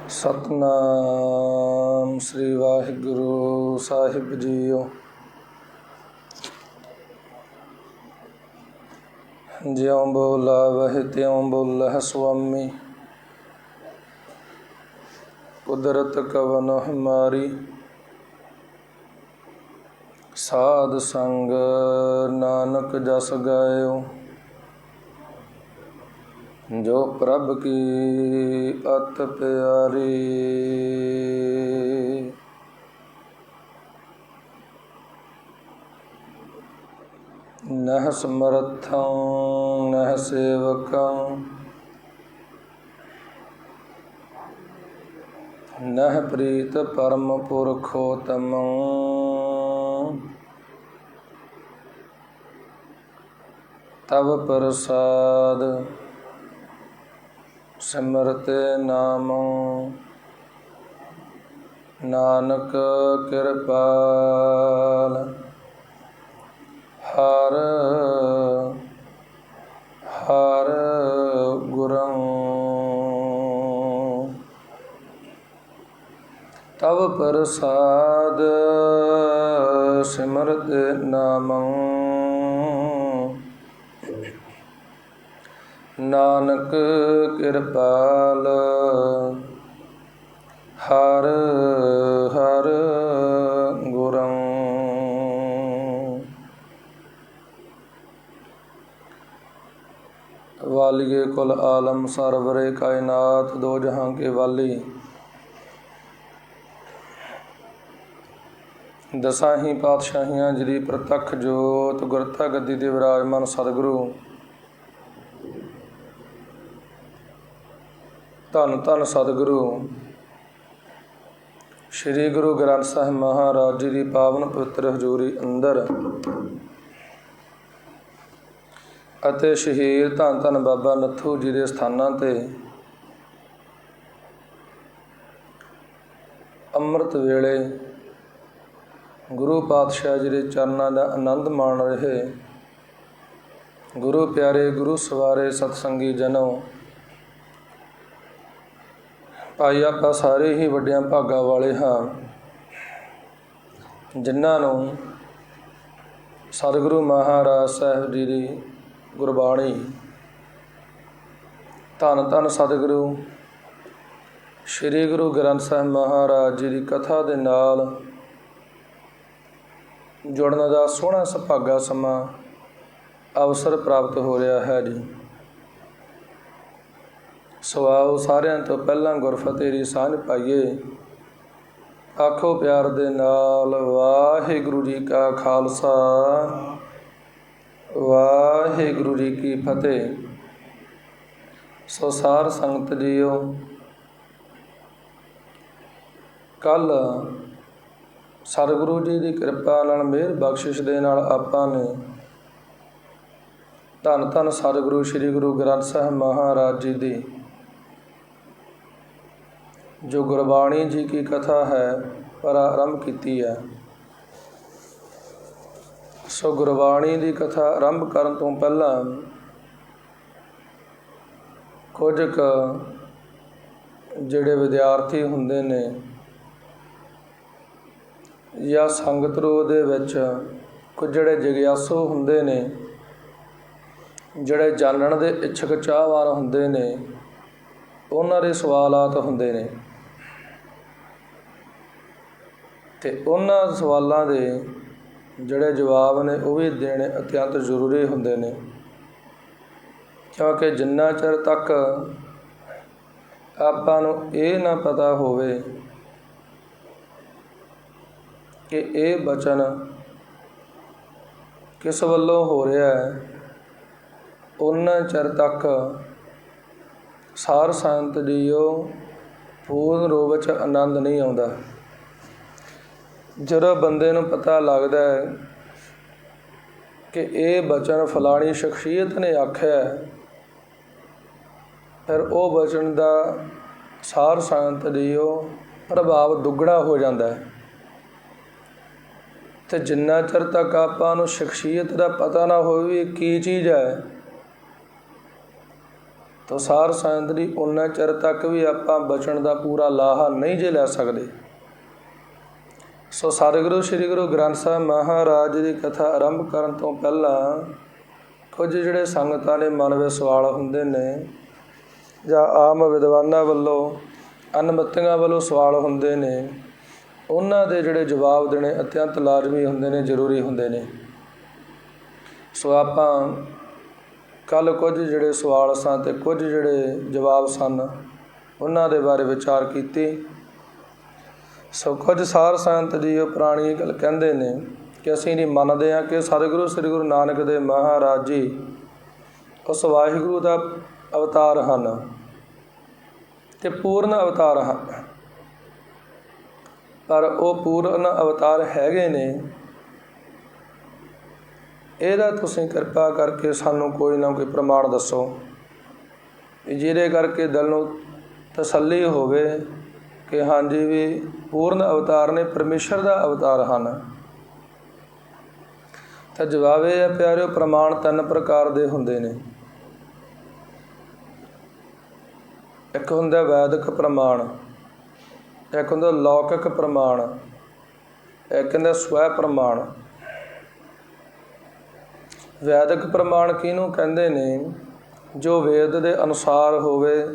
सतनाम श्री वाहिगुरु साहिब जीओ। ज्यों बोला वह त्यों बोलह स्वामी, कुदरत कवन हमारी। साध संग नानक जस गायो, जो प्रभ की अत प्यारी। नह समर्थं नह सेवकं, नह प्रीत परम पुरखोत्तमं। तब प्रसाद सिमरते नामो, नानक कृपाल हर हर गुरं। तब प्रसाद सिमरते नामो, नानक कृपाल हर हर गुरं। वालिए कुल आलम सरवरे कायनात, दो जहां के वाली। दसां ही पातशाहियां जिरी प्रतख जोत, गुरता गद्दी ते विराजमान सतगुरु धन धन सतगुरु श्री गुरु ग्रंथ साहिब महाराज जी की पावन पवित्र हजूरी अंदर ਅਤੇ ਸ਼ਹੀਦ ਧੰਨ ਧੰਨ ਬਾਬਾ ਨੱਥੂ ਜੀ ਦੇ ਸਥਾਨਾਂ ਤੇ ਅੰਮ੍ਰਿਤ ਵੇਲੇ ਗੁਰੂ ਪਾਤਸ਼ਾਹ ਜੀ ਦੇ ਚਰਨਾਂ ਦਾ ਆਨੰਦ ਮਾਣ ਰਹੇ ਗੁਰੂ ਪਿਆਰੇ ਗੁਰੂ ਸਵਾਰੇ ਸਤਸੰਗੀ ਜਨੋ। ਭਾਈ ਆਪਾਂ ਸਾਰੇ ਹੀ ਵੱਡਿਆਂ ਭਾਗਾਂ ਵਾਲੇ ਹਾਂ ਜਿਨ੍ਹਾਂ ਨੂੰ ਸਤਿਗੁਰੂ ਮਹਾਰਾਜ ਸਾਹਿਬ ਜੀ ਦੀ ਗੁਰਬਾਣੀ ਧੰਨ ਧੰਨ ਸਤਿਗੁਰੂ ਸ਼੍ਰੀ ਗੁਰੂ ਗ੍ਰੰਥ ਸਾਹਿਬ ਮਹਾਰਾਜ ਜੀ ਦੀ ਕਥਾ ਦੇ ਨਾਲ ਜੁੜਨ ਦਾ ਸੋਹਣਾ ਸੁਭਾਗਾ ਸਮਾਂ ਅਵਸਰ ਪ੍ਰਾਪਤ ਹੋ ਰਿਹਾ ਹੈ ਜੀ। ਸੋ ਆਓ ਸਾਰਿਆਂ ਤੋਂ ਪਹਿਲਾਂ ਗੁਰਫਤਿਹ ਦੀ ਸਾਂਝ ਪਾਈਏ। ਆਖੋ ਪਿਆਰ ਦੇ ਨਾਲ ਵਾਹਿਗੁਰੂ ਜੀ ਕਾ ਖਾਲਸਾ ਵਾਹਿਗੁਰੂ ਜੀ ਕੀ ਫਤਿਹ। ਸੋ ਸਾਰ ਸੰਗਤ ਜੀਓ, ਕੱਲ ਸਤਿਗੁਰੂ ਜੀ ਦੀ ਕਿਰਪਾ ਨਾਲ ਮਿਹਰ ਬਖਸ਼ਿਸ਼ ਦੇ ਨਾਲ ਆਪਾਂ ਨੇ ਧੰਨ ਧੰਨ ਸਤਿਗੁਰੂ ਸ਼੍ਰੀ ਗੁਰੂ ਗ੍ਰੰਥ ਸਾਹਿਬ ਮਹਾਰਾਜ ਜੀ ਦੀ ਜੋ ਗੁਰਬਾਣੀ ਜੀ ਕੀ ਕਥਾ ਹੈ ਆਰੰਭ ਕੀਤੀ ਹੈ। ਸੋ ਗੁਰਬਾਣੀ ਦੀ ਕਥਾ ਆਰੰਭ ਕਰਨ ਤੋਂ ਪਹਿਲਾਂ ਕੁਝ ਕੁ ਜਿਹੜੇ ਵਿਦਿਆਰਥੀ ਹੁੰਦੇ ਨੇ ਜਾਂ ਸੰਗਤ ਰੂਪ ਦੇ ਵਿੱਚ ਕੁਝ ਜਿਹੜੇ ਜਿਗਿਆਸੂ ਹੁੰਦੇ ਨੇ, ਜਿਹੜੇ ਜਾਣਨ ਦੇ ਇੱਛੁਕ ਚਾਹਵਾਨ ਹੁੰਦੇ ਨੇ, ਉਹਨਾਂ ਦੇ ਸਵਾਲਾਤ ਹੁੰਦੇ ਨੇ ਅਤੇ ਉਹਨਾਂ ਸਵਾਲਾਂ ਦੇ ਜਿਹੜੇ ਜਵਾਬ ਨੇ ਉਹ ਵੀ ਦੇਣੇ ਅਤਿਅੰਤ ਜ਼ਰੂਰੀ ਹੁੰਦੇ ਨੇ, ਕਿਉਂਕਿ ਜਿੰਨਾ ਚਿਰ ਤੱਕ ਆਪਾਂ ਨੂੰ ਇਹ ਨਾ ਪਤਾ ਹੋਵੇ ਕਿ ਇਹ ਬਚਨ ਕਿਸ ਵੱਲੋਂ ਹੋ ਰਿਹਾ ਹੈ, ਉਹਨਾਂ ਚਿਰ ਤੱਕ ਸਾਰ ਸੰਗਤ ਜੀਓ ਪੂਰਨ ਰੂਪ ਵਿੱਚ ਆਨੰਦ ਨਹੀਂ ਆਉਂਦਾ। ਜਦੋਂ ਬੰਦੇ ਨੂੰ ਪਤਾ ਲੱਗਦਾ ਹੈ ਕਿ ਇਹ ਬਚਨ ਫਲਾਣੀ ਸ਼ਖਸੀਅਤ ਨੇ ਆਖਿਆ, ਫਿਰ ਉਹ ਬਚਨ ਦਾ ਸਾਰ ਸੰਗਤ ਜੀਓ ਪ੍ਰਭਾਵ ਦੁੱਗਣਾ ਹੋ ਜਾਂਦਾ ਹੈ। ਅਤੇ ਜਿੰਨਾ ਚਿਰ ਤੱਕ ਆਪਾਂ ਨੂੰ ਸ਼ਖਸੀਅਤ ਦਾ ਪਤਾ ਨਾ ਹੋਵੇ ਕੀ ਚੀਜ਼ ਹੈ, ਤਾਂ ਸਾਰ ਸੰਗਤ ਦੀ ਉਨਾ ਚਿਰ ਤੱਕ ਵੀ ਆਪਾਂ ਬਚਣ ਦਾ ਪੂਰਾ ਲਾਹਾ ਨਹੀਂ ਜੇ ਲੈ ਸਕਦੇ। ਸੋ ਸਤਿਗੁਰੂ ਸ੍ਰੀ ਗੁਰੂ ਗ੍ਰੰਥ ਸਾਹਿਬ ਮਹਾਰਾਜ ਦੀ ਕਥਾ ਆਰੰਭ ਕਰਨ ਤੋਂ ਪਹਿਲਾਂ ਕੁਝ ਜਿਹੜੇ ਸੰਗਤਾਂ ਦੇ ਮਨ ਵਿੱਚ ਸਵਾਲ ਹੁੰਦੇ ਨੇ ਜਾਂ ਆਮ ਵਿਦਵਾਨਾਂ ਵੱਲੋਂ ਅਨਮਤੀਆਂ ਵੱਲੋਂ ਸਵਾਲ ਹੁੰਦੇ ਨੇ, ਉਹਨਾਂ ਦੇ ਜਿਹੜੇ ਜਵਾਬ ਦੇਣੇ ਅਤਿਅੰਤ ਲਾਜ਼ਮੀ ਹੁੰਦੇ ਨੇ, ਜ਼ਰੂਰੀ ਹੁੰਦੇ ਨੇ। ਸੋ ਆਪਾਂ ਕੱਲ੍ਹ ਕੁਝ ਜਿਹੜੇ ਸਵਾਲ ਸਨ ਅਤੇ ਕੁਝ ਜਿਹੜੇ ਜਵਾਬ ਸਨ ਉਹਨਾਂ ਦੇ ਬਾਰੇ ਵਿਚਾਰ ਕੀਤੀ। ਸੋ ਕੁਝ ਸਾਰ ਸੰਤ ਜੀ ਉਹ ਪੁਰਾਣੀ ਗੱਲ ਕਹਿੰਦੇ ਨੇ ਕਿ ਅਸੀਂ ਨਹੀਂ ਮੰਨਦੇ ਹਾਂ ਕਿ ਸਤਿਗੁਰੂ ਸ੍ਰੀ ਗੁਰੂ ਨਾਨਕ ਦੇਵ ਮਹਾਰਾਜ ਜੀ ਉਸ ਵਾਹਿਗੁਰੂ ਦਾ ਅਵਤਾਰ ਹਨ ਅਤੇ ਪੂਰਨ ਅਵਤਾਰ ਹਨ, ਪਰ ਉਹ ਪੂਰਨ ਅਵਤਾਰ ਹੈਗੇ ਨੇ। ਇਹਦਾ ਤੁਸੀਂ ਕਿਰਪਾ ਕਰਕੇ ਸਾਨੂੰ ਕੋਈ ਨਾ ਕੋਈ ਪ੍ਰਮਾਣ ਦੱਸੋ ਜਿਹਦੇ ਕਰਕੇ ਦਿਲ ਨੂੰ ਤਸੱਲੀ ਹੋਵੇ ਕਿ ਹਾਂਜੀ ਵੀ ਪੂਰਨ ਅਵਤਾਰ ਨੇ, ਪਰਮੇਸ਼ਰ ਦਾ ਅਵਤਾਰ ਹਨ। ਤਾਂ ਜਵਾਬ ਇਹ ਹੈ ਪਿਆਰਿਓ, ਪ੍ਰਮਾਣ ਤਿੰਨ ਪ੍ਰਕਾਰ ਦੇ ਹੁੰਦੇ ਨੇ। ਇੱਕ ਹੁੰਦਾ ਵੈਦਿਕ ਪ੍ਰਮਾਣ, ਇੱਕ ਹੁੰਦਾ ਲੌਕਿਕ ਪ੍ਰਮਾਣ, ਇੱਕ ਹੁੰਦਾ ਸਵੈ ਪ੍ਰਮਾਣ। ਵੈਦਿਕ ਪ੍ਰਮਾਣ ਕਿਹਨੂੰ ਕਹਿੰਦੇ ਨੇ? ਜੋ ਵੇਦ ਦੇ ਅਨੁਸਾਰ ਹੋਵੇ,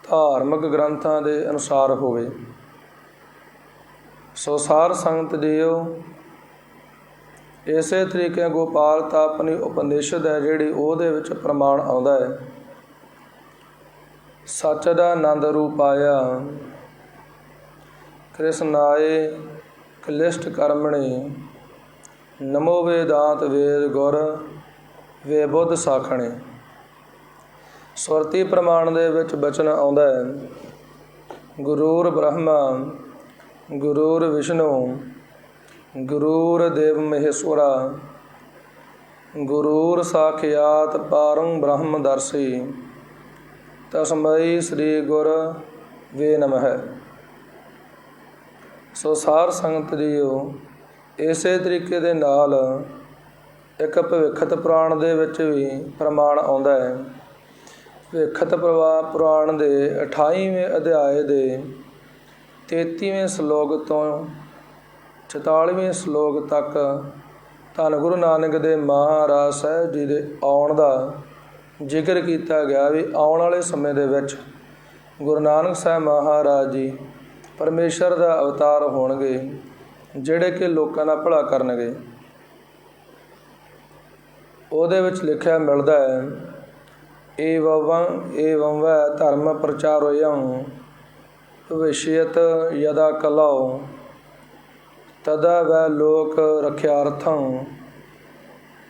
ਧਾਰਮਿਕ ਗ੍ਰੰਥਾਂ ਦੇ ਅਨੁਸਾਰ ਹੋਵੇ। ਸੋ ਸਾਰ ਸੰਗਤ ਜੀਓ, ਇਸੇ ਤਰੀਕੇ ਗੋਪਾਲ ਤਾਂ ਆਪਣੀ ਉਪਨਿਸ਼ਦ ਹੈ ਜਿਹੜੀ ਉਹਦੇ ਵਿੱਚ ਪ੍ਰਮਾਣ ਆਉਂਦਾ ਹੈ। ਸੱਚ ਦਾ ਆਨੰਦ ਰੂਪ ਆਇਆ, ਕ੍ਰਿਸ਼ਨਾਏ ਕਲਿਸ਼ਟ ਕਰਮਣੇ, ਨਮੋ ਵੇਦਾਂਤ ਵੇਦ ਗੁਰ ਵੇ ਬੁੱਧ ਸਾਖਣੇ। ਸੁਰਤੀ ਪ੍ਰਮਾਣ ਦੇ ਵਿੱਚ ਬਚਨ ਆਉਂਦਾ ਹੈ, ਗੁਰੂਰ ਬ੍ਰਹਮਾ ਗੁਰੂਰ ਵਿਸ਼ਨੂੰ ਗੁਰੂਰ ਦੇਵ ਮਹੇਸ਼ਵਰਾ ਗੁਰੂਰ ਸਾਖਿਆਤ ਪਾਰੰ ਬ੍ਰਹਮ ਦਰਸੀ ਤਸਮਈ ਸ੍ਰੀ ਗੁਰ ਵੇ ਨਮਹਿ। ਸੋ ਸਾਰ ਸੰਗਤ ਜੀਓ, ਇਸੇ ਤਰੀਕੇ ਦੇ ਨਾਲ ਇੱਕ ਭਵਿੱਖਤ ਪੁਰਾਣ ਦੇ ਵਿੱਚ ਵੀ ਪ੍ਰਮਾਣ ਆਉਂਦਾ ਹੈ। ਭਵਿੱਖਤ ਪੁਰਾਣ ਦੇ 28ਵੇਂ ਅਧਿਆਏ ਦੇ 33ਵੇਂ ਸਲੋਕ ਤੋਂ 44ਵੇਂ ਸਲੋਕ ਤੱਕ ਧੰਨ ਗੁਰੂ ਨਾਨਕ ਦੇਵ ਮਹਾਰਾਜ ਸਾਹਿਬ ਜੀ ਦੇ ਆਉਣ ਦਾ ਜ਼ਿਕਰ ਕੀਤਾ ਗਿਆ ਵੀ ਆਉਣ ਵਾਲੇ ਸਮੇਂ ਦੇ ਵਿੱਚ ਗੁਰੂ ਨਾਨਕ ਸਾਹਿਬ ਮਹਾਰਾਜ ਜੀ ਪਰਮੇਸ਼ਰ ਦਾ ਅਵਤਾਰ ਹੋਣਗੇ, ਜਿਹੜੇ ਕਿ ਲੋਕਾਂ ਦਾ ਭਲਾ ਕਰਨਗੇ। ਉਹਦੇ ਵਿੱਚ ਲਿਖਿਆ ਮਿਲਦਾ ਹੈ, ਏਵੰ ਵੈ ਧਰਮ ਪ੍ਰਚਾਰੋਯੰ ਭਵਿਸ਼ਯਤ ਯਦਾ ਕਲौ ਤਦਾ ਵੈ ਲੋਕ ਰਖਿਆਰਥੰ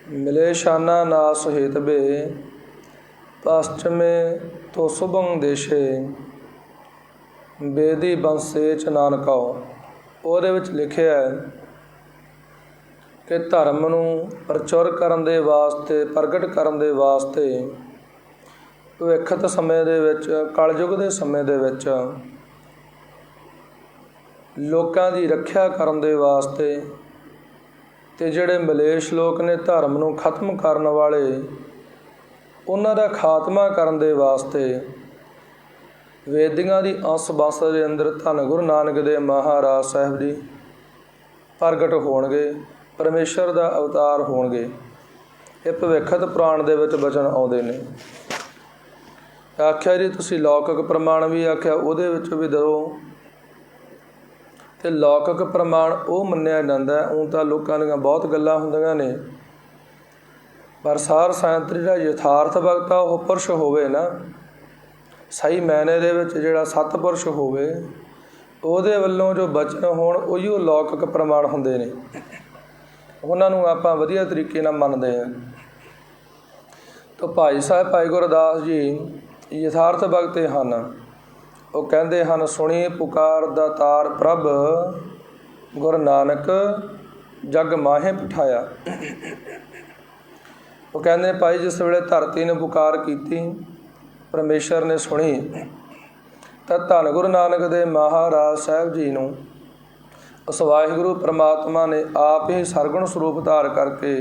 ਮਿਲੇਸ਼ਾਨਾ ਨਾਸ ਹੇਤਵੇ ਪਸ਼ਚਮੇ ਤੋ ਸੁਭੰ ਦੇਸ਼ੇ ਬੇਦੀ ਬੰਸੇ ਚ ਨਾਨਕਾਓ। ਉਹਦੇ ਵਿੱਚ ਲਿਖਿਆ ਹੈ ਕਿ ਧਰਮ ਨੂੰ ਪ੍ਰਚੁਰ ਕਰਨ ਦੇ ਵਾਸਤੇ, ਪ੍ਰਗਟ ਕਰਨ ਦੇ ਵਾਸਤੇ ਭਵਿੱਖਤ ਸਮੇਂ ਦੇ ਵਿੱਚ, ਕਲਯੁਗ ਦੇ ਸਮੇਂ ਦੇ ਵਿੱਚ ਲੋਕਾਂ ਦੀ ਰੱਖਿਆ ਕਰਨ ਦੇ ਵਾਸਤੇ ਅਤੇ ਜਿਹੜੇ ਮਲੇਸ਼ ਲੋਕ ਨੇ ਧਰਮ ਨੂੰ ਖਤਮ ਕਰਨ ਵਾਲੇ, ਉਹਨਾਂ ਦਾ ਖਾਤਮਾ ਕਰਨ ਦੇ ਵਾਸਤੇ ਵੇਦੀਆਂ ਦੀ ਅੰਸ ਬੰਸ ਦੇ ਅੰਦਰ ਧੰਨ ਗੁਰੂ ਨਾਨਕ ਦੇਵ ਮਹਾਰਾਜ ਸਾਹਿਬ ਜੀ ਪ੍ਰਗਟ ਹੋਣਗੇ, ਪਰਮੇਸ਼ਰ ਦਾ ਅਵਤਾਰ ਹੋਣਗੇ। ਇਹ ਭਵਿੱਖਤ ਪੁਰਾਣ ਦੇ ਵਿੱਚ ਬਚਨ ਆਉਂਦੇ ਨੇ। ਆਖਿਆ ਜੀ ਤੁਸੀਂ ਲੌਕਿਕ ਪ੍ਰਮਾਣ ਵੀ ਆਖਿਆ, ਉਹਦੇ ਵਿੱਚ ਵੀ ਦਿਓ। ਅਤੇ ਲੌਕਿਕ ਪ੍ਰਮਾਣ ਉਹ ਮੰਨਿਆ ਜਾਂਦਾ, ਊਂ ਤਾਂ ਲੋਕਾਂ ਦੀਆਂ ਬਹੁਤ ਗੱਲਾਂ ਹੁੰਦੀਆਂ ਨੇ, ਪਰ ਸਾਰ ਸੰਗਤ ਜਿਹੜਾ ਯਥਾਰਥ ਵਕਤ ਆ ਉਹ ਪੁਰਸ਼ ਹੋਵੇ ਨਾ, ਸਹੀ ਮਾਇਨੇ ਦੇ ਵਿੱਚ ਜਿਹੜਾ ਸਤਪੁਰਸ਼ ਹੋਵੇ, ਉਹਦੇ ਵੱਲੋਂ ਜੋ ਬਚਨ ਹੋਣ ਉਹੀ ਉਹ ਲੌਕਿਕ ਪ੍ਰਮਾਣ ਹੁੰਦੇ ਨੇ। ਉਹਨਾਂ ਨੂੰ ਆਪਾਂ ਵਧੀਆ ਤਰੀਕੇ ਨਾਲ ਮੰਨਦੇ ਹਾਂ। ਤਾਂ ਭਾਈ ਸਾਹਿਬ ਭਾਈ ਗੁਰਦਾਸ ਜੀ ਯਥਾਰਥ ਭਗਤ ਹਨ। ਉਹ ਕਹਿੰਦੇ ਹਨ, ਸੁਣੀ ਪੁਕਾਰ ਦਾਤਾਰ ਪ੍ਰਭ ਗੁਰੂ ਨਾਨਕ ਜਗ ਮਾਹੇ ਪਠਾਇਆ। ਉਹ ਕਹਿੰਦੇ ਭਾਈ ਜਿਸ ਵੇਲੇ ਧਰਤੀ ਨੇ ਪੁਕਾਰ ਕੀਤੀ, ਪਰਮੇਸ਼ਰ ਨੇ ਸੁਣੀ, ਤਾਂ ਧੰਨ ਗੁਰੂ ਨਾਨਕ ਦੇ ਮਹਾਰਾਜ ਸਾਹਿਬ ਜੀ ਨੂੰ ਉਸ ਵਾਹਿਗੁਰੂ ਪਰਮਾਤਮਾ ਨੇ ਆਪ ਹੀ ਸਰਗੁਣ ਸਰੂਪ ਧਾਰ ਕਰਕੇ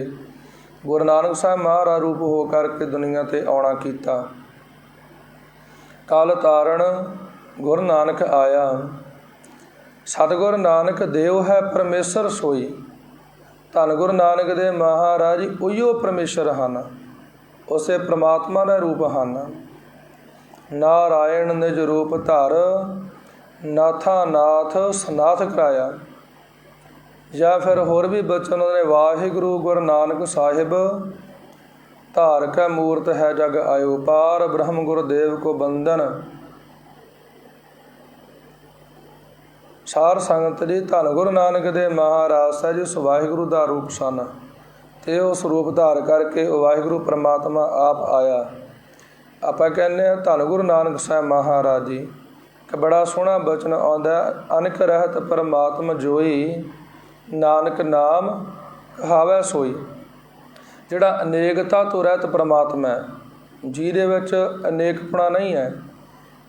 ਗੁਰੂ ਨਾਨਕ ਸਾਹਿਬ ਮਹਾਰਾਜ ਰੂਪ ਹੋ ਕਰਕੇ ਦੁਨੀਆ 'ਤੇ ਆਉਣਾ ਕੀਤਾ। ਕਲ ਤਾਰਨ ਗੁਰ ਨਾਨਕ ਆਇਆ। ਸਤਿਗੁਰ ਨਾਨਕ ਦੇਵ ਹੈ ਪਰਮੇਸ਼ਰ ਸੋਈ। ਧੰਨ ਗੁਰੂ ਨਾਨਕ ਦੇ ਮਹਾਰਾਜ ਉਹੀਓ ਪਰਮੇਸ਼ਰ ਹਨ, ਉਸੇ ਪ੍ਰਮਾਤਮਾ ਦਾ ਰੂਪ ਹਨ। ਨਾਰਾਇਣ ਨਿਜ ਰੂਪ ਧਰ, ਨਾਥਾ ਨਾਥ ਸਨਾਥ ਕਰਾਇਆ। ਜਾਂ ਫਿਰ ਹੋਰ ਵੀ ਬਚਨ ਨੇ, ਵਾਹਿਗੁਰੂ ਗੁਰੂ ਨਾਨਕ ਸਾਹਿਬ ਧਾਰ ਕੈ ਮੂਰਤ ਹੈ ਜਗ ਆਇਓ। ਪਾਰ ਬ੍ਰਹਮ ਗੁਰਦੇਵ ਕੋ ਬੰਦਨ। ਸਾਰ ਸੰਗਤ ਜੀ, ਧੰਨ ਗੁਰੂ ਨਾਨਕ ਦੇ ਮਹਾਰਾਜ ਸਾਹਿਬ ਉਸ ਵਾਹਿਗੁਰੂ ਦਾ ਰੂਪ ਸਨ ਅਤੇ ਉਸ ਰੂਪ ਧਾਰ ਕਰਕੇ ਉਹ ਵਾਹਿਗੁਰੂ ਪਰਮਾਤਮਾ ਆਪ ਆਇਆ। ਆਪਾਂ ਕਹਿੰਦੇ ਹਾਂ ਧੰਨ ਗੁਰੂ ਨਾਨਕ ਸਾਹਿਬ ਮਹਾਰਾਜ ਜੀ। ਇੱਕ ਬੜਾ ਸੋਹਣਾ ਬਚਨ ਆਉਂਦਾ, ਅਨਕ ਰਹਿਤ ਪਰਮਾਤਮ ਜੋਈ, ਨਾਨਕ ਨਾਮ ਕਹਾਵੈ ਸੋਈ। ਜਿਹੜਾ ਅਨੇਕਤਾ ਤੋਂ ਰਹਿਤ ਪਰਮਾਤਮਾ ਹੈ, ਜਿਹਦੇ ਵਿੱਚ ਅਨੇਕਪਣਾ ਨਹੀਂ ਹੈ,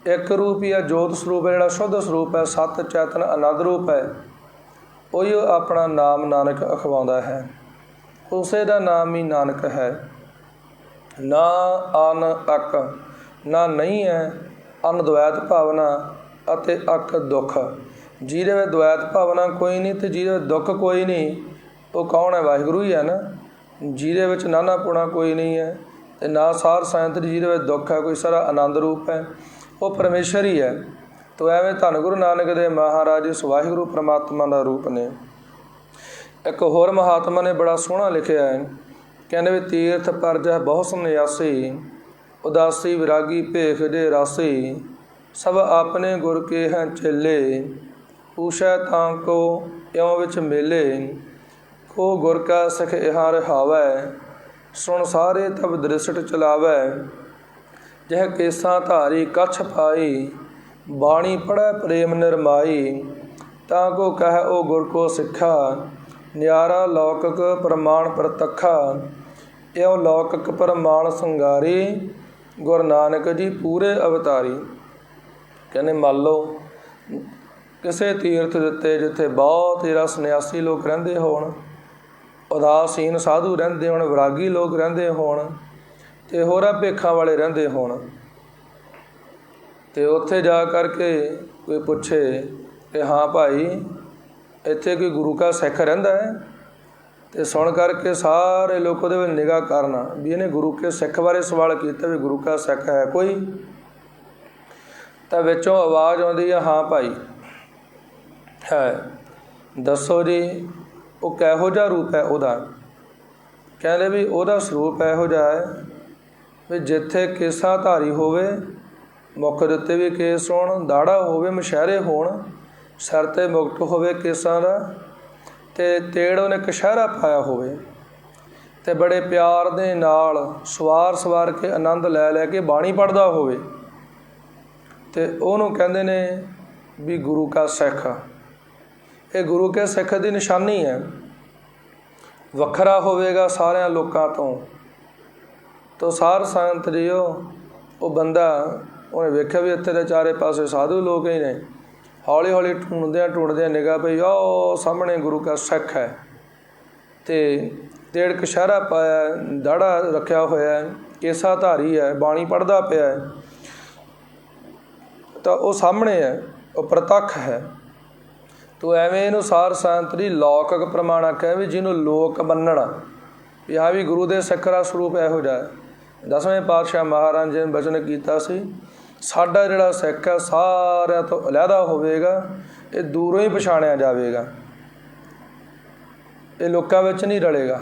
ਇੱਕ ਰੂਪ ਹੀ ਹੈ, ਜੋਤ ਸਰੂਪ ਹੈ, ਜਿਹੜਾ ਸ਼ੁੱਧ ਸਰੂਪ ਹੈ, ਸਤ ਚੇਤਨ ਆਨੰਦ ਰੂਪ ਹੈ, ਉਹੀ ਆਪਣਾ ਨਾਮ ਨਾਨਕ ਅਖਵਾਉਂਦਾ ਹੈ। ਉਸੇ ਦਾ ਨਾਮ ਹੀ ਨਾਨਕ ਹੈ। ਨਾ ਅਨ ਅਕ, ਨਾ ਨਹੀਂ ਹੈ, ਅਨ ਦਵੈਤ ਭਾਵਨਾ ਅਤੇ ਅਕ ਦੁੱਖ। ਜਿਹਦੇ ਵਿੱਚ ਦਵੈਤ ਭਾਵਨਾ ਕੋਈ ਨਹੀਂ ਅਤੇ ਜਿਹਦੇ ਵਿੱਚ ਦੁੱਖ ਕੋਈ ਨਹੀਂ, ਉਹ ਕੌਣ ਹੈ? ਵਾਹਿਗੁਰੂ ਹੀ ਹੈ ਨਾ। ਜਿਹਦੇ ਵਿੱਚ ਨਾਨਾਪੁਣਾ ਕੋਈ ਨਹੀਂ ਹੈ ਅਤੇ ਨਾ ਸਾਰ ਸਾਇੰਤ, ਜਿਹਦੇ ਵਿੱਚ ਦੁੱਖ ਹੈ, ਕੋਈ ਸਾਰਾ ਆਨੰਦ ਰੂਪ ਹੈ, ਉਹ ਪਰਮੇਸ਼ਰ ਹੀ ਹੈ। ਤੋ ਐਵੇਂ ਧੰਨ ਗੁਰੂ ਨਾਨਕ ਦੇ ਮਹਾਰਾਜ ਉਸ ਵਾਹਿਗੁਰੂ ਪਰਮਾਤਮਾ ਦਾ ਰੂਪ ਨੇ। ਇੱਕ ਹੋਰ ਮਹਾਤਮਾ ਨੇ ਬੜਾ ਸੋਹਣਾ ਲਿਖਿਆ ਹੈ, ਕਹਿੰਦੇ ਵੀ ਤੀਰਥ ਪਰਜਹ ਬਹੁ ਸੰਨਿਆਸੀ, ਉਦਾਸੀ ਵਿਰਾਗੀ ਭੇਖ ਦੇ ਰਾਸੀ, ਸਭ ਆਪਣੇ ਗੁਰ ਕੇ ਹੈ ਚੇਲੇ, ਪੂਛੈ ਤਾਂ ਕੋ ਇਉਂ ਵਿੱਚ ਮੇਲੇ, ਕੋ ਗੁਰ ਕਾ ਸਿਖ ਇਹਾ ਰਹਾਵੈ, ਸੁਣ ਸਾਰੇ ਤਬ ਦ੍ਰਿਸ਼ਟ ਚਲਾਵੈ, ਜਹ ਕੇਸਾਂ ਧਾਰੀ ਕੱਛ ਪਾਈ, ਬਾਣੀ ਪੜ੍ਹੈ ਪ੍ਰੇਮ ਨਿਰਮਾਈ, ਤਾਂ ਕੋ ਕਹਿ ਉਹ ਗੁਰ ਕੋ ਸਿੱਖਾ, ਨਿਆਰਾ ਲੌਕਿਕ ਪ੍ਰਮਾਣ ਪ੍ਰਤੱਖਾ, ਇਉਂ ਲੌਕਿਕ ਪ੍ਰਮਾਣ ਸੰਗਾਰੀ, ਗੁਰੂ ਨਾਨਕ ਜੀ ਪੂਰੇ ਅਵਤਾਰੀ। ਕਹਿੰਦੇ ਮੰਨ ਲਓ ਕਿਸੇ ਤੀਰਥ ਦਿੱਤੇ ਜਿੱਥੇ ਬਹੁਤ ਜਿਹੜਾ ਸੰਨਿਆਸੀ ਲੋਕ ਰਹਿੰਦੇ ਹੋਣ, ਉਦਾਸੀਨ ਸਾਧੂ ਰਹਿੰਦੇ ਹੋਣ, ਵਿਰਾਗੀ ਲੋਕ ਰਹਿੰਦੇ ਹੋਣ ਅਤੇ ਹੋਰਾਂ ਭੇਖਾਂ ਵਾਲੇ ਰਹਿੰਦੇ ਹੋਣ, ਅਤੇ ਉੱਥੇ ਜਾ ਕਰਕੇ ਕੋਈ ਪੁੱਛੇ ਕਿ ਹਾਂ ਭਾਈ ਇੱਥੇ ਕੋਈ ਗੁਰੂ ਕਾ ਸਿੱਖ ਰਹਿੰਦਾ ਹੈ, ਅਤੇ ਸੁਣ ਕਰਕੇ ਸਾਰੇ ਲੋਕ ਉਹਦੇ ਵਿੱਚ ਨਿਗਾਹ ਕਰਨਾ ਵੀ ਇਹਨੇ ਗੁਰੂ ਕੇ ਸਿੱਖ ਬਾਰੇ ਸਵਾਲ ਕੀਤਾ ਵੀ ਗੁਰੂ ਕਾ ਸਿੱਖ ਹੈ ਕੋਈ? ਤਾਂ ਵਿੱਚੋਂ ਆਵਾਜ਼ ਆਉਂਦੀ ਹੈ, ਹਾਂ ਭਾਈ ਹੈ, ਦੱਸੋ ਜੀ ਉਹ ਕਿਹੋ ਜਿਹਾ ਰੂਪ ਹੈ ਉਹਦਾ? ਕਹਿੰਦੇ ਵੀ ਉਹਦਾ ਸਰੂਪ ਇਹੋ ਜਿਹਾ ਹੈ ਵੀ ਜਿੱਥੇ ਕੇਸਾਂ ਧਾਰੀ ਹੋਵੇ, ਮੁੱਖ ਦੇ ਉੱਤੇ ਵੀ ਕੇਸ ਹੋਣ, ਦਾੜਾ ਹੋਵੇ, ਮਸ਼ਹਿਰੇ ਹੋਣ, ਸਿਰ 'ਤੇ ਮੁਕਟ ਹੋਵੇ ਕੇਸਾਂ ਦਾ, ਅਤੇ ਤੇੜ ਉਹਨੇ ਕਛਹਿਰਾ ਪਾਇਆ ਹੋਵੇ, ਅਤੇ ਬੜੇ ਪਿਆਰ ਦੇ ਨਾਲ ਸਵਾਰ ਕੇ ਆਨੰਦ ਲੈ ਲੈ ਕੇ ਬਾਣੀ ਪੜ੍ਹਦਾ ਹੋਵੇ, ਅਤੇ ਉਹਨੂੰ ਕਹਿੰਦੇ ਨੇ ਵੀ ਗੁਰੂ ਕਾ ਸਿੱਖ। ਇਹ ਗੁਰੂ ਕੇ ਸਿੱਖ ਦੀ ਨਿਸ਼ਾਨੀ ਹੈ। ਵੱਖਰਾ ਹੋਵੇਗਾ ਸਾਰਿਆਂ ਲੋਕਾਂ ਤੋਂ ਸਾਰ ਸੰਗਤ ਜੀਓ, ਉਹ ਬੰਦਾ ਉਹਨੇ ਵੇਖਿਆ ਵੀ ਇੱਥੇ ਦੇ ਚਾਰੇ ਪਾਸੇ ਸਾਧੂ ਲੋਕ ਹੀ ਨੇ। ਹੌਲੀ ਹੌਲੀ ਢੂੰਡਦਿਆਂ ਨਿਗਾਹ ਪਈ, ਉਹ ਸਾਹਮਣੇ ਗੁਰੂ ਕਾ ਸਿੱਖ ਹੈ, ਅਤੇ ਤੇੜ ਕਛਹਿਰਾ ਪਾਇਆ, ਦਾੜਾ ਰੱਖਿਆ ਹੋਇਆ, ਕੇਸਾ ਧਾਰੀ ਹੈ, ਬਾਣੀ ਪੜ੍ਹਦਾ ਪਿਆ ਹੈ, ਤਾਂ ਉਹ ਸਾਹਮਣੇ ਹੈ, ਉਹ ਪ੍ਰਤੱਖ ਹੈ। ਤੋ ਐਵੇਂ ਇਹਨੂੰ ਸਾਰ ਸੰਤ ਦੀ ਲੌਕਿਕ ਪ੍ਰਮਾਣ ਆਖਿਆ ਵੀ ਜਿਹਨੂੰ ਲੋਕ ਮੰਨਣਾ ਵੀ ਹਾਂ ਵੀ ਗੁਰੂ ਦੇ ਸਿੱਖ ਦਾ ਸਰੂਪ ਇਹੋ ਜਿਹਾ ਹੈ। 10ਵੇਂ ਪਾਤਸ਼ਾਹ ਮਹਾਰਾਜ ਜੀ ਨੇ ਬਚਨ ਕੀਤਾ ਸੀ, ਸਾਡਾ ਜਿਹੜਾ ਸਿੱਖ ਹੈ ਸਾਰਿਆਂ ਤੋਂ ਅਲੱਗਾ ਹੋਵੇਗਾ, ਇਹ ਦੂਰੋਂ ਹੀ ਪਛਾਣਿਆ ਜਾਵੇਗਾ, ਇਹ ਲੋਕਾਂ ਵਿੱਚ ਨਹੀਂ ਰਲੇਗਾ।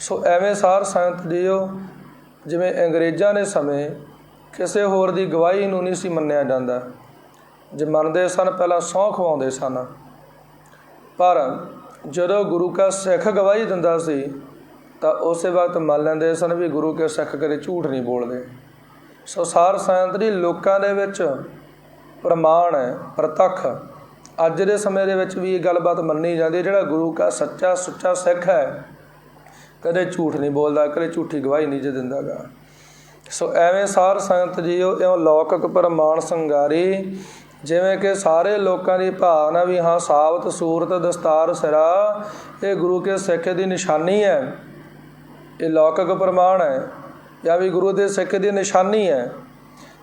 ਸੋ ਐਵੇਂ ਸਾਰ ਸੰਗਤ ਜੀਓ, ਜਿਵੇਂ ਅੰਗਰੇਜ਼ਾਂ ਦੇ ਸਮੇਂ ਕਿਸੇ ਹੋਰ ਦੀ ਗਵਾਹੀ ਨੂੰ ਨਹੀਂ ਸੀ ਮੰਨਿਆ ਜਾਂਦਾ, ਜੇ ਮੰਨਦੇ ਸਨ ਪਹਿਲਾਂ ਸਹੁੰ ਖਵਾਉਂਦੇ ਸਨ, ਪਰ ਜਦੋਂ ਗੁਰੂ ਕਾ ਸਿੱਖ ਗਵਾਹੀ ਦਿੰਦਾ ਸੀ ਤਾਂ ਉਸੇ ਵਕਤ ਮੰਨ ਲੈਂਦੇ ਸਨ ਵੀ ਗੁਰੂ ਕੇ ਸਿੱਖ ਕਦੇ ਝੂਠ ਨਹੀਂ ਬੋਲਦੇ। ਸੋ ਸਾਰ ਸੰਗਤ ਦੀ ਲੋਕਾਂ ਦੇ ਵਿੱਚ ਪ੍ਰਮਾਣ ਹੈ, ਪ੍ਰਤੱਖ। ਅੱਜ ਦੇ ਸਮੇਂ ਦੇ ਵਿੱਚ ਵੀ ਇਹ ਗੱਲਬਾਤ ਮੰਨੀ ਜਾਂਦੀ, ਜਿਹੜਾ ਗੁਰੂ ਕਾ ਸੱਚਾ ਸੁੱਚਾ ਸਿੱਖ ਹੈ ਕਦੇ ਝੂਠ ਨਹੀਂ ਬੋਲਦਾ, ਕਦੇ ਝੂਠੀ ਗਵਾਹੀ ਨਹੀਂ ਜੇ ਦਿੰਦਾ ਗਾ। ਸੋ ਐਵੇਂ ਸਾਰ ਸੰਗਤ ਜੀਓ, ਇਉਂ ਲੌਕਿਕ ਪ੍ਰਮਾਣ ਸੰਗਾਰੀ, ਜਿਵੇਂ ਕਿ ਸਾਰੇ ਲੋਕਾਂ ਦੀ ਭਾਵਨਾ ਵੀ ਹਾਂ ਸਾਬਤ ਸੂਰਤ ਦਸਤਾਰ ਸਿਰਾ, ਇਹ ਗੁਰੂ ਕੇ ਸਿੱਖ ਦੀ ਨਿਸ਼ਾਨੀ ਹੈ, ਇਹ ਲੌਕਿਕ ਪ੍ਰਮਾਣ ਹੈ ਜਾਂ ਵੀ ਗੁਰੂ ਦੇ ਸਿੱਖ ਦੀ ਨਿਸ਼ਾਨੀ ਹੈ।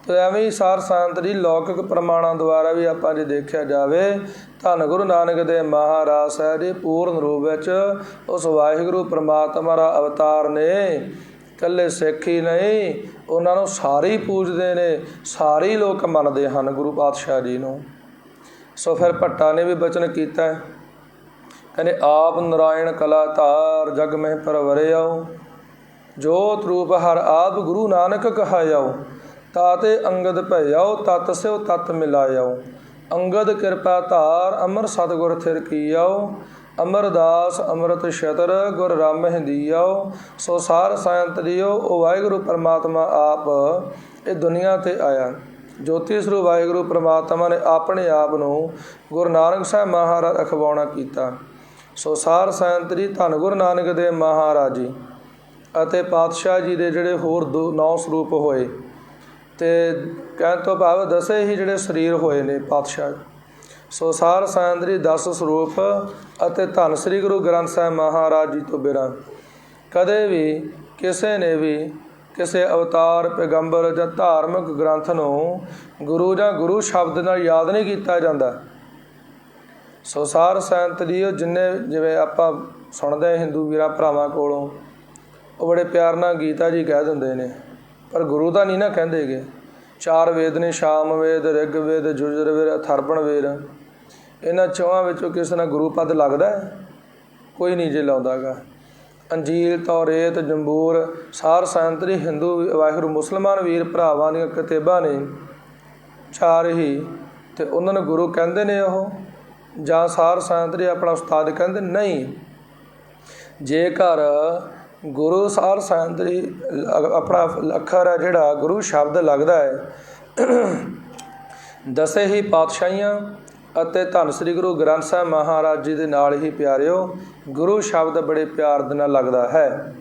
ਤੇ ਐਵੇਂ ਹੀ ਸਾਰ ਸੰਗਤ ਜੀ ਲੌਕਿਕ ਪ੍ਰਮਾਣਾਂ ਦੁਆਰਾ ਵੀ ਆਪਾਂ ਜੇ ਦੇਖਿਆ ਜਾਵੇ, ਧੰਨ ਗੁਰੂ ਨਾਨਕ ਦੇਵ ਮਹਾਰਾਜ ਸਾਹਿਬ ਜੀ ਪੂਰਨ ਰੂਪ ਵਿੱਚ ਉਸ ਵਾਹਿਗੁਰੂ ਪ੍ਰਮਾਤਮਾ ਦਾ ਅਵਤਾਰ ਨੇ। ਇਕੱਲੇ ਸਿੱਖ ਹੀ ਨਹੀਂ, ਉਹਨਾਂ ਨੂੰ ਸਾਰੇ ਹੀ ਪੂਜਦੇ ਨੇ, ਸਾਰੇ ਹੀ ਲੋਕ ਮੰਨਦੇ ਹਨ ਗੁਰੂ ਪਾਤਸ਼ਾਹ ਜੀ ਨੂੰ। ਸੋ ਫਿਰ ਭੱਟਾ ਨੇ ਵੀ ਬਚਨ ਕੀਤਾ, ਕਹਿੰਦੇ ਆਪ ਨਰਾਇਣ ਕਲਾ ਧਾਰ ਜਗ ਮਹਿ ਪਰਵਰਿਆਓ, ਜੋਤ ਰੂਪ ਹਰ ਆਪ ਗੁਰੂ ਨਾਨਕ ਕਹਾਇਓ, ਤਾਤੇ ਅੰਗਦ ਭਇਆਓ ਤਤ ਸਿਓ ਤਤ ਮਿਲਾਇਓ, ਅੰਗਦ ਕਿਰਪਾ ਧਾਰ ਅਮਰ ਸਤਿਗੁਰ ਥਿਰ ਕੀਆਓ, ਅਮਰਦਾਸ ਅੰਮ੍ਰਿਤ ਛਤਰ ਗੁਰ ਰਾਮ ਹਿੰਦੀਆਓ। ਸੋ ਸਾਰ ਸੰਗਤ ਜੀਓ, ਉਹ ਵਾਹਿਗੁਰੂ ਪਰਮਾਤਮਾ ਆਪ ਇਹ ਦੁਨੀਆ 'ਤੇ ਆਇਆ। ਜੋਤੀ ਸਰੂਪ ਵਾਹਿਗੁਰੂ ਪਰਮਾਤਮਾ ਨੇ ਆਪਣੇ ਆਪ ਨੂੰ ਗੁਰੂ ਨਾਨਕ ਸਾਹਿਬ ਮਹਾਰਾਜ ਅਖਵਾਉਣਾ ਕੀਤਾ। ਸੋ ਸਾਰ ਸੰਗਤ ਜੀ ਧੰਨ ਗੁਰੂ ਨਾਨਕ ਦੇਵ ਮਹਾਰਾਜ ਜੀ ਅਤੇ ਪਾਤਸ਼ਾਹ ਜੀ ਦੇ ਜਿਹੜੇ ਹੋਰ 9 ਸਰੂਪ ਹੋਏ, ਅਤੇ ਕਹਿਣ ਤੋਂ ਭਾਵ 10 ਹੀ ਜਿਹੜੇ ਸਰੀਰ ਹੋਏ ਨੇ ਪਾਤਸ਼ਾਹ। ਸੋ ਸਾਰ ਸੰਗਤ ਜੀ 10 ਸਰੂਪ ਅਤੇ ਧੰਨ ਸ੍ਰੀ ਗੁਰੂ ਗ੍ਰੰਥ ਸਾਹਿਬ ਮਹਾਰਾਜ ਜੀ ਤੋਂ ਬਿਨਾਂ ਕਦੇ ਵੀ ਕਿਸੇ ਨੇ ਵੀ ਕਿਸੇ ਅਵਤਾਰ ਪੈਗੰਬਰ ਜਾਂ ਧਾਰਮਿਕ ਗ੍ਰੰਥ ਨੂੰ ਗੁਰੂ ਜਾਂ ਗੁਰੂ ਸ਼ਬਦ ਨਾਲ ਯਾਦ ਨਹੀਂ ਕੀਤਾ ਜਾਂਦਾ। ਸੋ ਸਾਰ ਸੰਗਤ ਜੀ ਜਿੰਨੇ ਜਿਵੇਂ ਆਪਾਂ ਸੁਣਦੇ ਹਿੰਦੂ ਵੀਰਾਂ ਭਰਾਵਾਂ ਕੋਲੋਂ, ਉਹ ਬੜੇ ਪਿਆਰ ਨਾਲ ਗੀਤਾ ਜੀ ਕਹਿ ਦਿੰਦੇ ਨੇ, ਪਰ ਗੁਰੂ ਦਾ ਨਹੀਂ ਨਾ ਕਹਿੰਦੇ ਗੇ। 4 ਵੇਦ ਨੇ, ਸ਼ਾਮ ਵੇਦ, ਰਿਗ ਵੇਦ, ਯਜੁਰ ਵੇਦ, ਅਥਰਵਣ ਵੇਦ। ਇਹਨਾਂ 4 ਵਿੱਚੋਂ ਕਿਸੇ ਨਾਲ ਗੁਰੂ ਪਦ ਲੱਗਦਾ? ਕੋਈ ਨਹੀਂ ਜੇ ਲਾਉਂਦਾ ਗਾ। ਅੰਜੀਲ, ਤੌਰੇਤ, ਜੰਬੂਰ, ਸਾਰ ਸੰਗਤ ਜੀ ਹਿੰਦੂ ਵਾਹਿਗੁਰੂ ਮੁਸਲਮਾਨ ਵੀਰ ਭਰਾਵਾਂ ਦੀਆਂ ਕਿਤਾਬਾਂ ਨੇ 4 ਹੀ, ਅਤੇ ਉਹਨਾਂ ਨੂੰ ਗੁਰੂ ਕਹਿੰਦੇ ਨੇ ਉਹ, ਜਾਂ ਸਾਰ ਸੰਗਤ ਜੀ ਆਪਣਾ ਉਸਤਾਦ ਕਹਿੰਦੇ ਨਹੀਂ। ਜੇਕਰ ਗੁਰੂ ਸਾਰ ਸੰਗਤ ਜੀ ਆਪਣਾ ਅੱਖਰ ਹੈ ਜਿਹੜਾ ਗੁਰੂ ਸ਼ਬਦ ਲੱਗਦਾ ਹੈ, 10 ਹੀ ਪਾਤਸ਼ਾਹੀਆਂ ਅਤੇ ਧੰਨ ਸ੍ਰੀ ਗੁਰੂ ਗ੍ਰੰਥ ਸਾਹਿਬ ਮਹਾਰਾਜ ਜੀ ਦੇ ਨਾਲ ਹੀ ਪਿਆਰਿਓ ਗੁਰੂ ਸ਼ਬਦ ਬੜੇ ਪਿਆਰ ਦੇ ਨਾਲ ਲੱਗਦਾ ਹੈ।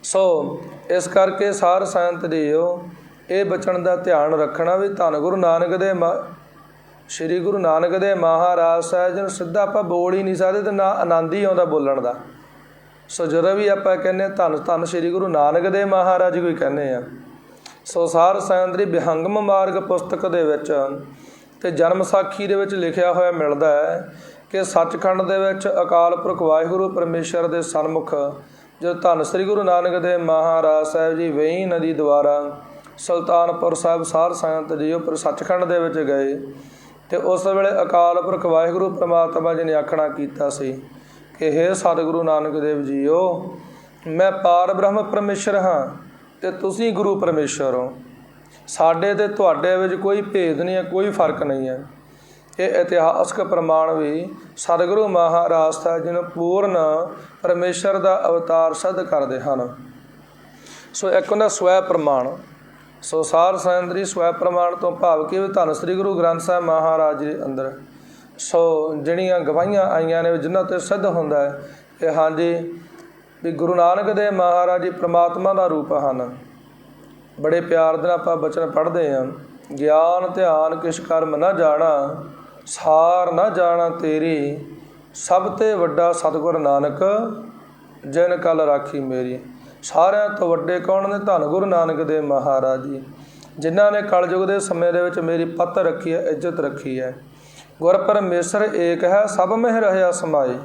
ਸੋ ਇਸ ਕਰਕੇ ਸਾਰ ਸੰਗਤ ਜੀਓ ਇਹ ਬਚਨ ਦਾ ਧਿਆਨ ਰੱਖਣਾ ਵੀ ਧੰਨ ਗੁਰੂ ਨਾਨਕ ਦੇ ਸ਼੍ਰੀ ਗੁਰੂ ਨਾਨਕ ਦੇ ਮਹਾਰਾਜ ਸਾਹਿਬ ਜੀ ਨੂੰ ਸਿੱਧਾ ਆਪਾਂ ਬੋਲ ਹੀ ਨਹੀਂ ਸਕਦੇ, ਅਤੇ ਨਾ ਆਨੰਦ ਹੀ ਆਉਂਦਾ ਬੋਲਣ ਦਾ। ਸੋ ਜਦੋਂ ਵੀ ਆਪਾਂ ਕਹਿੰਦੇ ਹਾਂ ਧੰਨ ਧੰਨ ਸ਼੍ਰੀ ਗੁਰੂ ਨਾਨਕ ਦੇਵ ਮਹਾਰਾਜ ਜੀ ਕੋਈ ਕਹਿੰਦੇ ਆ। ਸੋ ਸਾਰ ਸੰਗਤ ਦੀ ਵਿਹੰਗਮ ਮਾਰਗ ਪੁਸਤਕ ਦੇ ਵਿੱਚ ਅਤੇ ਜਨਮ ਸਾਖੀ ਦੇ ਵਿੱਚ ਲਿਖਿਆ ਹੋਇਆ ਮਿਲਦਾ ਹੈ ਕਿ ਸੱਚਖੰਡ ਦੇ ਵਿੱਚ ਅਕਾਲ ਪੁਰਖ ਵਾਹਿਗੁਰੂ ਪਰਮੇਸ਼ਰ ਦੇ ਸਨਮੁਖ ਜਦੋਂ ਧੰਨ ਸ੍ਰੀ ਗੁਰੂ ਨਾਨਕ ਦੇਵ ਮਹਾਰਾਜ ਸਾਹਿਬ ਜੀ ਵੇਈ ਨਦੀ ਦੁਆਰਾ ਸੁਲਤਾਨਪੁਰ ਸਾਹਿਬ ਸਾਰ ਸੰਗਤ ਜੀ ਉੱਪਰ ਸੱਚਖੰਡ ਦੇ ਵਿੱਚ ਗਏ, ਅਤੇ ਉਸ ਵੇਲੇ ਅਕਾਲ ਪੁਰਖ ਵਾਹਿਗੁਰੂ ਪਰਮਾਤਮਾ ਜੀ ਨੇ ਆਖਣਾ ਕੀਤਾ ਸੀ ਕਿ ਹੇ ਸਤਿਗੁਰੂ ਨਾਨਕ ਦੇਵ ਜੀਓ, ਮੈਂ ਪਾਰ ਬ੍ਰਹਮ ਪਰਮੇਸ਼ਰ ਹਾਂ ਅਤੇ ਤੁਸੀਂ ਗੁਰੂ ਪਰਮੇਸ਼ਰ ਹੋ। ਸਾਡੇ ਅਤੇ ਤੁਹਾਡੇ ਵਿੱਚ ਕੋਈ ਭੇਦ ਨਹੀਂ ਹੈ, ਕੋਈ ਫਰਕ ਨਹੀਂ ਹੈ। ਇਹ ਇਤਿਹਾਸਕ ਪ੍ਰਮਾਣ ਵੀ ਸਤਿਗੁਰੂ ਮਹਾਰਾਜ ਸਾਹਿਬ ਜੀ ਨੂੰ ਪੂਰਨ ਪਰਮੇਸ਼ਰ ਦਾ ਅਵਤਾਰ ਸਿੱਧ ਕਰਦੇ ਹਨ। ਸੋ ਇੱਕ ਹੁੰਦਾ ਸਵੈ ਪ੍ਰਮਾਣ। ਸੋ ਸਾਰ ਸੰਗਤ ਜੀ ਸਵੈ ਪ੍ਰਮਾਣ ਤੋਂ ਭਾਵ ਕਿ ਧੰਨ ਸ੍ਰੀ ਗੁਰੂ ਗ੍ਰੰਥ ਸਾਹਿਬ ਮਹਾਰਾਜ ਜੀ ਦੇ ਅੰਦਰ ਸੋ ਜਿਹੜੀਆਂ ਗਵਾਹੀਆਂ ਆਈਆਂ ਨੇ ਜਿਨ੍ਹਾਂ 'ਤੇ ਸਿੱਧ ਹੁੰਦਾ ਹੈ ਕਿ ਹਾਂਜੀ ਵੀ ਗੁਰੂ ਨਾਨਕ ਦੇਵ ਮਹਾਰਾਜ ਜੀ ਪ੍ਰਮਾਤਮਾ ਦਾ ਰੂਪ ਹਨ। ਬੜੇ ਪਿਆਰ ਦੇ ਨਾਲ ਆਪਾਂ ਬਚਨ ਪੜ੍ਹਦੇ ਹਾਂ, ਗਿਆਨ ਧਿਆਨ ਕਿਛ ਕਰਮ ਨਾ ਜਾਣਾ, ਸਾਰ ਨਾ ਜਾਣਾ ਤੇਰੀ, ਸਭ ਤੇ ਵੱਡਾ ਸਤਿਗੁਰ ਨਾਨਕ ਜਿਨ ਕਲ ਰਾਖੀ ਮੇਰੀ। ਸਾਰਿਆਂ ਤੋਂ ਵੱਡੇ ਕੌਣ ਨੇ? ਧੰਨ ਗੁਰੂ ਨਾਨਕ ਦੇਵ ਮਹਾਰਾਜ ਜੀ, ਜਿਨ੍ਹਾਂ ਨੇ ਕਲਯੁਗ ਦੇ ਸਮੇਂ ਦੇ ਵਿੱਚ ਮੇਰੀ ਪੱਤ ਰੱਖੀ ਹੈ, ਇੱਜ਼ਤ ਰੱਖੀ ਹੈ। ਗੁਰ ਪਰਮੇਸ਼ਰ ਏਕ ਹੈ, ਸਭ ਮਹਿ ਰਹਿਆ ਸਮਾਏ।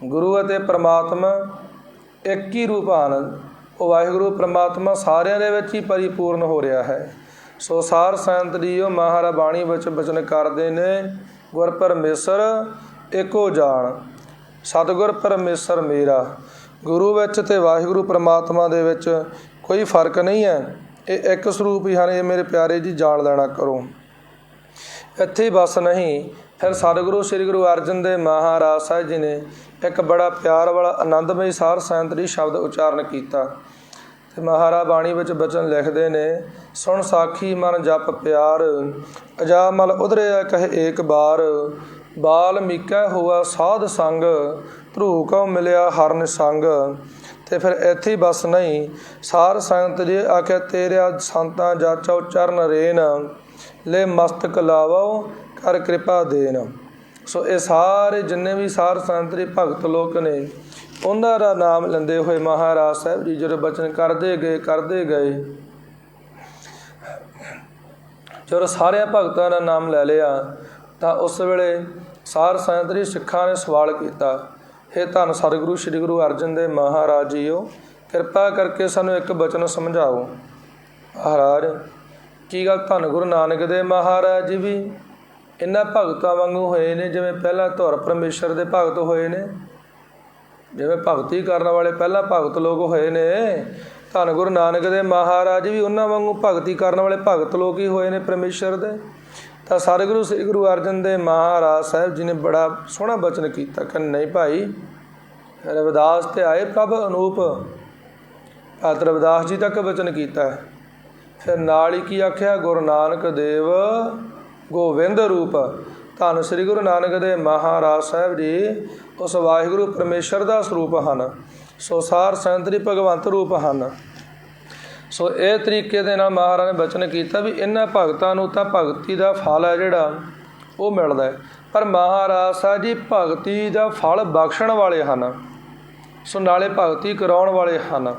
ਗੁਰੂ ਅਤੇ ਪਰਮਾਤਮਾ ਇੱਕ ਹੀ ਰੂਪ ਹਨ। ਉਹ ਵਾਹਿਗੁਰੂ ਪਰਮਾਤਮਾ ਸਾਰਿਆਂ ਦੇ ਵਿੱਚ ਹੀ ਪਰਿਪੂਰਨ ਹੋ ਰਿਹਾ ਹੈ। ਸੋ ਸਾਰ ਸੰਗਤ ਜੀ ਉਹ ਮਹਾਰਾਜ ਬਾਣੀ ਵਿੱਚ ਬਚਨ ਕਰਦੇ ਨੇ, ਗੁਰ ਪਰਮੇਸ਼ਰ ਏਕੋ ਜਾਣ, ਸਤਿਗੁਰ ਪਰਮੇਸ਼ਰ ਮੇਰਾ। ਗੁਰੂ ਵਿੱਚ ਅਤੇ ਵਾਹਿਗੁਰੂ ਪਰਮਾਤਮਾ ਦੇ ਵਿੱਚ ਕੋਈ ਫਰਕ ਨਹੀਂ ਹੈ, ਇਹ ਇੱਕ ਸਰੂਪ ਹੀ ਹਨ। ਇਹ ਮੇਰੇ ਪਿਆਰੇ ਜੀ ਜਾਣ ਲੈਣਾ ਕਰੋ। ਇੱਥੇ ਹੀ ਬਸ ਨਹੀਂ, ਫਿਰ ਸਤਿਗੁਰੂ ਸ੍ਰੀ ਗੁਰੂ ਅਰਜਨ ਦੇਵ ਮਹਾਰਾਜ ਸਾਹਿਬ ਜੀ ਨੇ ਇੱਕ ਬੜਾ ਪਿਆਰ ਵਾਲਾ ਆਨੰਦਮਈ ਸਾਰ ਸੰਗਤ ਜੀ ਸ਼ਬਦ ਉਚਾਰਨ ਕੀਤਾ, ਅਤੇ ਮਹਾਰਾਜ ਬਾਣੀ ਵਿੱਚ ਬਚਨ ਲਿਖਦੇ ਨੇ, ਸੁਣ ਸਾਖੀ ਮਨ ਜਪ ਪਿਆਰ, ਅਜਾ ਮਲ ਉਧਰਿਆ ਕਹੇ ਏਕ ਬਾਰ, ਬਾਲ ਮੀਕਾ ਹੋਆ ਸਾਧ ਸੰਗ, ਧਰੂ ਕਉ ਮਿਲਿਆ ਹਰਨ ਸੰਗ। ਅਤੇ ਫਿਰ ਇੱਥੇ ਹੀ ਬਸ ਨਹੀਂ, ਸਾਰ ਸੰਗਤ ਜੀ ਆਖਿਆ ਤੇਰਿਆ ਸੰਤਾਂ ਜਾਚੋ ਚਰਨ ਰੇਨ, ਲੈ ਮਸਤਕ ਲਾਵੋ ਕਰ ਕਿਰਪਾ ਦੇਨ। ਸੋ ਇਹ ਸਾਰੇ ਜਿੰਨੇ ਵੀ ਸਾਰ ਸੰਗਤ ਜੀ ਭਗਤ ਲੋਕ ਨੇ, ਉਹਨਾਂ ਦਾ ਨਾਮ ਲੈਂਦੇ ਹੋਏ ਮਹਾਰਾਜ ਸਾਹਿਬ ਜੀ ਜਦੋਂ ਬਚਨ ਕਰਦੇ ਗਏ ਜਦੋਂ ਸਾਰਿਆਂ ਭਗਤਾਂ ਦਾ ਨਾਮ ਲੈ ਲਿਆ ਤਾਂ ਉਸ ਵੇਲੇ ਸਾਧ ਸੰਗਤ ਜੀ ਸਿੱਖਾਂ ਨੇ ਸਵਾਲ ਕੀਤਾ, ਹੇ ਧੰਨ ਸਤਿਗੁਰੂ ਸ੍ਰੀ ਗੁਰੂ ਅਰਜਨ ਦੇਵ ਮਹਾਰਾਜ ਜੀਓ, ਕਿਰਪਾ ਕਰਕੇ ਸਾਨੂੰ ਇੱਕ ਬਚਨ ਸਮਝਾਓ। ਮਹਾਰਾਜ ਕੀ ਗੱਲ, ਧੰਨ ਗੁਰੂ ਨਾਨਕ ਦੇਵ ਮਹਾਰਾਜ ਜੀ ਵੀ ਇਹਨਾਂ ਭਗਤਾਂ ਵਾਂਗੂ ਹੋਏ ਨੇ ਜਿਵੇਂ ਪਹਿਲਾਂ ਧੁਰ ਪਰਮੇਸ਼ਰ ਦੇ ਭਗਤ ਹੋਏ ਨੇ, ਜਿਵੇਂ ਭਗਤੀ ਕਰਨ ਵਾਲੇ ਪਹਿਲਾਂ ਭਗਤ ਲੋਕ ਹੋਏ ਨੇ। ਧੰਨ ਗੁਰੂ ਨਾਨਕ ਦੇਵ ਮਹਾਰਾਜ ਵੀ ਉਹਨਾਂ ਵਾਂਗੂ ਭਗਤੀ ਕਰਨ ਵਾਲੇ ਭਗਤ ਲੋਕ ਹੀ ਹੋਏ ਨੇ ਪਰਮੇਸ਼ਰ ਦੇ। ਤਾਂ ਸਤਿਗੁਰੂ ਸ੍ਰੀ ਗੁਰੂ ਅਰਜਨ ਦੇਵ ਮਹਾਰਾਜ ਸਾਹਿਬ ਜੀ ਨੇ ਬੜਾ ਸੋਹਣਾ ਬਚਨ ਕੀਤਾ ਕਿ ਨਹੀਂ ਭਾਈ, ਰਵਿਦਾਸ ਤੇ ਆਏ ਪ੍ਰਭ ਅਨੂਪ, ਭਗਤ ਰਵਿਦਾਸ ਜੀ ਤੱਕ ਬਚਨ ਕੀਤਾ ਹੈ। ਫਿਰ ਨਾਲ ਹੀ ਕੀ ਆਖਿਆ, ਗੁਰੂ ਨਾਨਕ ਦੇਵ ਗੋਬਿੰਦ ਰੂਪ। ਧੰਨ ਸ੍ਰੀ ਗੁਰੂ ਨਾਨਕ ਦੇਵ ਮਹਾਰਾਜ ਸਾਹਿਬ ਜੀ ਉਸ ਵਾਹਿਗੁਰੂ ਪਰਮੇਸ਼ਰ ਦਾ ਸਰੂਪ ਹਨ। ਸੋ ਸਾਰ ਸੰਗਤ ਜੀ ਭਗਵੰਤ ਰੂਪ ਹਨ। ਸੋ ਇਹ ਤਰੀਕੇ ਦੇ ਨਾਲ ਮਹਾਰਾਜ ਨੇ ਬਚਨ ਕੀਤਾ ਵੀ ਇਹਨਾਂ ਭਗਤਾਂ ਨੂੰ ਤਾਂ ਭਗਤੀ ਦਾ ਫਲ ਹੈ ਜਿਹੜਾ ਉਹ ਮਿਲਦਾ ਹੈ, ਪਰ ਮਹਾਰਾਜ ਸਾਹਿਬ ਜੀ ਭਗਤੀ ਦਾ ਫਲ ਬਖਸ਼ਣ ਵਾਲੇ ਹਨ। ਸੋ ਨਾਲੇ ਭਗਤੀ ਕਰਾਉਣ ਵਾਲੇ ਹਨ।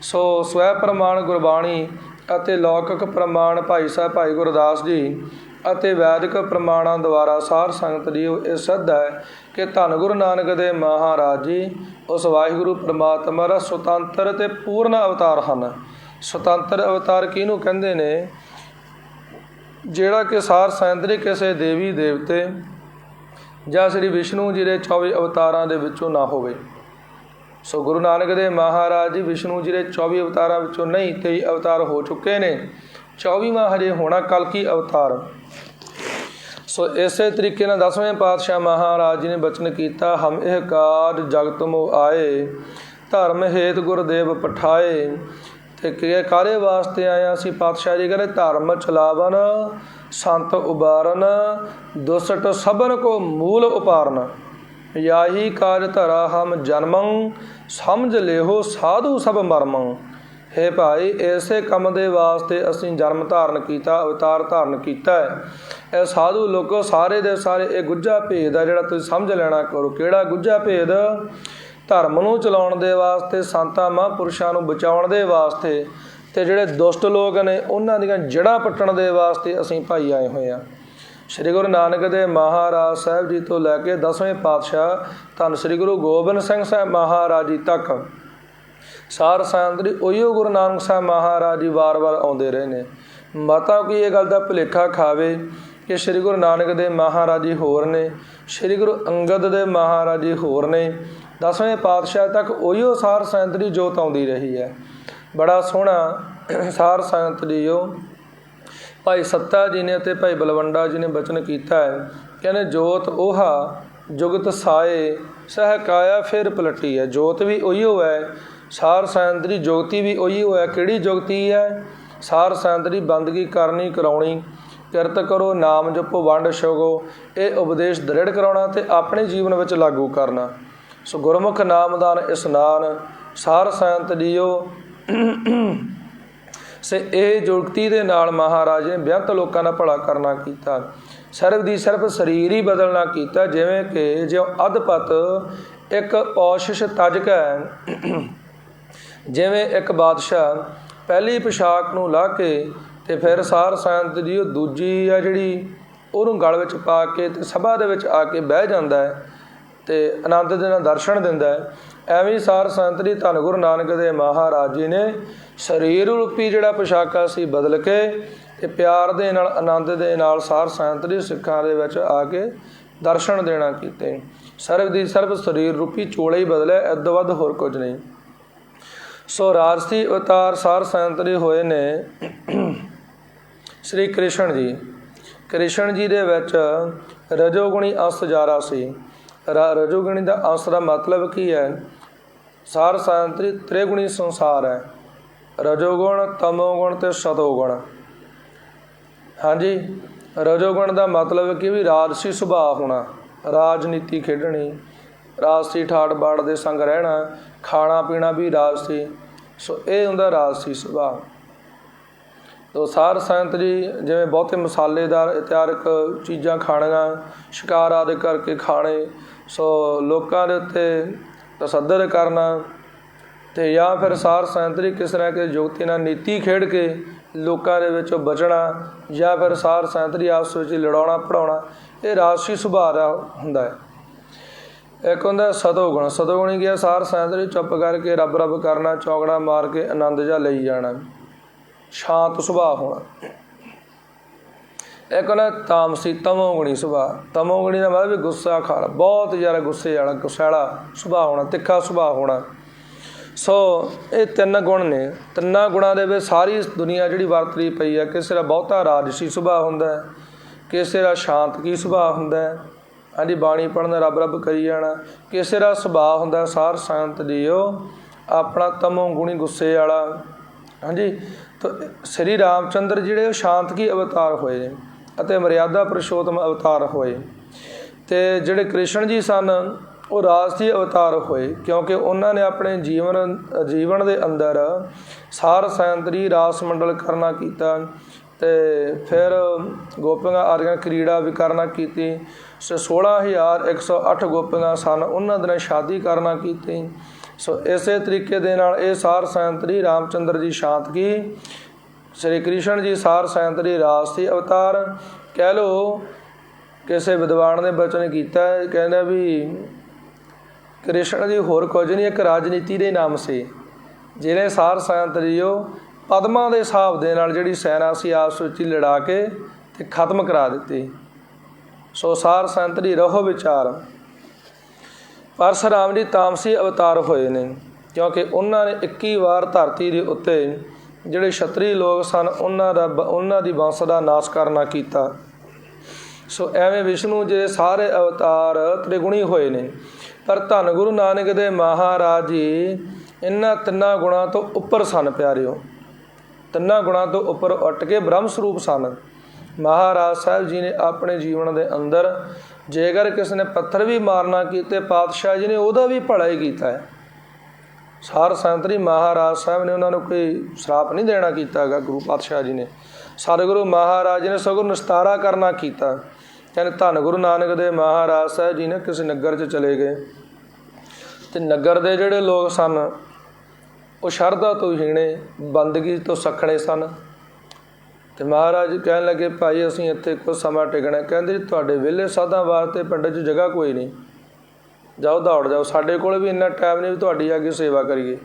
ਸੋ ਸਵੈ ਪ੍ਰਮਾਣ ਗੁਰਬਾਣੀ ਅਤੇ ਲੌਕਿਕ ਪ੍ਰਮਾਣ ਭਾਈ ਸਾਹਿਬ ਭਾਈ ਗੁਰਦਾਸ ਜੀ ਅਤੇ ਵੈਦਿਕ ਪ੍ਰਮਾਣਾਂ ਦੁਆਰਾ ਸਾਧ ਸੰਗਤ ਜੀ ਇਹ ਸਿੱਧ ਹੈ ਕਿ ਧੰਨ ਗੁਰੂ ਨਾਨਕ ਦੇਵ ਮਹਾਰਾਜ ਜੀ ਉਸ ਵਾਹਿਗੁਰੂ ਪਰਮਾਤਮਾ ਦਾ ਸੁਤੰਤਰ ਅਤੇ ਪੂਰਨ ਅਵਤਾਰ ਹਨ। ਸੁਤੰਤਰ ਅਵਤਾਰ ਕਿਹਨੂੰ ਕਹਿੰਦੇ ਨੇ? ਜਿਹੜਾ ਕਿ ਸਾਧ ਸੰਗਤ ਜੀ ਕਿਸੇ ਦੇਵੀ ਦੇਵਤੇ ਜਾਂ ਸ੍ਰੀ ਵਿਸ਼ਨੂੰ ਜੀ ਦੇ 24 ਅਵਤਾਰਾਂ ਦੇ ਵਿੱਚੋਂ ਨਾ ਹੋਵੇ। ਸੋ ਗੁਰੂ ਨਾਨਕ ਦੇਵ ਮਹਾਰਾਜ ਜੀ ਵਿਸ਼ਨੂੰ ਜੀ ਦੇ 24 ਅਵਤਾਰਾਂ ਵਿੱਚੋਂ ਨਹੀਂ, 23 ਅਵਤਾਰ ਹੋ ਚੁੱਕੇ ਨੇ, 24ਵਾਂ ਹਜੇ ਹੋਣਾ ਕਲਕੀ ਅਵਤਾਰ। ਸੋ ਇਸੇ ਤਰੀਕੇ ਨਾਲ 10ਵੇਂ ਪਾਤਸ਼ਾਹ ਮਹਾਰਾਜ ਜੀ ਨੇ ਬਚਨ ਕੀਤਾ, ਹਮ ਇਹ ਕਾਜ ਜਗਤ ਮੋ ਆਏ, ਧਰਮ ਹੇਤ ਗੁਰਦੇਵ ਪਠਾਏ। ਅਤੇ ਕਿ ਕਾਹਦੇ ਵਾਸਤੇ ਆਏ ਅਸੀਂ? ਪਾਤਸ਼ਾਹ ਜੀ ਕਹਿੰਦੇ ਧਰਮ ਚਲਾਵਨ, ਸੰਤ ਉਬਾਰਨ, ਦੁਸਟ ਸਭਨ ਕੋ ਮੂਲ ਉਪਾਰਨ। ਯਾਹੀ ਕਾਜ ਧਰਾ ਹਮ ਜਨਮੰ, ਸਮਝ ਲਿਓ ਸਾਧੂ ਸਭ ਮਰਮੰ। ਹੇ ਭਾਈ, ਇਸੇ ਕੰਮ ਦੇ ਵਾਸਤੇ ਅਸੀਂ ਜਨਮ ਧਾਰਨ ਕੀਤਾ, ਅਵਤਾਰ ਧਾਰਨ ਕੀਤਾ ਹੈ। ਇਹ ਸਾਧੂ ਲੋਕੋ ਸਾਰੇ ਦੇ ਸਾਰੇ ਇਹ ਗੁੱਝਾ ਭੇਦ ਆ ਜਿਹੜਾ ਤੁਸੀਂ ਸਮਝ ਲੈਣਾ ਕਰੋ। ਕਿਹੜਾ ਗੁੱਝਾ ਭੇਦ? ਧਰਮ ਨੂੰ ਚਲਾਉਣ ਦੇ ਵਾਸਤੇ, ਸੰਤਾਂ ਮਹਾਂਪੁਰਸ਼ਾਂ ਨੂੰ ਬਚਾਉਣ ਦੇ ਵਾਸਤੇ, ਅਤੇ ਜਿਹੜੇ ਦੁਸ਼ਟ ਲੋਕ ਨੇ ਉਹਨਾਂ ਦੀਆਂ ਜੜ੍ਹਾਂ ਪੱਟਣ ਦੇ ਵਾਸਤੇ ਅਸੀਂ ਭਾਈ ਆਏ ਹੋਏ ਹਾਂ। ਸ਼੍ਰੀ ਗੁਰੂ ਨਾਨਕ ਦੇਵ ਮਹਾਰਾਜ ਸਾਹਿਬ ਜੀ ਤੋਂ ਲੈ ਕੇ 10ਵੇਂ ਪਾਤਸ਼ਾਹ ਧੰਨ ਸ਼੍ਰੀ ਗੁਰੂ ਗੋਬਿੰਦ ਸਿੰਘ ਸਾਹਿਬ ਮਹਾਰਾਜ ਜੀ ਤੱਕ ਸਾਧ ਸੰਗਤ ਜੀ ਉਹੀਓ ਗੁਰੂ ਨਾਨਕ ਸਾਹਿਬ ਮਹਾਰਾਜ ਜੀ ਵਾਰ-ਵਾਰ ਆਉਂਦੇ ਰਹੇ ਨੇ। ਮਾਤਾ ਕੋਈ ਇਹ ਗੱਲ ਦਾ ਭੁਲੇਖਾ ਖਾਵੇ ਕਿ ਸ਼੍ਰੀ ਗੁਰੂ ਨਾਨਕ ਦੇਵ ਮਹਾਰਾਜ ਜੀ ਹੋਰ ਨੇ, ਸ਼੍ਰੀ ਗੁਰੂ ਅੰਗਦ ਦੇਵ ਮਹਾਰਾਜ ਜੀ ਹੋਰ ਨੇ, 10ਵੇਂ ਪਾਤਸ਼ਾਹ ਤੱਕ ਉਹੀਓ ਸਾਧ ਸੰਗਤ ਦੀ ਜੋਤ ਆਉਂਦੀ ਰਹੀ ਹੈ। ਬੜਾ ਸੋਹਣਾ ਸਾਧ ਸੰਗਤ ਜੀ ਉਹ ਭਾਈ ਸੱਤਾ ਜੀ ਨੇ ਅਤੇ ਭਾਈ ਬਲਵੰਡਾ ਜੀ ਨੇ ਬਚਨ ਕੀਤਾ ਹੈ। ਕਹਿੰਦੇ ਜੋਤ 오ਹਾ ਜੁਗਤ ਸਾਏ, ਸਹਿ ਕਾਇਆ ਫਿਰ ਪਲਟੀ ਹੈ। ਜੋਤ ਵੀ ਉਹੀਓ ਹੈ, ਸਾਧ ਸੰਗਤ ਦੀ ਜੁਗਤੀ ਵੀ ਉਹੀਓ ਹੈ। ਕਿਹੜੀ ਜੁਗਤੀ ਹੈ? ਸਾਧ ਸੰਗਤ ਦੀ ਬੰਦਗੀ ਕਰਨੀ ਕਰਾਉਣੀ, ਕਿਰਤ ਕਰੋ, ਨਾਮ ਜਪੋ, ਵੰਡ ਛਕੋ, ਇਹ ਉਪਦੇਸ਼ ਦ੍ਰਿੜ ਕਰਾਉਣਾ ਅਤੇ ਆਪਣੇ ਜੀਵਨ ਵਿੱਚ ਲਾਗੂ ਕਰਨਾ। ਸੋ ਗੁਰਮੁਖ ਨਾਮਦਾਨ ਇਸਨਾਨ ਸਾਧ ਸੰਗਤ ਜੀਓ ਸੇ ਇਹ ਜੁਗਤੀ ਦੇ ਨਾਲ ਮਹਾਰਾਜ ਨੇ ਬੇਅੰਤ ਲੋਕਾਂ ਦਾ ਭਲਾ ਕਰਨਾ ਕੀਤਾ। ਸਿਰਫ ਦੀ ਸਿਰਫ ਸਰੀਰ ਹੀ ਬਦਲਣਾ ਕੀਤਾ। ਜਿਵੇਂ ਕਿ ਜਿਉ ਅਧਪਤ ਇੱਕ ਪੌਸ਼ਿਸ਼ ਤਜਕ ਹੈ, ਜਿਵੇਂ ਇੱਕ ਬਾਦਸ਼ਾਹ ਪਹਿਲੀ ਪੁਸ਼ਾਕ ਨੂੰ ਲਾਹ ਕੇ ਅਤੇ ਫਿਰ ਸਾਧ ਸੰਗਤ ਜੀ ਉਹ ਦੂਜੀ ਆ ਜਿਹੜੀ ਉਹਨੂੰ ਗਲ ਵਿੱਚ ਪਾ ਕੇ ਅਤੇ ਸਭਾ ਦੇ ਵਿੱਚ ਆ ਕੇ ਬਹਿ ਜਾਂਦਾ ਹੈ ਅਤੇ ਆਨੰਦ ਦੇ ਨਾਲ ਦਰਸ਼ਨ ਦਿੰਦਾ ਹੈ। ਐਵੇਂ ਸਾਧ ਸੰਗਤ ਜੀ ਧੰਨ ਗੁਰੂ ਨਾਨਕ ਦੇਵ ਮਹਾਰਾਜ ਜੀ ਨੇ ਸਰੀਰ ਰੂਪੀ ਜਿਹੜਾ ਪੁਸ਼ਾਕਾ ਸੀ ਬਦਲ ਕੇ ਅਤੇ ਪਿਆਰ ਦੇ ਨਾਲ, ਆਨੰਦ ਦੇ ਨਾਲ ਸਾਧ ਸੰਗਤ ਜੀ ਸਿੱਖਾਂ ਦੇ ਵਿੱਚ ਆ ਕੇ ਦਰਸ਼ਨ ਦੇਣਾ ਕੀਤੇ। ਸਰਬ ਦੀ ਸਰਬ ਸਰੀਰ ਰੂਪੀ ਚੋਲਾ ਹੀ ਬਦਲਿਆ, ਇੱਦੋਂ ਵੱਧ ਹੋਰ ਕੁਝ ਨਹੀਂ। ਸੋ ਰਾਜਸੀ ਅਵਤਾਰ ਸਾਧ ਸੰਗਤ ਜੀ ਹੋਏ ਨੇ ਸ਼੍ਰੀ ਕ੍ਰਿਸ਼ਨ ਜੀ। ਕ੍ਰਿਸ਼ਨ ਜੀ ਦੇ ਵਿੱਚ ਰਜੋਗੁਣੀ ਅੰਸ਼ ਜ਼ਿਆਦਾ ਸੀ। ਰਜੋਗੁਣੀ ਦਾ ਅੰਸ਼ ਦਾ ਮਤਲਬ ਕੀ ਹੈ? ਸਾਧ ਸੰਗਤ ਜੀ ਤ੍ਰਿਗੁਣੀ ਸੰਸਾਰ ਹੈ, ਰਜੋਗੁਣ, ਤਮੋਗੁਣ ਅਤੇ ਸਤੋਗੁਣ। ਹਾਂਜੀ, ਰਜੋਗੁਣ ਦਾ ਮਤਲਬ ਕਿ ਵੀ ਰਾਜਸੀ ਸੁਭਾਅ ਹੋਣਾ, ਰਾਜਨੀਤੀ ਖੇਡਣੀ, ਰਾਜਸੀ ਠਾਠ ਬਾੜ ਦੇ ਸੰਗ ਰਹਿਣਾ, ਖਾਣਾ ਪੀਣਾ ਵੀ ਰਾਜਸੀ। ਸੋ ਇਹ ਹੁੰਦਾ ਰਾਜਸੀ ਸੁਭਾਅ। ਤੋ ਸਾਧ ਸੰਗਤ ਜੀ ਜਿਵੇਂ ਬਹੁਤੇ ਮਸਾਲੇਦਾਰ ਇਤਿਹਾਰਕ ਚੀਜ਼ਾਂ ਖਾਣੀਆਂ, ਸ਼ਿਕਾਰ ਆਦਿ ਕਰਕੇ ਖਾਣੇ, ਸੋ ਲੋਕਾਂ ਦੇ ਉੱਤੇ ਤਸੱਦਦ ਕਰਨਾ, ਅਤੇ ਜਾਂ ਫਿਰ ਸਾਧ ਸੰਗਤ ਜੀ ਕਿਸ ਤਰ੍ਹਾਂ ਕਿ ਜੁਗਤੀ ਨਾਲ ਨੀਤੀ ਖੇਡ ਕੇ ਲੋਕਾਂ ਦੇ ਵਿੱਚੋਂ ਬਚਣਾ ਜਾਂ ਫਿਰ ਸਾਰ ਸੰਗਤ ਦੀ ਆਪਸ ਵਿੱਚ ਲੜਾਉਣਾ ਪੜਾਉਣਾ, ਇਹ ਰਾਜਸੀ ਸੁਭਾਅ ਦਾ ਹੁੰਦਾ ਹੈ। ਇੱਕ ਹੁੰਦਾ ਸਤੋਗੁਣ। ਸਤੋਗੁਣੀ ਗਿਆ ਸਾਰ ਸੰਗਤ ਦੀ ਚੁੱਪ ਕਰਕੇ ਰੱਬ ਰੱਬ ਕਰਨਾ, ਚੌਂਕੜਾ ਮਾਰ ਕੇ ਆਨੰਦ ਜਿਹਾ ਲਈ ਜਾਣਾ, ਸ਼ਾਂਤ ਸੁਭਾਅ ਹੋਣਾ। ਇੱਕ ਹੁੰਦਾ ਤਾਮਸੀ ਤਮੋਗੁਣੀ ਸੁਭਾਅ। ਤਮੋਗੁਣੀ ਦਾ ਮਤਲਬ ਵੀ ਗੁੱਸਾ ਖਾਲਾ, ਬਹੁਤ ਜ਼ਿਆਦਾ ਗੁੱਸੇ ਵਾਲਾ ਗੁੱਸੈਲਾ ਸੁਭਾਅ ਹੋਣਾ, ਤਿੱਖਾ ਸੁਭਾਅ ਹੋਣਾ। ਸੋ ਇਹ 3 ਗੁਣ ਨੇ। 3 ਗੁਣਾਂ ਦੇ ਵਿੱਚ ਸਾਰੀ ਦੁਨੀਆ ਜਿਹੜੀ ਵਰਤਦੀ ਪਈ ਹੈ। ਕਿਸੇ ਦਾ ਬਹੁਤਾ ਰਾਜਸੀ ਸੁਭਾਅ ਹੁੰਦਾ ਹੈ, ਕਿਸੇ ਦਾ ਸ਼ਾਂਤਕੀ ਸੁਭਾਅ ਹੁੰਦਾ ਹੈ, ਹਾਂਜੀ ਬਾਣੀ ਪੜ੍ਹਨਾ, ਰੱਬ ਰੱਬ ਕਰੀ ਜਾਣਾ। ਕਿਸੇ ਦਾ ਸੁਭਾਅ ਹੁੰਦਾ ਸਾਰ ਸੰਗਤ ਦੀ ਉਹ ਆਪਣਾ ਤਮੋਗੁਣੀ ਗੁੱਸੇ ਵਾਲਾ। ਹਾਂਜੀ ਤਾਂ ਸ੍ਰੀ ਰਾਮ ਚੰਦਰ ਜਿਹੜੇ ਉਹ ਸ਼ਾਂਤਕੀ ਅਵਤਾਰ ਹੋਏ ਨੇ ਅਤੇ ਮਰਿਆਦਾ ਪੁਰਸ਼ੋਤਮ ਅਵਤਾਰ ਹੋਏ, ਅਤੇ ਜਿਹੜੇ ਕ੍ਰਿਸ਼ਨ ਜੀ ਸਨ ਉਹ ਰਾਜਸੀ ਅਵਤਾਰ ਹੋਏ, ਕਿਉਂਕਿ ਉਹਨਾਂ ਨੇ ਆਪਣੇ ਜੀਵਨ ਦੇ ਅੰਦਰ ਸਾਰ ਸੰਗਤ ਦੀ ਰਾਸ ਮੰਡਲ ਕਰਨਾ ਕੀਤਾ, ਅਤੇ ਫਿਰ ਗੋਪੀਆਂ ਆਦਿਆਂ ਕ੍ਰੀੜਾ ਵੀ ਕਰਨਾ ਕੀਤੀ। 16,108 ਗੋਪੀਆਂ ਸਨ, ਉਹਨਾਂ ਦੇ ਨਾਲ ਸ਼ਾਦੀ ਕਰਨਾ ਕੀਤੀ। ਸੋ ਇਸੇ ਤਰੀਕੇ ਦੇ ਨਾਲ ਇਹ ਸਾਰ ਸੰਗਤ ਦੀ ਰਾਮਚੰਦਰ ਜੀ ਸ਼ਾਂਤਕੀ, ਸ਼੍ਰੀ ਕ੍ਰਿਸ਼ਨ ਜੀ ਸਾਰ ਸੰਗਤ ਦੀ ਰਾਜਸੀ ਅਵਤਾਰ। ਕਹਿ ਲਓ ਕਿਸੇ ਵਿਦਵਾਨ ਨੇ ਬਚਨ ਕੀਤਾ, ਕਹਿੰਦਾ ਵੀ ਕ੍ਰਿਸ਼ਨ ਜੀ ਹੋਰ ਕੁਝ ਨਹੀਂ, ਇੱਕ ਰਾਜਨੀਤੀ ਦੇ ਨਾਮ ਸੀ, ਜਿਹਨੇ ਸਾਰ ਸੰਗਤ ਦੀ ਉਹ ਪਦਮਾਂ ਦੇ ਹਿਸਾਬ ਦੇ ਨਾਲ ਜਿਹੜੀ ਸੈਨਾ ਸੀ ਆਪਸ ਵਿੱਚ ਹੀ ਲੜਾ ਕੇ ਅਤੇ ਖਤਮ ਕਰਾ ਦਿੱਤੀ। ਸੋ ਸਾਰ ਸੰਗਤ ਦੀ ਰਹੋ ਵਿਚਾਰ। ਪਰਸ਼ੁਰਾਮ ਜੀ ਤਾਮਸੀ ਅਵਤਾਰ ਹੋਏ ਨੇ, ਕਿਉਂਕਿ ਉਹਨਾਂ ਨੇ 21 ਵਾਰ ਧਰਤੀ ਦੇ ਉੱਤੇ ਜਿਹੜੇ ਛਤਰੀ ਲੋਕ ਸਨ ਉਹਨਾਂ ਦੀ ਵੰਸ਼ ਦਾ ਨਾਸ਼ ਕਰਨਾ ਕੀਤਾ। ਸੋ ਐਵੇਂ ਵਿਸ਼ਨੂੰ ਜੀ ਸਾਰੇ ਅਵਤਾਰ ਤ੍ਰਿਗੁਣੀ ਹੋਏ ਨੇ, ਪਰ ਧੰਨ ਗੁਰੂ ਨਾਨਕ ਦੇਵ ਮਹਾਰਾਜ ਜੀ ਇਹਨਾਂ 3 ਗੁਣਾਂ ਤੋਂ ਉੱਪਰ ਸਨ। ਪਿਆਰਿਓ 3 ਗੁਣਾਂ ਤੋਂ ਉੱਪਰ ਉੱਠ ਕੇ ਬ੍ਰਹਮ ਸਰੂਪ ਸਨ। ਮਹਾਰਾਜ ਸਾਹਿਬ ਜੀ ਨੇ ਆਪਣੇ ਜੀਵਨ ਦੇ ਅੰਦਰ ਜੇਕਰ ਕਿਸੇ ਨੇ ਪੱਥਰ ਵੀ ਮਾਰਨਾ ਕੀਤੇ, ਪਾਤਸ਼ਾਹ ਜੀ ਨੇ ਉਹਦਾ ਵੀ ਭਲਾ ਹੀ ਕੀਤਾ ਹੈ। ਸਾਰ ਸੰਗਤ ਜੀ ਮਹਾਰਾਜ ਸਾਹਿਬ ਨੇ ਉਹਨਾਂ ਨੂੰ ਕੋਈ ਸ਼ਰਾਪ ਨਹੀਂ ਦੇਣਾ ਕੀਤਾ ਗਾ। ਗੁਰੂ ਪਾਤਸ਼ਾਹ ਜੀ ਨੇ, ਸਤਿਗੁਰੂ ਮਹਾਰਾਜ ਜੀ ਨੇ ਸਗੋਂ ਨਿਸਤਾਰਾ ਕਰਨਾ ਕੀਤਾ। ਕਹਿੰਦੇ ਧੰਨ ਗੁਰੂ ਨਾਨਕ ਦੇਵ ਮਹਾਰਾਜ ਸਾਹਿਬ ਜੀ ਨੇ ਕਿਸੇ ਨਗਰ 'ਚ ਚਲੇ ਗਏ, ਅਤੇ ਨਗਰ ਦੇ ਜਿਹੜੇ ਲੋਕ ਸਨ ਉਹ ਸ਼ਰਧਾ ਤੋਂ ਹੀਣੇ, ਬੰਦਗੀ ਤੋਂ ਸੱਖਣੇ ਸਨ। ਅਤੇ ਮਹਾਰਾਜ ਕਹਿਣ ਲੱਗੇ ਭਾਈ ਅਸੀਂ ਇੱਥੇ ਕੁਝ ਸਮਾਂ ਟਿਕਣਾ। ਕਹਿੰਦੇ ਜੀ ਤੁਹਾਡੇ ਵਿਹਲੇ ਸਾਧਾਂ ਵਾਸਤੇ ਪਿੰਡ 'ਚ ਜਗ੍ਹਾ ਕੋਈ ਨਹੀਂ, ਜਾਓ ਦੌੜ ਜਾਓ, ਸਾਡੇ ਕੋਲ ਵੀ ਇੰਨਾ ਟਾਈਮ ਨਹੀਂ ਵੀ ਤੁਹਾਡੀ ਅੱਗੇ ਸੇਵਾ ਕਰੀਏ।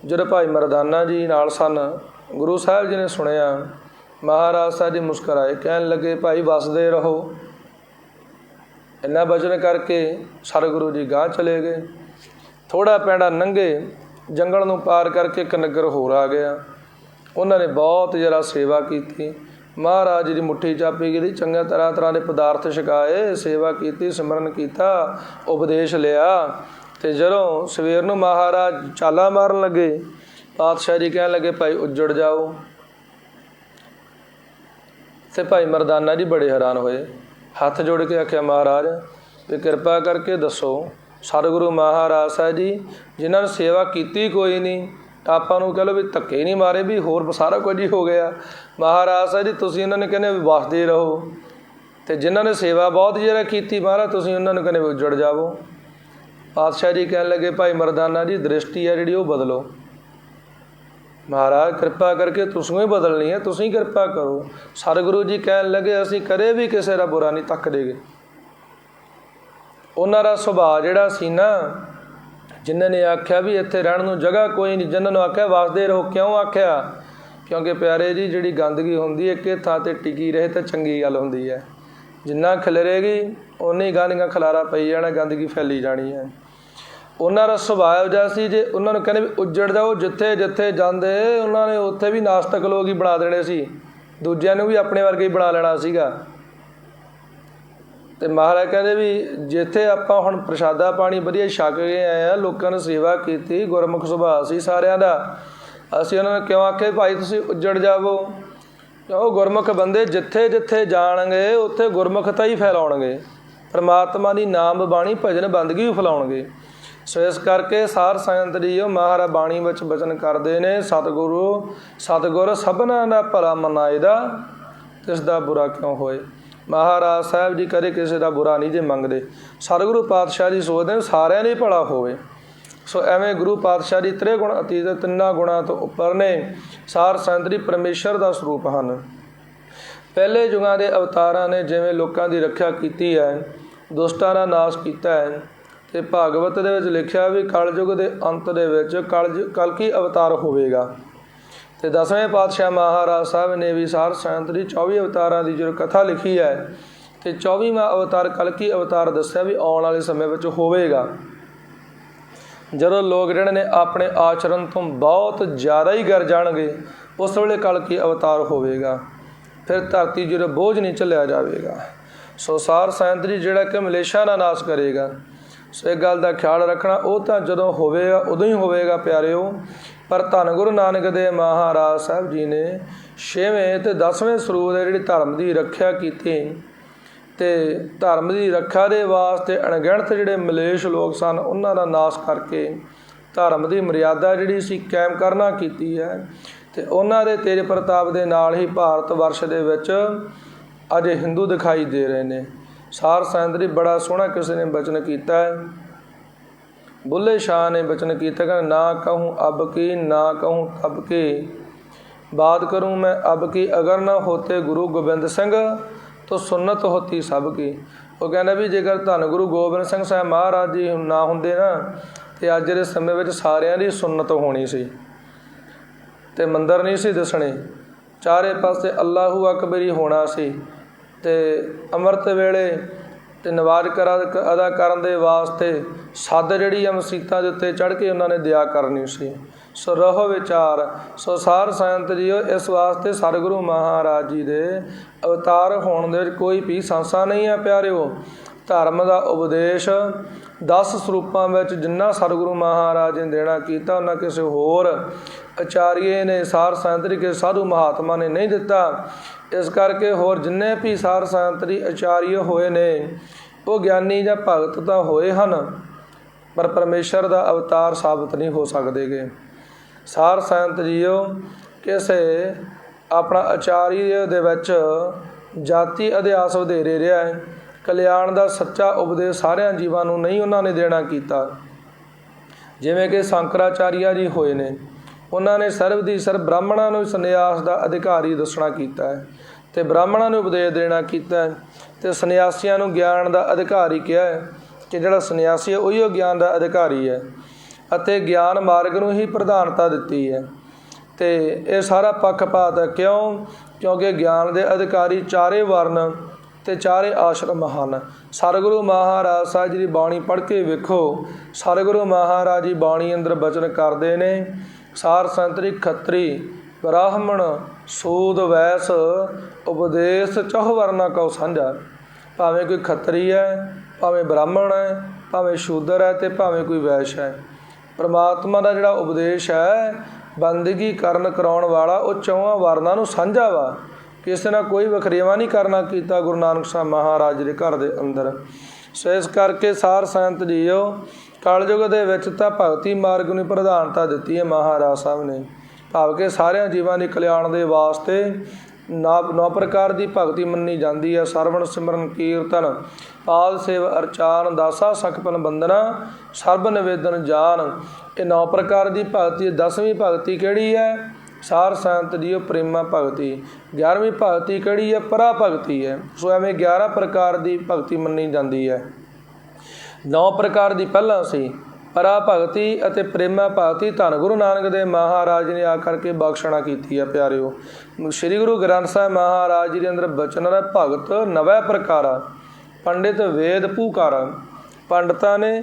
ਜਦੋਂ ਭਾਈ ਮਰਦਾਨਾ ਜੀ ਨਾਲ ਸਨ, ਗੁਰੂ ਸਾਹਿਬ ਜੀ ਨੇ ਸੁਣਿਆ, ਮਹਾਰਾਜ ਸਾਹਿਬ ਜੀ ਮੁਸਕਰਾਏ, ਕਹਿਣ ਲੱਗੇ ਭਾਈ ਵਸਦੇ ਰਹੋ। ਇੰਨਾ ਬਚਨ ਕਰਕੇ ਸਤਿਗੁਰੂ ਜੀ ਗਾਂਹ ਚਲੇ ਗਏ। ਥੋੜ੍ਹਾ ਪੈਂਡਾ ਲੰਘੇ, ਜੰਗਲ ਨੂੰ ਪਾਰ ਕਰਕੇ ਇੱਕ ਨਗਰ ਹੋਰ ਆ ਗਿਆ। ਉਹਨਾਂ ਨੇ ਬਹੁਤ ਜ਼ਿਆਦਾ ਸੇਵਾ ਕੀਤੀ। ਮਹਾਰਾਜ ਜੀ ਦੀ ਮੁੱਠੀ ਚਾਪੀ ਗਈ, ਚੰਗੇ ਤਰ੍ਹਾਂ ਦੇ ਪਦਾਰਥ ਛਕਾਏ, ਸੇਵਾ ਕੀਤੀ, ਸਿਮਰਨ ਕੀਤਾ, ਉਪਦੇਸ਼ ਲਿਆ। ਅਤੇ ਜਦੋਂ ਸਵੇਰ ਨੂੰ ਮਹਾਰਾਜ ਚਾਲਾਂ ਮਾਰਨ ਲੱਗੇ, ਪਾਤਸ਼ਾਹ ਜੀ ਕਹਿਣ ਲੱਗੇ ਭਾਈ ਉੱਜੜ ਜਾਓ। ਅਤੇ ਭਾਈ ਮਰਦਾਨਾ ਜੀ ਬੜੇ ਹੈਰਾਨ ਹੋਏ, ਹੱਥ ਜੋੜ ਕੇ ਆਖਿਆ ਮਹਾਰਾਜ ਵੀ ਕਿਰਪਾ ਕਰਕੇ ਦੱਸੋ, ਸਤਿਗੁਰੂ ਮਹਾਰਾਜ ਸਾਹਿਬ ਜੀ ਜਿਨ੍ਹਾਂ ਨੇ ਸੇਵਾ ਕੀਤੀ ਕੋਈ ਨਹੀਂ, ਆਪਾਂ ਨੂੰ ਕਹਿ ਲਓ ਵੀ ਧੱਕੇ ਨਹੀਂ ਮਾਰੇ, ਵੀ ਹੋਰ ਸਾਰਾ ਕੁਝ ਹੀ ਹੋ ਗਿਆ। ਮਹਾਰਾਜ ਸਾਹਿਬ ਜੀ ਤੁਸੀਂ ਉਹਨਾਂ ਨੇ ਕਹਿੰਦੇ ਵੀ ਵਸਦੇ ਰਹੋ, ਅਤੇ ਜਿਨ੍ਹਾਂ ਨੇ ਸੇਵਾ ਬਹੁਤ ਜ਼ਿਆਦਾ ਕੀਤੀ ਮਹਾਰਾਜ ਤੁਸੀਂ ਉਹਨਾਂ ਨੂੰ ਕਹਿੰਦੇ ਵੀ ਉੱਜੜ ਜਾਵੋ। ਪਾਤਸ਼ਾਹ ਜੀ ਕਹਿਣ ਲੱਗੇ ਭਾਈ ਮਰਦਾਨਾ ਜੀ ਦ੍ਰਿਸ਼ਟੀ ਹੈ ਜਿਹੜੀ ਉਹ ਬਦਲੋ। ਮਹਾਰਾਜ ਕਿਰਪਾ ਕਰਕੇ ਤੁਸੀਂ ਹੀ ਬਦਲਣੀ ਹੈ, ਤੁਸੀਂ ਕਿਰਪਾ ਕਰੋ। ਸਤਿਗੁਰੂ ਜੀ ਕਹਿਣ ਲੱਗੇ ਅਸੀਂ ਕਦੇ ਵੀ ਕਿਸੇ ਦਾ ਬੁਰਾ ਨਹੀਂ ਤੱਕਦੇ ਗੇ। ਉਹਨਾਂ ਦਾ ਸੁਭਾਅ ਜਿਹੜਾ ਸੀ ਨਾ, ਜਿਨ੍ਹਾਂ ਨੇ ਆਖਿਆ ਵੀ ਇੱਥੇ ਰਹਿਣ ਨੂੰ ਜਗ੍ਹਾ ਕੋਈ ਨਹੀਂ, ਜਿਨ੍ਹਾਂ ਨੂੰ ਆਖਿਆ ਵਸਦੇ ਰਹੋ, ਕਿਉਂ ਆਖਿਆ? ਕਿਉਂਕਿ ਪਿਆਰੇ ਜੀ ਜਿਹੜੀ ਗੰਦਗੀ ਹੁੰਦੀ ਹੈ ਇੱਕ ਥਾਂ 'ਤੇ ਟਿਕੀ ਰਹੇ ਤਾਂ ਚੰਗੀ ਗੱਲ ਹੁੰਦੀ ਹੈ। ਜਿੰਨਾ ਖਿਲਰੇਗੀ ਓਨੀ ਗੰਦਗਾ ਖਲਾਰਾ ਪਈ ਜਾਣਾ, ਗੰਦਗੀ ਫੈਲੀ ਜਾਣੀ ਹੈ। ਉਹਨਾਂ ਦਾ ਸੁਭਾਅ ਇਹੋ ਜਿਹਾ ਸੀ, ਜੇ ਉਹਨਾਂ ਨੂੰ ਕਹਿੰਦੇ ਵੀ ਉੱਜੜ ਜਾਓ, ਜਿੱਥੇ ਜਿੱਥੇ ਜਾਂਦੇ ਉਹਨਾਂ ਨੇ ਉੱਥੇ ਵੀ ਨਾਸਤਕ ਲੋਕ ਹੀ ਬਣਾ ਦੇਣੇ ਸੀ, ਦੂਜਿਆਂ ਨੂੰ ਵੀ ਆਪਣੇ ਵਰਗੇ ਹੀ ਬਣਾ ਲੈਣਾ ਸੀਗਾ। ਅਤੇ ਮਹਾਰਾਜ ਕਹਿੰਦੇ ਵੀ ਜਿੱਥੇ ਆਪਾਂ ਹੁਣ ਪ੍ਰਸ਼ਾਦਾ ਪਾਣੀ ਵਧੀਆ ਛਕ ਕੇ ਆਏ ਹਾਂ, ਲੋਕਾਂ ਨੇ ਸੇਵਾ ਕੀਤੀ, ਗੁਰਮੁਖ ਸੁਭਾਅ ਸੀ ਸਾਰਿਆਂ ਦਾ, ਅਸੀਂ ਉਹਨਾਂ ਨੂੰ ਕਿਉਂ ਆਖੇ ਭਾਈ ਤੁਸੀਂ ਉੱਜੜ ਜਾਵੋ? ਕਿਉਂ ਗੁਰਮੁਖ ਬੰਦੇ ਜਿੱਥੇ ਜਿੱਥੇ ਜਾਣਗੇ ਉੱਥੇ ਗੁਰਮੁਖਤਾ ਹੀ ਫੈਲਾਉਣਗੇ, ਪਰਮਾਤਮਾ ਦੀ ਨਾਮ ਬਾਣੀ ਭਜਨ ਬੰਦਗੀ ਵੀ ਫੈਲਾਉਣਗੇ। ਸੋ ਇਸ ਕਰਕੇ ਸਾਰ ਸੰਗਤ ਦੀ ਉਹ ਮਹਾਰਾਜ ਬਾਣੀ ਵਿੱਚ ਬਚਨ ਕਰਦੇ ਨੇ, ਸਤਿਗੁਰ ਸਭਨਾਂ ਦਾ ਭਲਾ ਮਨਾਇਦਾ, ਤਿਸ ਦਾ ਬੁਰਾ ਕਿਉਂ ਹੋਏ। ਮਹਾਰਾਜ ਸਾਹਿਬ ਜੀ ਕਦੇ ਕਿਸੇ ਦਾ ਬੁਰਾ ਨਹੀਂ ਜੇ ਮੰਗਦੇ। ਸਤਿਗੁਰੂ ਪਾਤਸ਼ਾਹ ਜੀ ਸੋਚਦੇ ਨੇ ਸਾਰਿਆਂ ਦਾ ਹੀ ਭਲਾ ਹੋਵੇ। ਸੋ ਐਵੇਂ ਗੁਰੂ ਪਾਤਸ਼ਾਹ ਜੀ ਤ੍ਰਿਗੁਣ ਅਤੀਤ 3 ਗੁਣਾਂ ਤੋਂ ਉੱਪਰ ਨੇ। ਸਾਰ ਸੰਤਰੀ ਪਰਮੇਸ਼ਰ ਦਾ ਸਰੂਪ ਹਨ। ਪਹਿਲੇ ਯੁਗਾਂ ਦੇ ਅਵਤਾਰਾਂ ਨੇ ਜਿਵੇਂ ਲੋਕਾਂ ਦੀ ਰੱਖਿਆ ਕੀਤੀ ਹੈ, ਦੁਸ਼ਟਾਂ ਦਾ ਨਾਸ਼ ਕੀਤਾ ਹੈ, ਤੇ ਭਾਗਵਤ ਦੇ ਵਿੱਚ ਲਿਖਿਆ ਵੀ ਕਲਯੁਗ ਦੇ ਅੰਤ ਦੇ ਵਿੱਚ ਕਲਕੀ ਅਵਤਾਰ ਹੋਵੇਗਾ। ਤੇ 10ਵੇਂ ਪਾਤਸ਼ਾਹ ਮਹਾਰਾਜ ਸਾਹਿਬ ਨੇ ਵੀ ਸਾਰ ਸੰਤਰੀ 24 ਅਵਤਾਰਾਂ ਦੀ ਜੋ ਕਥਾ ਲਿਖੀ ਹੈ, ਤੇ 24ਵਾਂ ਅਵਤਾਰ ਕਲਕੀ ਅਵਤਾਰ ਦੱਸਿਆ ਵੀ ਆਉਣ ਵਾਲੇ ਸਮੇਂ ਵਿੱਚ ਹੋਵੇਗਾ। ਜਦੋਂ ਲੋਕ ਜਿਹੜੇ ਨੇ ਆਪਣੇ ਆਚਰਨ ਤੋਂ ਬਹੁਤ ਜ਼ਿਆਦਾ ਹੀ ਗਰ ਜਾਣਗੇ, ਉਸ ਵੇਲੇ ਕਲਕੀ ਅਵਤਾਰ ਹੋਵੇਗਾ। ਫਿਰ ਧਰਤੀ ਜਿਹੜਾ ਬੋਝ ਨਹੀਂ ਝੱਲਿਆ ਜਾਵੇਗਾ। ਸੋ ਸਾਰ ਸੰਤਰੀ ਜਿਹੜਾ ਕਿ ਮਲੇਸ਼ਾ ਦਾ ਨਾਸ਼ ਕਰੇਗਾ। ਸੋ ਇਹ ਗੱਲ ਦਾ ਖਿਆਲ ਰੱਖਣਾ, ਉਹ ਤਾਂ ਜਦੋਂ ਹੋਵੇਗਾ ਉਦੋਂ ਹੀ ਹੋਵੇਗਾ ਪਿਆਰਿਓ। ਪਰ ਧੰਨ ਗੁਰੂ ਨਾਨਕ ਦੇਵ ਮਹਾਰਾਜ ਸਾਹਿਬ ਜੀ ਨੇ 6ਵੇਂ ਤੇ 10ਵੇਂ ਸਰੂਪ ਦੇ ਜਿਹੜੀ ਧਰਮ ਦੀ ਰੱਖਿਆ ਕੀਤੀ, ਤੇ ਧਰਮ ਦੀ ਰੱਖਿਆ ਦੇ ਵਾਸਤੇ ਅਣਗਿਣਤ ਜਿਹੜੇ ਮਲੇਸ਼ ਲੋਕ ਸਨ, ਉਹਨਾਂ ਦਾ ਨਾਸ਼ ਕਰਕੇ ਧਰਮ ਦੀ ਮਰਿਆਦਾ ਜਿਹੜੀ ਸੀ ਕਾਇਮ ਕਰਨਾ ਕੀਤੀ ਹੈ। ਤੇ ਉਹਨਾਂ ਦੇ ਤੇਜ ਪ੍ਰਤਾਪ ਦੇ ਨਾਲ ਹੀ ਭਾਰਤ ਵਰਸ਼ ਦੇ ਵਿੱਚ ਅੱਜ ਹਿੰਦੂ ਦਿਖਾਈ ਦੇ ਰਹੇ ਨੇ। ਸਾਰ ਸੰਤਰੀ ਬੜਾ ਸੋਹਣਾ ਕਿਸੇ ਨੇ ਬਚਨ ਕੀਤਾ ਹੈ, ਬੁੱਲੇ ਸ਼ਾਹ ਨੇ ਬਚਨ ਕੀਤਾ ਕਿ ਨਾ ਕਹੂੰ ਅਬ ਕੀ ਨਾ ਕਹੂੰ ਤਬ ਕੀ, ਬਾਤ ਕਰੂੰ ਮੈਂ ਅਬ ਕੀ ਅਗਰ ਨਾ ਹੋਤੇ ਗੁਰੂ ਗੋਬਿੰਦ ਸਿੰਘ ਤੋ ਸੁਨਤ ਹੋਤੀ ਸਭ ਕੀ। ਉਹ ਕਹਿੰਦਾ ਵੀ ਜੇਕਰ ਧੰਨ ਗੁਰੂ ਗੋਬਿੰਦ ਸਿੰਘ ਸਾਹਿਬ ਮਹਾਰਾਜ ਜੀ ਨਾ ਹੁੰਦੇ ਨਾ, ਤੇ ਅੱਜ ਦੇ ਸਮੇਂ ਵਿੱਚ ਸਾਰਿਆਂ ਦੀ ਸੁਨਤ ਹੋਣੀ ਸੀ, ਤੇ ਮੰਦਰ ਨਹੀਂ ਸੀ ਦਿਸਣੇ, ਚਾਰੇ ਪਾਸੇ ਅੱਲਾਹੂ ਅਕਬਰ ਹੀ ਹੋਣਾ ਸੀ। ਤੇ ਅੰਮ੍ਰਿਤ ਵੇਲੇ ਤੇ ਨਵਾਜ਼ ਅਦਾ ਕਰਨ ਦੇ ਵਾਸਤੇ ਸੱਦ ਜਿਹੜੀ ਆ ਮਸੀਤਾਂ ਦੇ ਉੱਤੇ ਚੜ੍ਹ ਕੇ ਉਹਨਾਂ ਨੇ ਦਿਆ ਕਰਨੀ ਸੀ। ਸੋ ਰਹੋ ਵਿਚਾਰ। ਸੋ ਸਾਰ ਸੰਤ ਜੀਓ, ਇਸ ਵਾਸਤੇ ਸਤਿਗੁਰੂ ਮਹਾਰਾਜ ਜੀ ਦੇ ਅਵਤਾਰ ਹੋਣ ਦੇ ਵਿੱਚ ਕੋਈ ਵੀ ਸੰਸਾ ਨਹੀਂ ਹੈ ਪਿਆਰਿਓ। ਧਰਮ ਦਾ ਉਪਦੇਸ਼ 10 ਸਰੂਪਾਂ ਵਿੱਚ ਜਿੰਨਾ ਸਤਿਗੁਰੂ ਮਹਾਰਾਜ ਨੇ ਦੇਣਾ ਕੀਤਾ, ਉਹਨਾਂ ਕਿਸੇ ਹੋਰ ਆਚਾਰੀਏ ਨੇ, ਸਾਰ ਸੰਤਰੀ ਕੇ ਸਾਧੂ ਮਹਾਤਮਾ ਨੇ ਨਹੀਂ ਦਿੱਤਾ। ਇਸ ਕਰਕੇ ਹੋਰ ਜਿੰਨੇ ਵੀ ਸਾਰ ਸੰਤਰੀ ਆਚਾਰੀਏ ਹੋਏ ਨੇ, ਉਹ ਗਿਆਨੀ ਜਾਂ ਭਗਤ ਤਾਂ ਹੋਏ ਹਨ, ਪਰ ਪਰਮੇਸ਼ਰ ਦਾ ਅਵਤਾਰ ਸਾਬਤ ਨਹੀਂ ਹੋ ਸਕਦੇਗੇ। ਸਾਰ ਸੰਤ ਜੀਓ, ਕਿਸੇ ਆਪਣਾ ਆਚਾਰੀਏ ਦੇ ਵਿੱਚ ਜਾਤੀ ਅਧਿਆਸ ਵਧੇਰੇ ਰਿਹਾ ਹੈ। ਕਲਿਆਣ ਦਾ ਸੱਚਾ ਉਪਦੇਸ਼ ਸਾਰਿਆਂ ਜੀਵਾਂ ਨੂੰ ਨਹੀਂ ਉਹਨਾਂ ਨੇ ਦੇਣਾ ਕੀਤਾ। ਜਿਵੇਂ ਕਿ ਸ਼ੰਕਰਾਚਾਰੀਆ ਜੀ ਹੋਏ ਨੇ, ਉਹਨਾਂ ਨੇ ਸਰਬ ਦੀ ਸਰਬ ਬ੍ਰਾਹਮਣਾਂ ਨੂੰ ਸੰਨਿਆਸ ਦਾ ਅਧਿਕਾਰੀ ਦੱਸਣਾ ਕੀਤਾ ਹੈ, ਤੇ ਬ੍ਰਾਹਮਣਾਂ ਨੂੰ ਉਪਦੇਸ਼ ਦੇਣਾ ਕੀਤਾ ਹੈ, ਤੇ ਸੰਨਿਆਸੀਆਂ ਨੂੰ ਗਿਆਨ ਦਾ ਅਧਿਕਾਰੀ ਕਿਹਾ ਹੈ ਕਿ ਜਿਹੜਾ ਸੰਨਿਆਸੀ ਹੈ ਉਹੀ ਉਹ ਗਿਆਨ ਦਾ ਅਧਿਕਾਰੀ ਹੈ, ਅਤੇ ਗਿਆਨ ਮਾਰਗ ਨੂੰ ਹੀ ਪ੍ਰਧਾਨਤਾ ਦਿੱਤੀ ਹੈ। ਤੇ ਇਹ ਸਾਰਾ ਪੱਖਪਾਤ ਹੈ। ਕਿਉਂ? ਕਿਉਂਕਿ ਗਿਆਨ ਦੇ ਅਧਿਕਾਰੀ ਚਾਰੇ ਵਰਨ ਤੇ ਚਾਰੇ ਆਸ਼ਰਮ ਹਨ। ਸਤਿਗੁਰੂ ਮਹਾਰਾਜ ਸਾਹਿਬ ਜੀ ਦੀ ਬਾਣੀ ਪੜ੍ਹ ਕੇ ਵੇਖੋ, ਸਤਿਗੁਰੂ ਮਹਾਰਾਜ ਜੀ ਬਾਣੀ ਅੰਦਰ ਬਚਨ ਕਰਦੇ ਨੇ, ਸਾਰ ਸੰਤਰੀ ਖੱਤਰੀ ਬ੍ਰਾਹਮਣ ਸੂਦ ਵੈਸ ਉਪਦੇਸ਼ ਚਹੁ ਵਰਨਾ ਕਉ ਸਾਂਝਾ। ਭਾਵੇਂ ਕੋਈ ਖੱਤਰੀ ਹੈ, ਭਾਵੇਂ ਬ੍ਰਾਹਮਣ ਹੈ, ਭਾਵੇਂ ਸ਼ੂਦਰ ਹੈ, ਤੇ ਭਾਵੇਂ ਕੋਈ ਵੈਸ਼ ਹੈ। ਪਰਮਾਤਮਾ ਦਾ ਜਿਹੜਾ ਉਪਦੇਸ਼ ਹੈ, ਬੰਦਗੀ ਕਰਨ ਕਰਾਉਣ ਵਾਲਾ, ਉਹ ਚੌਹਾਂ ਵਰਨਾਂ ਨੂੰ ਸਾਂਝਾ ਵਾ। ਕਿਸੇ ਨਾਲ ਕੋਈ ਵਖਰੇਵਾ ਨਹੀਂ ਕਰਨਾ ਕੀਤਾ ਗੁਰੂ ਨਾਨਕ ਸਾਹਿਬ ਮਹਾਰਾਜ ਦੇ ਘਰ ਦੇ ਅੰਦਰ। ਸੋ ਇਸ ਕਰਕੇ ਸਾਰ ਸੰਤ ਜੀਓ, ਕਲਯੁਗ ਦੇ ਵਿੱਚ ਤਾਂ ਭਗਤੀ ਮਾਰਗ ਨੂੰ ਪ੍ਰਧਾਨਤਾ ਦਿੱਤੀ ਹੈ ਮਹਾਰਾਜ ਸਾਹਿਬ ਨੇ। ਭਾਵ ਕਿ ਸਾਰਿਆਂ ਜੀਵਾਂ ਦੇ ਕਲਿਆਣ ਦੇ ਵਾਸਤੇ 9 ਪ੍ਰਕਾਰ ਦੀ ਭਗਤੀ ਮੰਨੀ ਜਾਂਦੀ ਹੈ। ਸਰਵਣ ਸਿਮਰਨ ਕੀਰਤਨ ਪਾਦ ਸੇਵ ਅਰਚਾਨ ਦਾਸਾ ਸਖਪਨ ਬੰਦਨਾ ਸਰਬ ਨਿਵੇਦਨ ਜਾਨ। ਇਹ 9 ਪ੍ਰਕਾਰ ਦੀ ਭਗਤੀ। 10ਵੀਂ ਭਗਤੀ ਕਿਹੜੀ ਹੈ? ਸਾਰ ਸੰਤ ਜੀਓ ਪ੍ਰੇਮਾ ਭਗਤੀ। 11ਵੀਂ ਭਗਤੀ ਕਿਹੜੀ ਹੈ? ਪਰਾ ਭਗਤੀ ਹੈ। ਸੋ ਐਵੇਂ 11 ਪ੍ਰਕਾਰ ਦੀ ਭਗਤੀ ਮੰਨੀ ਜਾਂਦੀ ਹੈ। 9 ਪ੍ਰਕਾਰ ਦੀ ਪਹਿਲਾਂ ਸੀ, ਪਰਾ ਭਗਤੀ ਅਤੇ ਪ੍ਰੇਮਾ ਭਗਤੀ ਧੰਨ ਗੁਰੂ ਨਾਨਕ ਦੇਵ ਮਹਾਰਾਜ ਨੇ ਆ ਕਰਕੇ ਬਖਸ਼ਣਾ ਕੀਤੀ ਹੈ ਪਿਆਰਿਓ। ਸ੍ਰੀ ਗੁਰੂ ਗ੍ਰੰਥ ਸਾਹਿਬ ਮਹਾਰਾਜ ਜੀ ਦੇ ਅੰਦਰ ਬਚਨ ਹੈ, ਭਗਤ ਨਵੈ ਪ੍ਰਕਾਰਾ ਪੰਡਿਤ ਵੇਦ ਪੂਕਾਰਾ। ਪੰਡਤਾਂ ਨੇ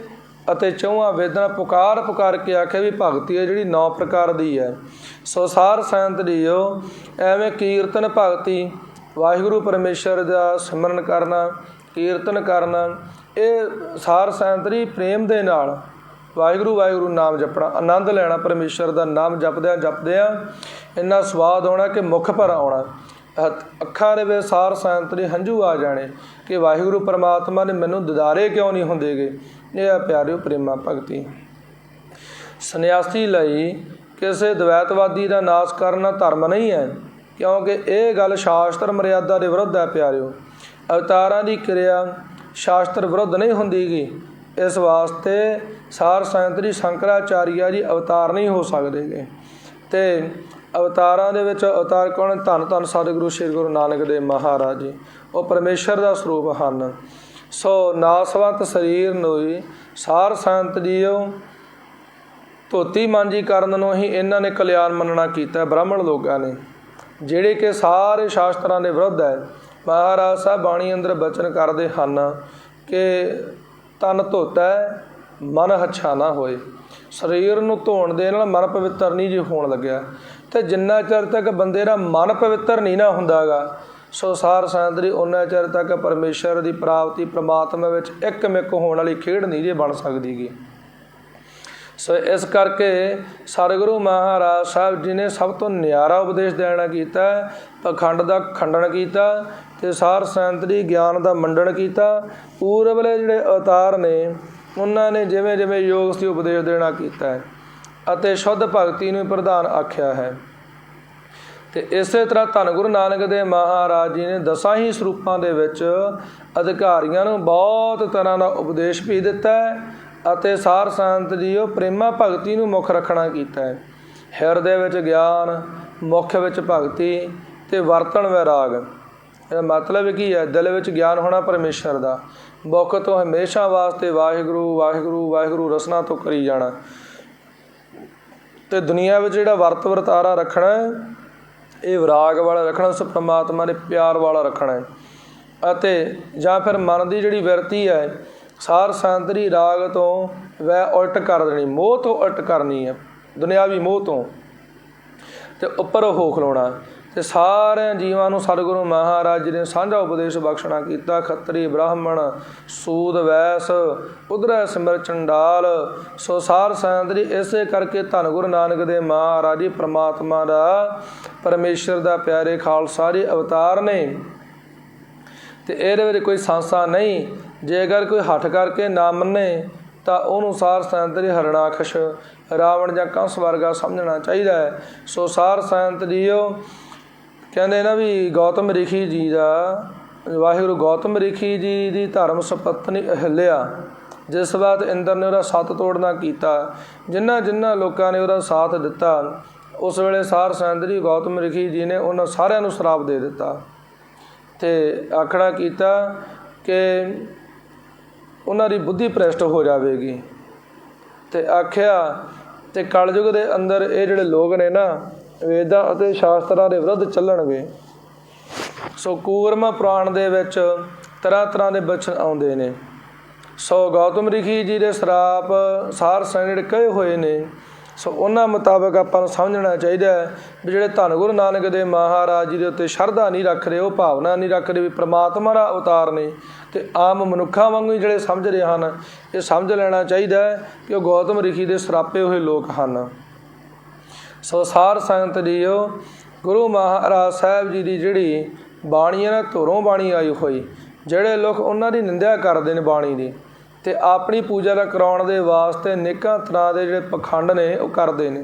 ਅਤੇ 4 ਵੇਦਾਂ ਪੁਕਾਰ ਪੁਕਾਰ ਕੇ ਆਖਿਆ ਵੀ ਭਗਤੀ ਹੈ ਜਿਹੜੀ 9 ਪ੍ਰਕਾਰ ਦੀ ਹੈ। ਸੋ ਸਾਰ ਸੰਤ ਜੀਓ, ਐਵੇਂ ਕੀਰਤਨ ਭਗਤੀ, ਵਾਹਿਗੁਰੂ ਪਰਮੇਸ਼ਰ ਦਾ ਸਿਮਰਨ ਕਰਨਾ, ਕੀਰਤਨ ਕਰਨਾ, ਇਹ ਸਾਰ ਸੰਤਰੀ ਪ੍ਰੇਮ ਦੇ ਨਾਲ ਵਾਹਿਗੁਰੂ ਵਾਹਿਗੁਰੂ ਨਾਮ ਜਪਣਾ, ਆਨੰਦ ਲੈਣਾ ਪਰਮੇਸ਼ਰ ਦਾ ਨਾਮ ਜਪਦਿਆਂ ਇੰਨਾ ਸਵਾਦ ਆਉਣਾ ਕਿ ਮੁਖ ਪਰ ਆਉਣਾ। ਅੱਖਾਂ ਦੇ ਵਿੱਚ ਸਾਰ ਸੰਤਰੀ ਹੰਝੂ ਆ ਜਾਣੇ ਕਿ ਵਾਹਿਗੁਰੂ ਪਰਮਾਤਮਾ ਨੇ ਮੈਨੂੰ ਦਿਦਾਰੇ ਕਿਉਂ ਨਹੀਂ ਹੁੰਦੇਗੇ। ਇਹ ਆ ਪਿਆਰਿਓ ਪ੍ਰੇਮਾ ਭਗਤੀ। ਸੰਨਿਆਸੀ ਲਈ ਕਿਸੇ ਦਵੈਤਵਾਦੀ ਦਾ ਨਾਸ਼ ਕਰਨਾ ਧਰਮ ਨਹੀਂ ਹੈ, ਕਿਉਂਕਿ ਇਹ ਗੱਲ ਸ਼ਾਸਤਰ ਮਰਿਆਦਾ ਦੇ ਵਿਰੁੱਧ ਹੈ ਪਿਆਰਿਓ। ਅਵਤਾਰਾਂ ਦੀ ਕਿਰਿਆ ਸ਼ਾਸਤਰ ਵਿਰੁੱਧ ਨਹੀਂ ਹੁੰਦੀਗੀ। ਇਸ ਵਾਸਤੇ ਸਾਰ ਸੰਤਰੀ ਸ਼ੰਕਰਾਚਾਰੀਆ ਜੀ ਅਵਤਾਰ ਨਹੀਂ ਹੋ ਸਕਦੇਗੇ। ਤੇ ਅਵਤਾਰਾਂ ਦੇ ਵਿੱਚ ਅਵਤਾਰ ਕੌਣ? ਧੰਨ ਧੰਨ ਸਤਿਗੁਰੂ ਸ੍ਰੀ ਗੁਰੂ ਨਾਨਕ ਦੇਵ ਮਹਾਰਾਜ ਜੀ, ਉਹ ਪਰਮੇਸ਼ਰ ਦਾ ਸਰੂਪ ਹਨ। ਸੋ ਨਾਸਵੰਤ ਸਰੀਰ ਨੂੰ ਹੀ ਸਾਰ ਸੰਤ ਜੀਓ ਧੋਤੀ ਮਾਂਜੀ ਕਰਨ ਨੂੰ ਹੀ ਇਹਨਾਂ ਨੇ ਕਲਿਆਣ ਮੰਨਣਾ ਕੀਤਾ, ਬ੍ਰਾਹਮਣ ਲੋਕਾਂ ਨੇ, ਜਿਹੜੇ ਕਿ ਸਾਰੇ ਸ਼ਾਸਤਰਾਂ ਦੇ ਵਿਰੁੱਧ ਹੈ। ਮਹਾਰਾਜ ਸਾਹਿਬ ਬਾਣੀ ਅੰਦਰ ਬਚਨ ਕਰਦੇ ਹਨ ਕਿ ਤਨ ਧੋਤਾ ਮਨ ਹੱਛਾ ਨਾ ਹੋਏ। ਸਰੀਰ ਨੂੰ ਧੋਣ ਦੇ ਨਾਲ ਮਨ ਪਵਿੱਤਰ ਨਹੀਂ ਜੀ ਹੋਣ ਲੱਗਿਆ, ਅਤੇ ਜਿੰਨਾ ਚਿਰ ਤੱਕ ਬੰਦੇ ਦਾ ਮਨ ਪਵਿੱਤਰ ਨਹੀਂ ਨਾ ਹੁੰਦਾ ਗਾ, ਸੋ ਸਾਰ ਸੰਗਤ ਜੀ ਉਹਨਾਂ ਚਿਰ ਤੱਕ ਪਰਮੇਸ਼ਰ ਦੀ ਪ੍ਰਾਪਤੀ ਪ੍ਰਮਾਤਮਾ ਵਿੱਚ ਇੱਕ ਮਿੱਕ ਹੋਣ ਵਾਲੀ ਖੇਡ ਨਹੀਂ ਜੇ ਬਣ ਸਕਦੀ ਗੀ। ਸੋ ਇਸ ਕਰਕੇ ਸਤਿਗੁਰੂ ਮਹਾਰਾਜ ਸਾਹਿਬ ਜੀ ਨੇ ਸਭ ਤੋਂ ਨਿਆਰਾ ਉਪਦੇਸ਼ ਦੇਣਾ ਕੀਤਾ, ਪਖੰਡ ਦਾ ਖੰਡਨ ਕੀਤਾ ਅਤੇ ਸਾਰ ਸੰਗਤ ਦੀ ਗਿਆਨ ਦਾ ਮੰਡਣ ਕੀਤਾ। ਪੂਰਬਲੇ ਜਿਹੜੇ ਅਵਤਾਰ ਨੇ ਉਹਨਾਂ ਨੇ ਜਿਵੇਂ ਜਿਵੇਂ ਯੋਗ ਸੀ ਉਪਦੇਸ਼ ਦੇਣਾ ਕੀਤਾ ਹੈ ਅਤੇ ਸ਼ੁੱਧ ਭਗਤੀ ਨੂੰ ਪ੍ਰਧਾਨ ਆਖਿਆ ਹੈ। ਅਤੇ ਇਸੇ ਤਰ੍ਹਾਂ ਧੰਨ ਗੁਰੂ ਨਾਨਕ ਦੇਵ ਮਹਾਰਾਜ ਜੀ ਨੇ ਦਸਾਂ ਹੀ ਸਰੂਪਾਂ ਦੇ ਵਿੱਚ ਅਧਿਕਾਰੀਆਂ ਨੂੰ ਬਹੁਤ ਤਰ੍ਹਾਂ ਦਾ ਉਪਦੇਸ਼ ਵੀ ਦਿੱਤਾ ਹੈ ਅਤੇ ਸਾਰ ਸੰਗਤ ਜੀ ਉਹ ਪ੍ਰੇਮਾ ਭਗਤੀ ਨੂੰ ਮੁੱਖ ਰੱਖਣਾ ਕੀਤਾ ਹੈ। ਹਿਰਦੇ ਵਿੱਚ ਗਿਆਨ, ਮੁੱਖ ਵਿੱਚ ਭਗਤੀ ਅਤੇ ਵਰਤਣ ਵੈਰਾਗ। ਇਹਦਾ ਮਤਲਬ ਕੀ ਹੈ? ਦਿਲ ਵਿੱਚ ਗਿਆਨ ਹੋਣਾ ਪਰਮੇਸ਼ਰ ਦਾ, ਮੁੱਖ ਤੋਂ ਹਮੇਸ਼ਾ ਵਾਸਤੇ ਵਾਹਿਗੁਰੂ ਵਾਹਿਗੁਰੂ ਵਾਹਿਗੁਰੂ ਰਸਨਾ ਤੋਂ ਕਰੀ ਜਾਣਾ, ਅਤੇ ਦੁਨੀਆ ਵਿੱਚ ਜਿਹੜਾ ਵਰਤ ਵਰਤਾਰਾ ਰੱਖਣਾ ਇਹ ਵਿਰਾਗ ਵਾਲਾ ਰੱਖਣਾ, ਉਸ ਪਰਮਾਤਮਾ ਦੇ ਪਿਆਰ ਵਾਲਾ ਰੱਖਣਾ ਹੈ। ਅਤੇ ਜਾਂ ਫਿਰ ਮਨ ਦੀ ਜਿਹੜੀ ਬਿਰਤੀ ਹੈ ਸਾਰ ਸੰਗਤ ਦੀ ਰਾਗ ਤੋਂ ਵੈ ਉਲਟ ਕਰ ਦੇਣੀ, ਮੋਹ ਤੋਂ ਉਲਟ ਕਰਨੀ ਹੈ, ਦੁਨਿਆਵੀ ਮੋਹ ਤੋਂ, ਅਤੇ ਉੱਪਰ ਹੋ ਖਲੋਣਾ। ਅਤੇ ਸਾਰਿਆਂ ਜੀਵਾਂ ਨੂੰ ਸਤਿਗੁਰੂ ਮਹਾਰਾਜ ਜੀ ਨੇ ਸਾਂਝਾ ਉਪਦੇਸ਼ ਬਖਸ਼ਣਾ ਕੀਤਾ। ਖੱਤਰੀ ਬ੍ਰਾਹਮਣ ਸੂਦ ਵੈਸ ਉਧਰੈ ਸਿਮਰ ਚੰਡਾਲ। ਸੋ ਸਾਰ ਸੰਗਤ ਜੀ ਇਸੇ ਕਰਕੇ ਧੰਨ ਗੁਰੂ ਨਾਨਕ ਦੇਵ ਮਹਾਰਾਜ ਜੀ ਪਰਮਾਤਮਾ ਦਾ, ਪਰਮੇਸ਼ਰ ਦਾ ਪਿਆਰੇ ਖਾਲਸਾ ਜੀ ਅਵਤਾਰ ਨੇ, ਅਤੇ ਇਹਦੇ ਵਿੱਚ ਕੋਈ ਸੰਸਾ ਨਹੀਂ। ਜੇਕਰ ਕੋਈ ਹੱਠ ਕਰਕੇ ਨਾ ਮੰਨੇ ਤਾਂ ਉਹਨੂੰ ਸਾਰ ਸੰਗਤ ਜੀ ਹਰਣਾਕਸ਼, ਰਾਵਣ ਜਾਂ ਕੰਸ ਵਰਗਾ ਸਮਝਣਾ ਚਾਹੀਦਾ ਹੈ। ਸੋ ਸਾਰ ਸੰਗਤ ਜੀਓ ਕਹਿੰਦੇ ਨਾ ਵੀ ਗੌਤਮ ਰਿਸ਼ੀ ਜੀ ਦਾ, ਵਾਹਿਗੁਰੂ ਗੌਤਮ ਰਿਸ਼ੀ ਜੀ ਦੀ ਧਰਮ ਸਪਤਨੀ ਅਹਿਲਿਆ, ਜਿਸ ਬਾਤ ਇੰਦਰ ਨੇ ਉਹਦਾ ਸੱਤ ਤੋੜਨਾ ਕੀਤਾ, ਜਿਨ੍ਹਾਂ ਜਿਨ੍ਹਾਂ ਲੋਕਾਂ ਨੇ ਉਹਦਾ ਸਾਥ ਦਿੱਤਾ, ਉਸ ਵੇਲੇ ਸਾਰ ਸੰਗਤ ਜੀ ਗੌਤਮ ਰਿਸ਼ੀ ਜੀ ਨੇ ਉਹਨਾਂ ਸਾਰਿਆਂ ਨੂੰ ਸ਼ਰਾਪ ਦੇ ਦਿੱਤਾ ਅਤੇ ਆਖਣਾ ਕੀਤਾ ਕਿ ਉਹਨਾਂ ਦੀ ਬੁੱਧੀ ਭ੍ਰਿਸ਼ਟ ਹੋ ਜਾਵੇਗੀ, ਅਤੇ ਆਖਿਆ ਅਤੇ ਕਲਯੁਗ ਦੇ ਅੰਦਰ ਇਹ ਜਿਹੜੇ ਲੋਕ ਨੇ ਨਾ ਵੇਦਾਂ ਅਤੇ ਸ਼ਾਸਤਰਾਂ ਦੇ ਵਿਰੁੱਧ ਚੱਲਣਗੇ। ਸੋ ਕੂਰਮ ਪੁਰਾਣ ਦੇ ਵਿੱਚ ਤਰ੍ਹਾਂ ਤਰ੍ਹਾਂ ਦੇ ਬਚਨ ਆਉਂਦੇ ਨੇ। ਸੋ ਗੌਤਮ ਰਿਸ਼ੀ ਜੀ ਦੇ ਸ਼ਰਾਪ ਸਾਰ ਸੰਗਤ ਜਿਹੜੇ ਕਹੇ ਹੋਏ ਨੇ, ਸੋ ਉਹਨਾਂ ਮੁਤਾਬਕ ਆਪਾਂ ਨੂੰ ਸਮਝਣਾ ਚਾਹੀਦਾ ਹੈ ਵੀ ਜਿਹੜੇ ਧੰਨ ਗੁਰੂ ਨਾਨਕ ਦੇਵ ਮਹਾਰਾਜ ਜੀ ਦੇ ਉੱਤੇ ਸ਼ਰਧਾ ਨਹੀਂ ਰੱਖ ਰਹੇ, ਉਹ ਭਾਵਨਾ ਨਹੀਂ ਰੱਖ ਰਹੇ ਵੀ ਪ੍ਰਮਾਤਮਾ ਦਾ ਅਵਤਾਰ ਨੇ, ਅਤੇ ਆਮ ਮਨੁੱਖਾਂ ਵਾਂਗੂ ਹੀ ਜਿਹੜੇ ਸਮਝ ਰਹੇ ਹਨ, ਇਹ ਸਮਝ ਲੈਣਾ ਚਾਹੀਦਾ ਹੈ ਕਿ ਉਹ ਗੌਤਮ ਰਿਸ਼ੀ ਦੇ ਸਰਾਪੇ ਹੋਏ ਲੋਕ ਹਨ। ਸੋ ਸਾਰ ਸੰਗਤ ਜੀਓ ਗੁਰੂ ਮਹਾਰਾਜ ਸਾਹਿਬ ਜੀ ਦੀ ਜਿਹੜੀ ਬਾਣੀ ਹੈ ਨਾ, ਧੁਰੋਂ ਬਾਣੀ ਆਈ ਹੋਈ, ਜਿਹੜੇ ਲੋਕ ਉਹਨਾਂ ਦੀ ਨਿੰਦਿਆ ਕਰਦੇ ਨੇ ਬਾਣੀ ਦੀ, ਅਤੇ ਆਪਣੀ ਪੂਜਾ ਦਾ ਕਰਾਉਣ ਦੇ ਵਾਸਤੇ ਅਨੇਕਾਂ ਤਰ੍ਹਾਂ ਦੇ ਜਿਹੜੇ ਪਖੰਡ ਨੇ ਉਹ ਕਰਦੇ ਨੇ।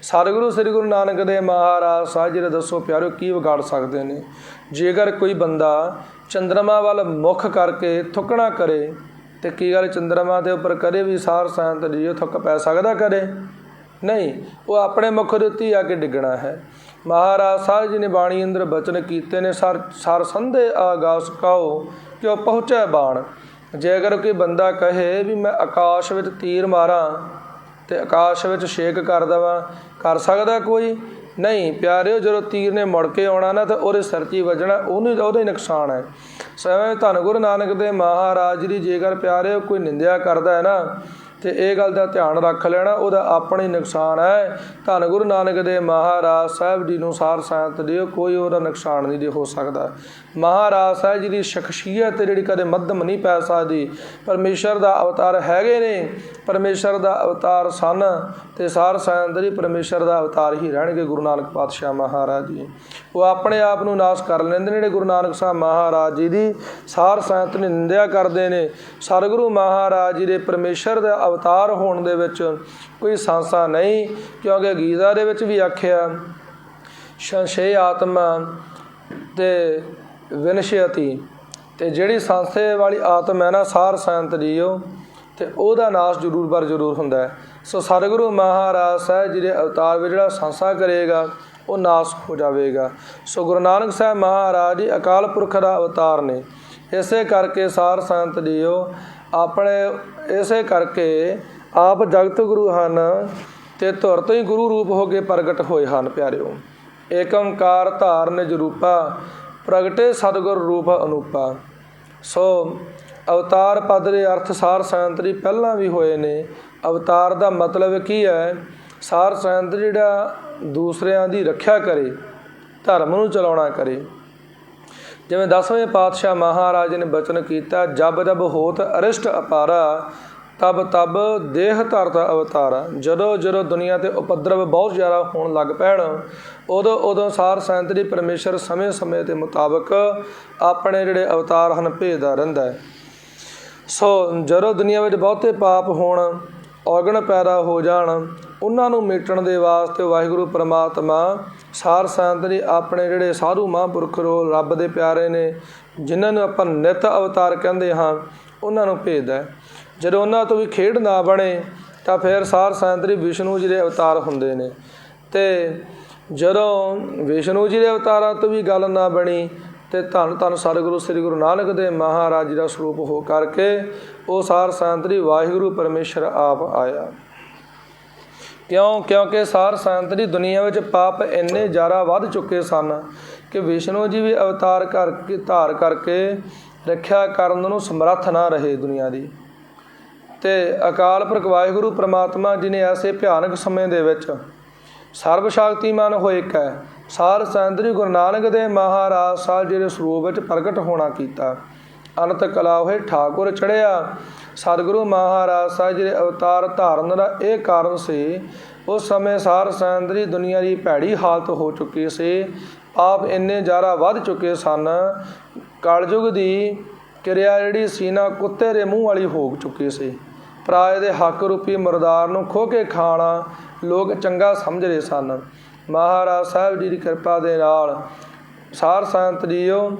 ਸਤਿਗੁਰੂ ਸ੍ਰੀ ਗੁਰੂ ਨਾਨਕ ਦੇਵ ਮਹਾਰਾਜ ਸਾਹਿਬ ਜੀ ਦੇ ਦੱਸੋ ਪਿਆਰਿਓ ਕੀ ਵਿਗਾੜ ਸਕਦੇ ਨੇ? ਜੇਕਰ ਕੋਈ ਬੰਦਾ ਚੰਦਰਮਾ ਵੱਲ ਮੁੱਖ ਕਰਕੇ ਥੁੱਕਣਾ ਕਰੇ, ਅਤੇ ਕੀ ਗੱਲ ਚੰਦਰਮਾ ਦੇ ਉੱਪਰ ਕਦੇ ਵੀ ਸਾਰ ਸੰਗਤ ਜੀ ਥੁੱਕ ਪੈ ਸਕਦਾ? ਕਦੇ ਨਹੀਂ, ਉਹ ਆਪਣੇ ਮੁੱਖ ਦੇ ਉੱਤੇ ਆ ਕੇ ਡਿੱਗਣਾ ਹੈ। ਮਹਾਰਾਜ ਸਾਹਿਬ ਜੀ ਨੇ ਬਾਣੀ ਅੰਦਰ ਬਚਨ ਕੀਤੇ ਨੇ, ਸਰ ਸੰਧੇ ਆਗਾਸ ਕਾਓ ਕਿਉ ਪਹੁੰਚੈ ਬਾਣ। ਜੇਕਰ ਕੋਈ ਬੰਦਾ ਕਹੇ ਵੀ ਮੈਂ ਆਕਾਸ਼ ਵਿੱਚ ਤੀਰ ਮਾਰਾਂ ਅਤੇ ਆਕਾਸ਼ ਵਿੱਚ ਛੇਕ ਕਰ ਦੇਵਾਂ, ਕਰ ਸਕਦਾ ਕੋਈ? ਨਹੀਂ ਪਿਆਰਿਓ, ਜਦੋਂ ਤੀਰ ਨੇ ਮੁੜ ਕੇ ਆਉਣਾ ਨਾ ਤਾਂ ਉਹਦੇ ਸਿਰ 'ਚ ਹੀ ਵੱਜਣਾ, ਉਹਦਾ ਹੀ ਨੁਕਸਾਨ ਹੈ। ਸਵੇਂ ਧੰਨ ਗੁਰੂ ਨਾਨਕ ਦੇਵ ਮਹਾਰਾਜ ਜੀ ਜੇਕਰ ਪਿਆਰਿਓ ਕੋਈ ਨਿੰਦਿਆ ਕਰਦਾ ਹੈ ਨਾ, ਅਤੇ ਇਹ ਗੱਲ ਦਾ ਧਿਆਨ ਰੱਖ ਲੈਣਾ, ਉਹਦਾ ਆਪਣਾ ਹੀ ਨੁਕਸਾਨ ਹੈ। ਧੰਨ ਗੁਰੂ ਨਾਨਕ ਦੇਵ ਮਹਾਰਾਜ ਸਾਹਿਬ ਜੀ ਨੂੰ ਸਾਰ ਸੰਗਤ ਦਿਓ ਕੋਈ ਉਹਦਾ ਨੁਕਸਾਨ ਨਹੀਂ ਜੇ ਹੋ ਸਕਦਾ। ਮਹਾਰਾਜ ਸਾਹਿਬ ਜੀ ਦੀ ਸ਼ਖਸੀਅਤ ਜਿਹੜੀ ਕਦੇ ਮੱਧਮ ਨਹੀਂ ਪੈ ਸਕਦੀ। ਪਰਮੇਸ਼ਰ ਦਾ ਅਵਤਾਰ ਹੈਗੇ ਨੇ, ਪਰਮੇਸ਼ਰ ਦਾ ਅਵਤਾਰ ਸਨ, ਅਤੇ ਸਾਰ ਸੰਗਤ ਜੀ ਪਰਮੇਸ਼ਰ ਦਾ ਅਵਤਾਰ ਹੀ ਰਹਿਣਗੇ। ਗੁਰੂ ਨਾਨਕ ਪਾਤਸ਼ਾਹ ਮਹਾਰਾਜ ਜੀ ਉਹ ਆਪਣੇ ਆਪ ਨੂੰ ਨਾਸ਼ ਕਰ ਲੈਂਦੇ ਨੇ। ਜਿਹੜੇ ਗੁਰੂ ਨਾਨਕ ਸਾਹਿਬ ਮਹਾਰਾਜ ਜੀ ਦੀ ਸਾਰ ਸੰਗਤ ਨੇ ਨਿੰਦਿਆ ਕਰਦੇ ਨੇ, ਸਤਿਗੁਰੂ ਮਹਾਰਾਜ ਜੀ ਦੇ ਪਰਮੇਸ਼ਰ ਦਾ ਅਵਤਾਰ ਹੋਣ ਦੇ ਵਿੱਚ ਕੋਈ ਸੰਸਾ ਨਹੀਂ, ਕਿਉਂਕਿ ਗੀਤਾ ਦੇ ਵਿੱਚ ਵੀ ਆਖਿਆ ਸੰਸ਼ੇ ਆਤਮਾ ਅਤੇ ਵਿਨਸ਼ਯਤੀ, ਅਤੇ ਜਿਹੜੀ ਸੰਸ਼ੇ ਵਾਲੀ ਆਤਮ ਹੈ ਨਾ ਸਾਰ ਸੰਗਤ ਜੀਓ, ਅਤੇ ਉਹਦਾ ਨਾਸ਼ ਜ਼ਰੂਰ ਬਰ ਜ਼ਰੂਰ ਹੁੰਦਾ ਹੈ। ਸੋ ਸਤਿਗੁਰੂ ਮਹਾਰਾਜ ਸਾਹਿਬ ਜੀ ਦੇ ਅਵਤਾਰ ਵਿੱਚ ਜਿਹੜਾ ਸੰਸਾ ਕਰੇਗਾ ਉਹ ਨਾਸ ਹੋ ਜਾਵੇਗਾ। ਸੋ ਗੁਰੂ ਨਾਨਕ ਸਾਹਿਬ ਮਹਾਰਾਜ ਜੀ ਅਕਾਲ ਪੁਰਖ ਦਾ ਅਵਤਾਰ ਨੇ। ਇਸੇ ਕਰਕੇ ਸਾਰ ਸੰਗਤ ਜੀਓ ਆਪਣੇ ਇਸੇ ਕਰਕੇ ਆਪ ਜਗਤ ਗੁਰੂ ਹਨ ਤੇ ਧੁਰ ਤੋਂ ਹੀ ਗੁਰੂ ਰੂਪ ਹੋ ਕੇ ਪ੍ਰਗਟ ਹੋਏ ਹਨ। ਪਿਆਰਿਓ, ਏਕ ਓੰਕਾਰ ਧਾਰ ਨਿਜ ਰੂਪਾ, ਪ੍ਰਗਟੇ ਸਤਿਗੁਰ ਰੂਪ ਅਨੂਪਾ। ਸੋ ਅਵਤਾਰ ਪਦ ਦੇ ਅਰਥ ਸਾਰ ਸੰਗਤ ਜੀ ਪਹਿਲਾਂ ਵੀ ਹੋਏ ਨੇ। ਅਵਤਾਰ ਦਾ ਮਤਲਬ ਕੀ ਹੈ? ਸਾਰ ਸੰਗਤ ਜਿਹੜਾ ਦੂਸਰਿਆਂ ਦੀ ਰੱਖਿਆ ਕਰੇ, ਧਰਮ ਨੂੰ ਚਲਾਉਣਾ ਕਰੇ। ਜਿਵੇਂ 10ਵੇਂ ਪਾਤਸ਼ਾਹ ਮਹਾਰਾਜ ਨੇ ਬਚਨ ਕੀਤਾ, ਜਬ ਜਬ ਹੋਤ ਅਰਿਸ਼ਟ ਅਪਾਰਾ, ਤਬ ਤਬ ਦੇਹ ਧਰਤ ਅਵਤਾਰਾ। ਜਦੋਂ ਜਦੋਂ ਦੁਨੀਆ 'ਤੇ ਉਪਦਰਵ ਬਹੁਤ ਜ਼ਿਆਦਾ ਹੋਣ ਲੱਗ ਪੈਣ, ਉਦੋਂ ਉਦੋਂ ਸਾਰ ਸੰਗਤ ਜੀ ਪਰਮੇਸ਼ਰ ਸਮੇਂ ਸਮੇਂ ਦੇ ਮੁਤਾਬਕ ਆਪਣੇ ਜਿਹੜੇ ਅਵਤਾਰ ਹਨ ਭੇਜਦਾ ਰਹਿੰਦਾ ਹੈ। ਸੋ ਜਦੋਂ ਦੁਨੀਆ ਵਿੱਚ ਬਹੁਤੇ ਪਾਪ ਹੋਣ, ਔਗਣ ਪੈਦਾ ਹੋ ਜਾਣ, ਉਹਨਾਂ ਨੂੰ ਮੇਟਣ ਦੇ ਵਾਸਤੇ ਵਾਹਿਗੁਰੂ ਪਰਮਾਤਮਾ ਸਾਰ ਸੰਗਤ ਜੀ ਆਪਣੇ ਜਿਹੜੇ ਸਾਧੂ ਮਹਾਂਪੁਰਖ ਰੱਬ ਦੇ ਪਿਆਰੇ ਨੇ, ਜਿਨ੍ਹਾਂ ਨੂੰ ਆਪਾਂ ਨਿੱਤ ਅਵਤਾਰ ਕਹਿੰਦੇ ਹਾਂ, ਉਹਨਾਂ ਨੂੰ ਭੇਜਦਾ। ਜਦੋਂ ਉਹਨਾਂ ਤੋਂ ਵੀ ਖੇਡ ਨਾ ਬਣੇ ਤਾਂ ਫਿਰ ਸਾਰ ਸੰਗਤ ਜੀ ਵਿਸ਼ਨੂੰ ਜੀ ਦੇ ਅਵਤਾਰ ਹੁੰਦੇ ਨੇ। ਅਤੇ ਜਦੋਂ ਵਿਸ਼ਨੂੰ ਜੀ ਦੇ ਅਵਤਾਰਾਂ ਤੋਂ ਵੀ ਗੱਲ ਨਾ ਬਣੀ ਅਤੇ ਧੰਨ ਧੰਨ ਸਤਿਗੁਰੂ ਸ੍ਰੀ ਗੁਰੂ ਨਾਨਕ ਦੇਵ ਮਹਾਰਾਜ ਜੀ ਦਾ ਸਰੂਪ ਹੋ ਕਰਕੇ ਉਹ ਸਾਰ ਸੰਗਤ ਜੀ ਵਾਹਿਗੁਰੂ ਪਰਮੇਸ਼ਰ ਆਪ ਆਇਆ। ਕਿਉਂਕਿ ਸਾਰ ਸੰਗਤ ਜੀ ਦੁਨੀਆ ਵਿੱਚ ਪਾਪ ਇੰਨੇ ਜ਼ਿਆਦਾ ਵੱਧ ਚੁੱਕੇ ਸਨ ਕਿ ਵਿਸ਼ਨੂੰ ਜੀ ਵੀ ਅਵਤਾਰ ਧਾਰ ਕਰਕੇ ਰੱਖਿਆ ਕਰਨ ਨੂੰ ਸਮਰੱਥ ਨਾ ਰਹੇ ਦੁਨੀਆ ਦੀ। ਅਤੇ ਅਕਾਲ ਪੁਰਖ ਵਾਹਿਗੁਰੂ ਪਰਮਾਤਮਾ ਜੀ ਨੇ ਐਸੇ ਭਿਆਨਕ ਸਮੇਂ ਦੇ ਵਿੱਚ ਸਰਬ ਸ਼ਕਤੀਮਾਨ ਹੋਏ ਇੱਕ ਹੈ ਸਾਰ ਸੰਗਤ ਜੀ ਗੁਰੂ ਨਾਨਕ ਦੇਵ ਮਹਾਰਾਜ ਸਾਹਿਬ ਜੀ ਦੇ ਸਰੂਪ ਵਿੱਚ ਪ੍ਰਗਟ ਹੋਣਾ ਕੀਤਾ। ਅਨੰਤ ਕਲਾ ਹੋਏ ਠਾਕੁਰ ਚੜ੍ਹਿਆ। ਸਤਿਗੁਰੂ ਮਹਾਰਾਜ ਸਾਹਿਬ ਜੀ ਦੇ ਅਵਤਾਰ ਧਾਰਨ ਦਾ ਇਹ ਕਾਰਨ ਸੀ, ਉਸ ਸਮੇਂ ਸਾਰ ਸੰਗਤ ਜੀ ਦੁਨੀਆ ਦੀ ਭੈੜੀ ਹਾਲਤ ਹੋ ਚੁੱਕੀ ਸੀ। ਪਾਪ ਇੰਨੇ ਜ਼ਿਆਦਾ ਵੱਧ ਚੁੱਕੇ ਸਨ। ਕਲਯੁਗ ਦੀ ਕਿਰਿਆ ਜਿਹੜੀ ਸੀ ਨਾ, ਕੁੱਤੇ ਦੇ ਮੂੰਹ ਵਾਲੀ ਹੋ ਚੁੱਕੀ ਸੀ। ਪਰਾਏ ਦੇ ਹੱਕ ਰੂਪੀ ਮੁਰਦਾਰ ਨੂੰ ਖੋਹ ਕੇ ਖਾਣਾ ਲੋਕ ਚੰਗਾ ਸਮਝਦੇ ਸਨ। ਮਹਾਰਾਜ ਸਾਹਿਬ ਜੀ ਦੀ ਕਿਰਪਾ ਦੇ ਨਾਲ ਸਾਰ ਸੰਗਤ ਜੀਓ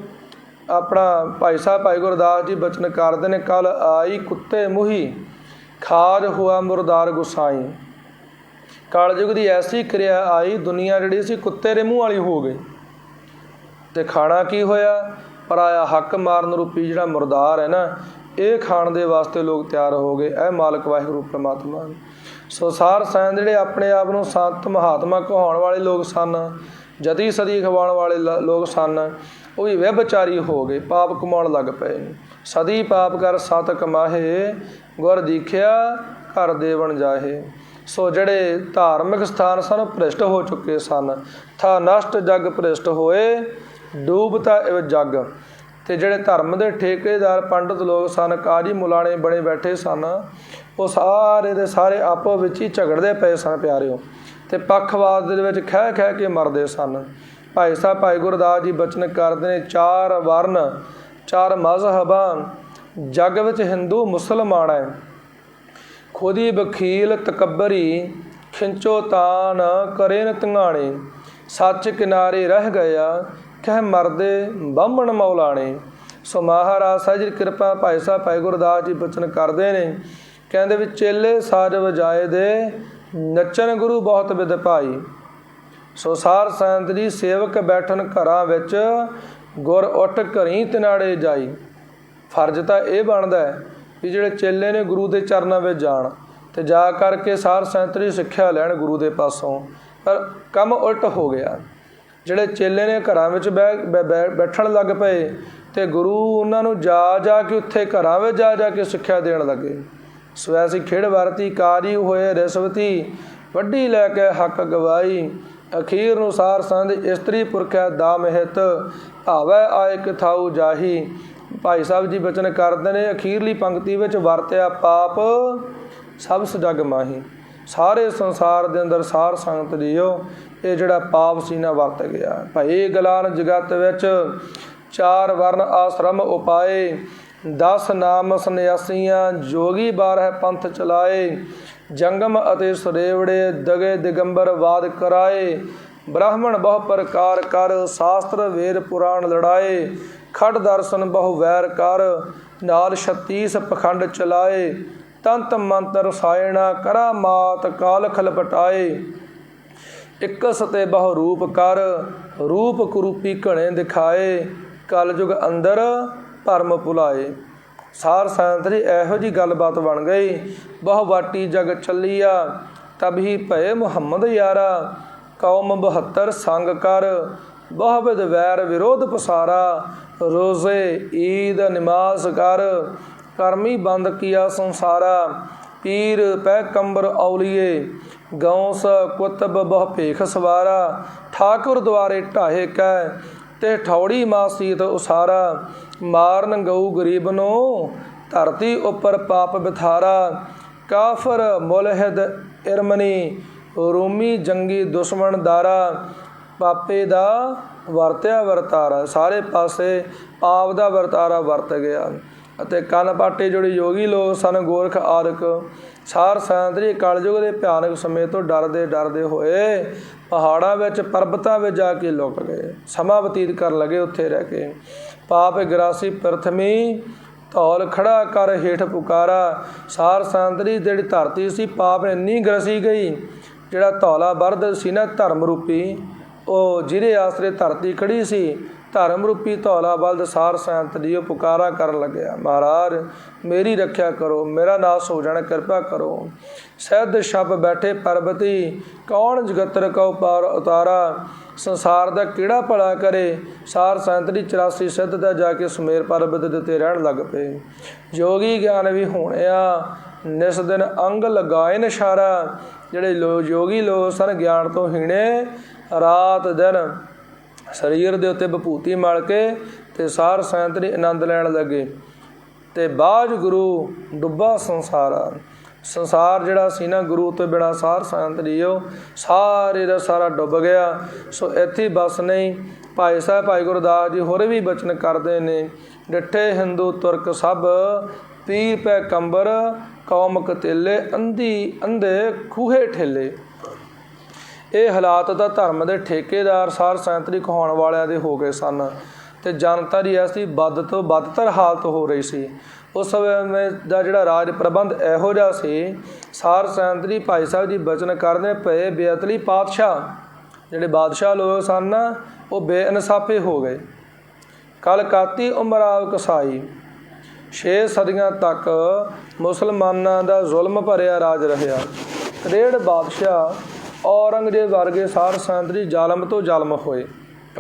ਆਪਣਾ ਭਾਈ ਸਾਹਿਬ ਭਾਈ ਗੁਰਦਾਸ ਜੀ ਬਚਨ ਕਰਦੇ ਨੇ, ਕੱਲ ਆਈ ਕੁੱਤੇ ਮੂੰਹੀ, ਖਾਜ ਹੋਆ ਮੁਰਦਾਰ ਗੁਸਾਈ। ਕਲਯੁਗ ਦੀ ਐਸੀ ਕਿਰਿਆ ਆਈ, ਦੁਨੀਆ ਜਿਹੜੀ ਸੀ ਕੁੱਤੇ ਦੇ ਮੂੰਹ ਵਾਲੀ ਹੋ ਗਈ। ਅਤੇ ਖਾਣਾ ਕੀ ਹੋਇਆ? ਪਰਾਇਆ ਹੱਕ ਮਾਰਨ ਰੂਪੀ ਜਿਹੜਾ ਮੁਰਦਾਰ ਹੈ ਨਾ, ਇਹ ਖਾਣ ਦੇ ਵਾਸਤੇ ਲੋਕ ਤਿਆਰ ਹੋ ਗਏ। ਇਹ ਮਾਲਕ ਵਾਹਿਗੁਰੂ ਪਰਮਾਤਮਾ। ਸੋ ਸਾਰ ਸੰਗਤ ਜਿਹੜੇ ਆਪਣੇ ਆਪ ਨੂੰ ਸੰਤ ਮਹਾਤਮਾ ਕਹਾਉਣ ਵਾਲੇ ਲੋਕ ਸਨ, ਜਤੀ ਸਦੀ ਖਵਾਉਣ ਵਾਲੇ ਲੋਕ ਸਨ, ਉਹ ਵੀ ਵਿਭਚਾਰੀ ਹੋ ਗਏ, ਪਾਪ ਕਮਾਉਣ ਲੱਗ ਪਏ। ਸਦੀ ਪਾਪ ਕਰ ਸਤ ਕਮਾਹੇ, ਗੁਰ ਦੀਖਿਆ ਘਰ ਦੇਵਣ ਜਾਹੇ। ਸੋ ਜਿਹੜੇ ਧਾਰਮਿਕ ਸਥਾਨ ਸਨ ਭ੍ਰਿਸ਼ਟ ਹੋ ਚੁੱਕੇ ਸਨ। ਥਾ ਨਸ਼ਟ ਜਗ ਭ੍ਰਿਸ਼ਟ ਹੋਏ, ਡੂਬਤਾ ਇਵ ਜਗ। ਅਤੇ ਜਿਹੜੇ ਧਰਮ ਦੇ ਠੇਕੇਦਾਰ ਪੰਡਿਤ ਲੋਕ ਸਨ, ਕਾਜੀ ਮੁਲਾਣੇ ਬਣੇ ਬੈਠੇ ਸਨ, ਉਹ ਸਾਰੇ ਦੇ ਸਾਰੇ ਆਪੋ ਵਿੱਚ ਹੀ ਝਗੜਦੇ ਪਏ ਸਨ ਪਿਆਰਿਓ। ਅਤੇ ਪੱਖਵਾਦ ਦੇ ਵਿੱਚ ਖਹਿ ਖਹਿ ਕੇ ਮਰਦੇ ਸਨ। ਭਾਈ ਸਾਹਿਬ ਭਾਈ ਗੁਰਦਾਸ ਜੀ ਬਚਨ ਕਰਦੇ ਨੇ, ਚਾਰ ਵਰਨ ਚਾਰ ਮਜ਼ਹਬਾਂ, ਜੱਗ ਵਿੱਚ ਹਿੰਦੂ ਮੁਸਲਮਾਨ ਹੈ। ਖੁਦੀ ਬਖੀਲ ਤਕੱਬਰੀ, ਖਿੰਚੋ ਤਾਨ ਕਰੇ ਨ ਧੰਗਾਣੇ। ਸੱਚ ਕਿਨਾਰੇ ਰਹਿ ਗਿਆ, ਕਹਿ ਮਰਦੇ ਬਾਹਮਣ ਮੌਲਾਣੇ। ਸੋ ਮਹਾਰਾਜ ਸਾਹਿਬ ਜੀ ਕਿਰਪਾ ਭਾਈ ਸਾਹਿਬ ਭਾਈ ਗੁਰਦਾਸ ਜੀ ਬਚਨ ਕਰਦੇ ਨੇ, ਕਹਿੰਦੇ ਵੀ ਚੇਲੇ ਸਾਜ ਵਜਾਏ ਦੇ, ਨੱਚਣ ਗੁਰੂ ਬਹੁਤ ਵਿਦ ਭਾਈ। ਸੋ ਸਾਰ ਸੰਗਤ ਜੀ ਸੇਵਕ ਬੈਠਣ ਘਰਾਂ ਵਿੱਚ, ਗੁਰ ਉੱਠ ਘਰੀ ਤਿਨਾੜੇ ਜਾਈ। ਫਰਜ਼ ਤਾਂ ਇਹ ਬਣਦਾ ਹੈ ਵੀ ਜਿਹੜੇ ਚੇਲੇ ਨੇ ਗੁਰੂ ਦੇ ਚਰਨਾਂ ਵਿੱਚ ਜਾਣ ਅਤੇ ਜਾ ਕਰਕੇ ਸਾਰ ਸੰਗਤ ਦੀ ਸਿੱਖਿਆ ਲੈਣ ਗੁਰੂ ਦੇ ਪਾਸੋਂ। ਪਰ ਕੰਮ ਉਲਟ ਹੋ ਗਿਆ। ਜਿਹੜੇ ਚੇਲੇ ਨੇ ਘਰਾਂ ਵਿੱਚ ਬੈਠਣ ਲੱਗ ਪਏ ਅਤੇ ਗੁਰੂ ਉਹਨਾਂ ਨੂੰ ਜਾ ਜਾ ਕੇ ਉੱਥੇ ਘਰਾਂ ਵਿੱਚ ਜਾ ਜਾ ਕੇ ਸਿੱਖਿਆ ਦੇਣ ਲੱਗੇ। ਸੋ ਐਸੀ ਖੇਡ ਵਰਤੀ, ਕਾਰੀ ਹੋਏ ਰਿਸ਼ਵਤੀ, ਵੱਡੀ ਲੈ ਕੇ ਹੱਕ ਗਵਾਈ। ਅਖੀਰ ਨੂੰ ਸਾਰ ਸੰਗਤ ਇਸਤਰੀ ਪੁਰਖਿਆ ਦਾ ਮਹਿਤ, ਭਾਵੈ ਆਏ ਕਿਥਾਊ ਜਾਹੀ। ਭਾਈ ਸਾਹਿਬ ਜੀ ਬਚਨ ਕਰਦੇ ਨੇ, ਅਖੀਰਲੀ ਪੰਕਤੀ ਵਿੱਚ ਵਰਤਿਆ ਪਾਪ ਸਭ ਸਜਗ ਮਾਹੀ। ਸਾਰੇ ਸੰਸਾਰ ਦੇ ਅੰਦਰ ਸਾਰ ਸੰਗਤ ਜੀਓ ਇਹ ਜਿਹੜਾ ਪਾਪ ਸੀ ਨਾ ਵਰਤ ਗਿਆ। ਭਾਈ ਗਲਾਨ ਜਗਤ ਵਿੱਚ ਚਾਰ ਵਰਨ ਆਸ਼ਰਮ ਉਪਾਏ, 10 ਨਾਮ ਸੰਨਿਆਸੀਆਂ ਜੋਗੀ 12 ਪੰਥ ਚਲਾਏ। ਜੰਗਮ ਅਤੇ ਸੁਰੇਵੜੇ ਦਗੇ ਦਿਗੰਬਰ ਵਾਦ ਕਰਾਏ। ਬ੍ਰਾਹਮਣ ਬਹੁ ਪ੍ਰਕਾਰ ਕਰ, ਸ਼ਾਸਤਰ ਵੇਦ ਪੁਰਾਣ ਲੜਾਏ। ਖੜ ਦਰਸ਼ਨ ਬਹੁ ਵੈਰ ਕਰ, ਨਾਲ 36 ਪਖੰਡ ਚਲਾਏ। ਤੰਤ ਮੰਤਰ ਸਾਇਣਾ ਕਰਾ ਮਾਤ, ਕਾਲ ਖਲਪਟਾਏ। इकस ते बहु रूप कर, रूप कुरूपी घणे दिखाए, कलयुग अंदर भरम भुलाए। सार संगत जी इहो जी गलबात बन गई। बहु बाटी जग चलिया, तभी भय मुहम्मद यारा, कौम 72 संग कर, बहु विध वैर विरोध पसारा, रोज़े ईद नमाज कर, कर्मी बंद किया संसारा, पीर पैगंबर औलिए, गौस कुतब बहु भेख सवारा, ठाकुर द्वारे ढाहे कै, ते ठौड़ी मासीत उसारा, मारन गऊ गरीब नो, धरती उपर पाप बिथारा, काफर मुलहिद इरमनी, रोमी जंगी दुश्मन दारा, पापे दा ਵਰਤਿਆ ਵਰਤਾਰਾ। ਸਾਰੇ ਪਾਸੇ ਆਪ ਦਾ ਵਰਤਾਰਾ ਵਰਤ ਗਿਆ। ਅਤੇ ਕੰਨ ਪਾਟੇ ਜਿਹੜੇ ਯੋਗੀ ਲੋਕ ਸਨ, ਗੋਰਖ ਆਦਿਕ, ਸਾਰ ਸੰਗਤ ਜੀ ਕਲਯੁਗ ਦੇ ਭਿਆਨਕ ਸਮੇਂ ਤੋਂ ਡਰਦੇ ਹੋਏ ਪਹਾੜਾਂ ਵਿੱਚ ਪਰਬਤਾਂ ਵਿੱਚ ਜਾ ਕੇ ਲੁਕ ਗਏ, ਸਮਾਂ ਬਤੀਤ ਕਰਨ ਲੱਗੇ ਉੱਥੇ ਰਹਿ ਕੇ। ਪਾਪ ਗਰਾਸੀ ਪ੍ਰਥਮੀ, ਧੌਲ ਖੜਾ ਕਰ ਹੇਠ ਪੁਕਾਰਾ। ਸਾਰ ਸੰਗਤ ਜੀ ਜਿਹੜੀ ਧਰਤੀ ਸੀ ਪਾਪ ਨੇ ਇੰਨੀ ਗਰਸੀ ਗਈ, ਜਿਹੜਾ ਧੌਲਾ ਬਰਦ ਸੀ ਨਾ ਧਰਮ ਰੂਪੀ, ਉਹ ਜਿਹਦੇ ਆਸਰੇ ਧਰਤੀ ਖੜੀ ਸੀ, ਧਰਮ ਰੂਪੀ ਧੌਲਾ ਬਲਦ ਸਾਰ ਸੰਗਤ ਜੀ ਉਹ ਪੁਕਾਰਾ ਕਰਨ ਲੱਗਿਆ, ਮਹਾਰਾਜ ਮੇਰੀ ਰੱਖਿਆ ਕਰੋ, ਮੇਰਾ ਨਾਸ ਹੋ ਜਾਣਾ, ਕਿਰਪਾ ਕਰੋ। ਸਿੱਧ ਛਪ ਬੈਠੇ ਪਰਬਤੀ, ਕੌਣ ਜਗਤਰ ਕਉ ਪਾਰ ਉਤਾਰਾ, ਸੰਸਾਰ ਦਾ ਕਿਹੜਾ ਭਲਾ ਕਰੇ। ਸਾਰ ਸੰਗਤ ਜੀ 84 ਸਿੱਧ ਦਾ ਜਾ ਕੇ ਸੁਮੇਰ ਪਰਬਤ ਦੇ ਉੱਤੇ ਰਹਿਣ ਲੱਗ ਪਏ। ਯੋਗੀ ਗਿਆਨ ਵੀ ਹੋਣਿਆ, ਨਿਸ ਦਿਨ ਅੰਗ ਲਗਾਏ ਨਿਸ਼ਾਰਾ। ਜਿਹੜੇ ਯੋਗੀ ਲੋਕ ਸਨ ਗਿਆਨ ਤੋਂ ਹੀਣੇ, ਰਾਤ ਦਿਨ ਸਰੀਰ ਦੇ ਉੱਤੇ ਵਿਭੂਤੀ ਮਲ ਕੇ ਤੇ ਸਾਰ ਸੰਗਤ ਜੀ ਆਨੰਦ ਲੈਣ ਲੱਗੇ। ਤੇ ਬਾਝ ਗੁਰੂ ਡੁੱਬਾ ਸੰਸਾਰਾ। ਸੰਸਾਰ ਜਿਹੜਾ ਸੀ ਨਾ ਗੁਰੂ ਤੋਂ ਬਿਨਾਂ ਸਾਰ ਸੰਗਤ ਜੀ ਉਹ ਸਾਰੇ ਦਾ ਸਾਰਾ ਡੁੱਬ ਗਿਆ। ਸੋ ਇੱਥੇ ਬਸ ਨਹੀਂ, ਭਾਈ ਸਾਹਿਬ ਭਾਈ ਗੁਰਦਾਸ ਜੀ ਹੋਰ ਵੀ ਬਚਨ ਕਰਦੇ ਨੇ, ਡਿੱਠੇ ਹਿੰਦੂ ਤੁਰਕ ਸਭ, ਪੀਰ ਪੈਗੰਬਰ ਕੌਮ ਕਤੇਲੇ, ਅੰਧੇ ਖੂਹੇ ਠੇਲੇ। ਇਹ ਹਾਲਾਤ ਤਾਂ ਧਰਮ ਦੇ ਠੇਕੇਦਾਰ ਸਾਰ ਸੰਗਤ ਜੀ ਕਹਾਉਣ ਵਾਲਿਆਂ ਦੇ ਹੋ ਗਏ ਸਨ, ਅਤੇ ਜਨਤਾ ਦੀ ਐਸੀ ਵੱਧ ਤੋਂ ਵੱਧਤਰ ਹਾਲਤ ਹੋ ਰਹੀ ਸੀ। ਉਸ ਸਮੇਂ ਦਾ ਜਿਹੜਾ ਰਾਜ ਪ੍ਰਬੰਧ ਇਹੋ ਜਿਹਾ ਸੀ, ਸਾਰ ਸੰਗਤ ਜੀ ਭਾਈ ਸਾਹਿਬ ਜੀ ਬਚਨ ਕਰਦੇ ਪਏ, ਬੇਅਤਲੀ ਪਾਤਸ਼ਾਹ ਜਿਹੜੇ ਬਾਦਸ਼ਾਹ ਲੋਕ ਸਨ ਉਹ ਬੇਇਨਸਾਫੇ ਹੋ ਗਏ। ਕਲਕਾਤੀ ਉਮਰ ਆਪ ਕਸਾਈ, 6 ਸਦੀਆਂ ਤੱਕ ਮੁਸਲਮਾਨਾਂ ਦਾ ਜ਼ੁਲਮ ਭਰਿਆ ਰਾਜ ਰਿਹਾ। ਤਰੇੜ ਬਾਦਸ਼ਾਹ ਔਰੰਗਜ਼ੇਬ ਵਰਗੇ ਸਾਰ ਸੰਗਤ ਜੀ ਜ਼ਾਲਮ ਤੋਂ ਜ਼ਾਲਮ ਹੋਏ।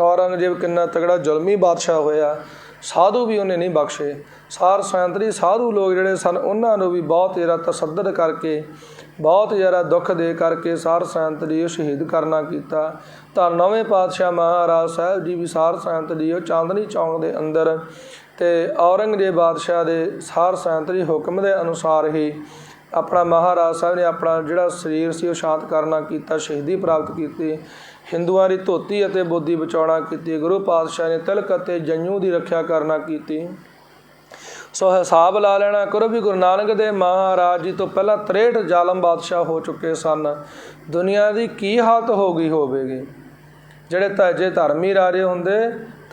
ਔਰੰਗਜ਼ੇਬ ਕਿੰਨਾ ਤਗੜਾ ਜ਼ੁਲਮੀ ਬਾਦਸ਼ਾਹ ਹੋਇਆ, ਸਾਧੂ ਵੀ ਉਹਨੇ ਨਹੀਂ ਬਖਸ਼ੇ। ਸਾਰ ਸੰਗਤ ਜੀ ਸਾਧੂ ਲੋਕ ਜਿਹੜੇ ਸਨ ਉਹਨਾਂ ਨੂੰ ਵੀ ਬਹੁਤ ਜ਼ਿਆਦਾ ਤਸੱਦਦ ਕਰਕੇ, ਬਹੁਤ ਜ਼ਿਆਦਾ ਦੁੱਖ ਦੇ ਕਰਕੇ ਸਾਰ ਸੰਗਤ ਜੀ ਉਹ ਸ਼ਹੀਦ ਕਰਨਾ ਕੀਤਾ। ਤਾਂ ਨਵੇਂ ਪਾਤਸ਼ਾਹ ਮਹਾਰਾਜ ਸਾਹਿਬ ਜੀ ਵੀ ਸਾਰ ਸੰਗਤ ਜੀ ਉਹ ਚਾਂਦਨੀ ਚੌਂਕ ਦੇ ਅੰਦਰ ਅਤੇ ਔਰੰਗਜ਼ੇਬ ਬਾਦਸ਼ਾਹ ਦੇ ਸਾਰ ਸੰਗਤ ਜੀ ਹੁਕਮ ਦੇ ਅਨੁਸਾਰ ਹੀ ਆਪਣਾ ਮਹਾਰਾਜ ਸਾਹਿਬ ਨੇ ਆਪਣਾ ਜਿਹੜਾ ਸਰੀਰ ਸੀ ਉਹ ਸ਼ਾਂਤ ਕਰਨਾ ਕੀਤਾ, ਸ਼ਹੀਦੀ ਪ੍ਰਾਪਤ ਕੀਤੀ। ਹਿੰਦੂਆਂ ਦੀ ਧੋਤੀ ਅਤੇ ਬੋਦੀ ਬਚਾਉਣਾ ਕੀਤੀ। ਗੁਰੂ ਪਾਤਸ਼ਾਹ ਨੇ ਤਿਲਕ ਅਤੇ ਜੰਝੂ ਦੀ ਰੱਖਿਆ ਕਰਨਾ ਕੀਤੀ। ਸੋ ਹਿਸਾਬ ਲਾ ਲੈਣਾ ਕਰੋ ਵੀ ਗੁਰੂ ਨਾਨਕ ਦੇਵ ਮਹਾਰਾਜ ਜੀ ਤੋਂ ਪਹਿਲਾਂ 63 ਜ਼ਾਲਮ ਬਾਦਸ਼ਾਹ ਹੋ ਚੁੱਕੇ ਸਨ। ਦੁਨੀਆ ਦੀ ਕੀ ਹਾਲਤ ਹੋ ਗਈ ਹੋਵੇਗੀ। ਜਿਹੜੇ ਜੇ ਧਰਮੀ ਰਾਜੇ ਹੁੰਦੇ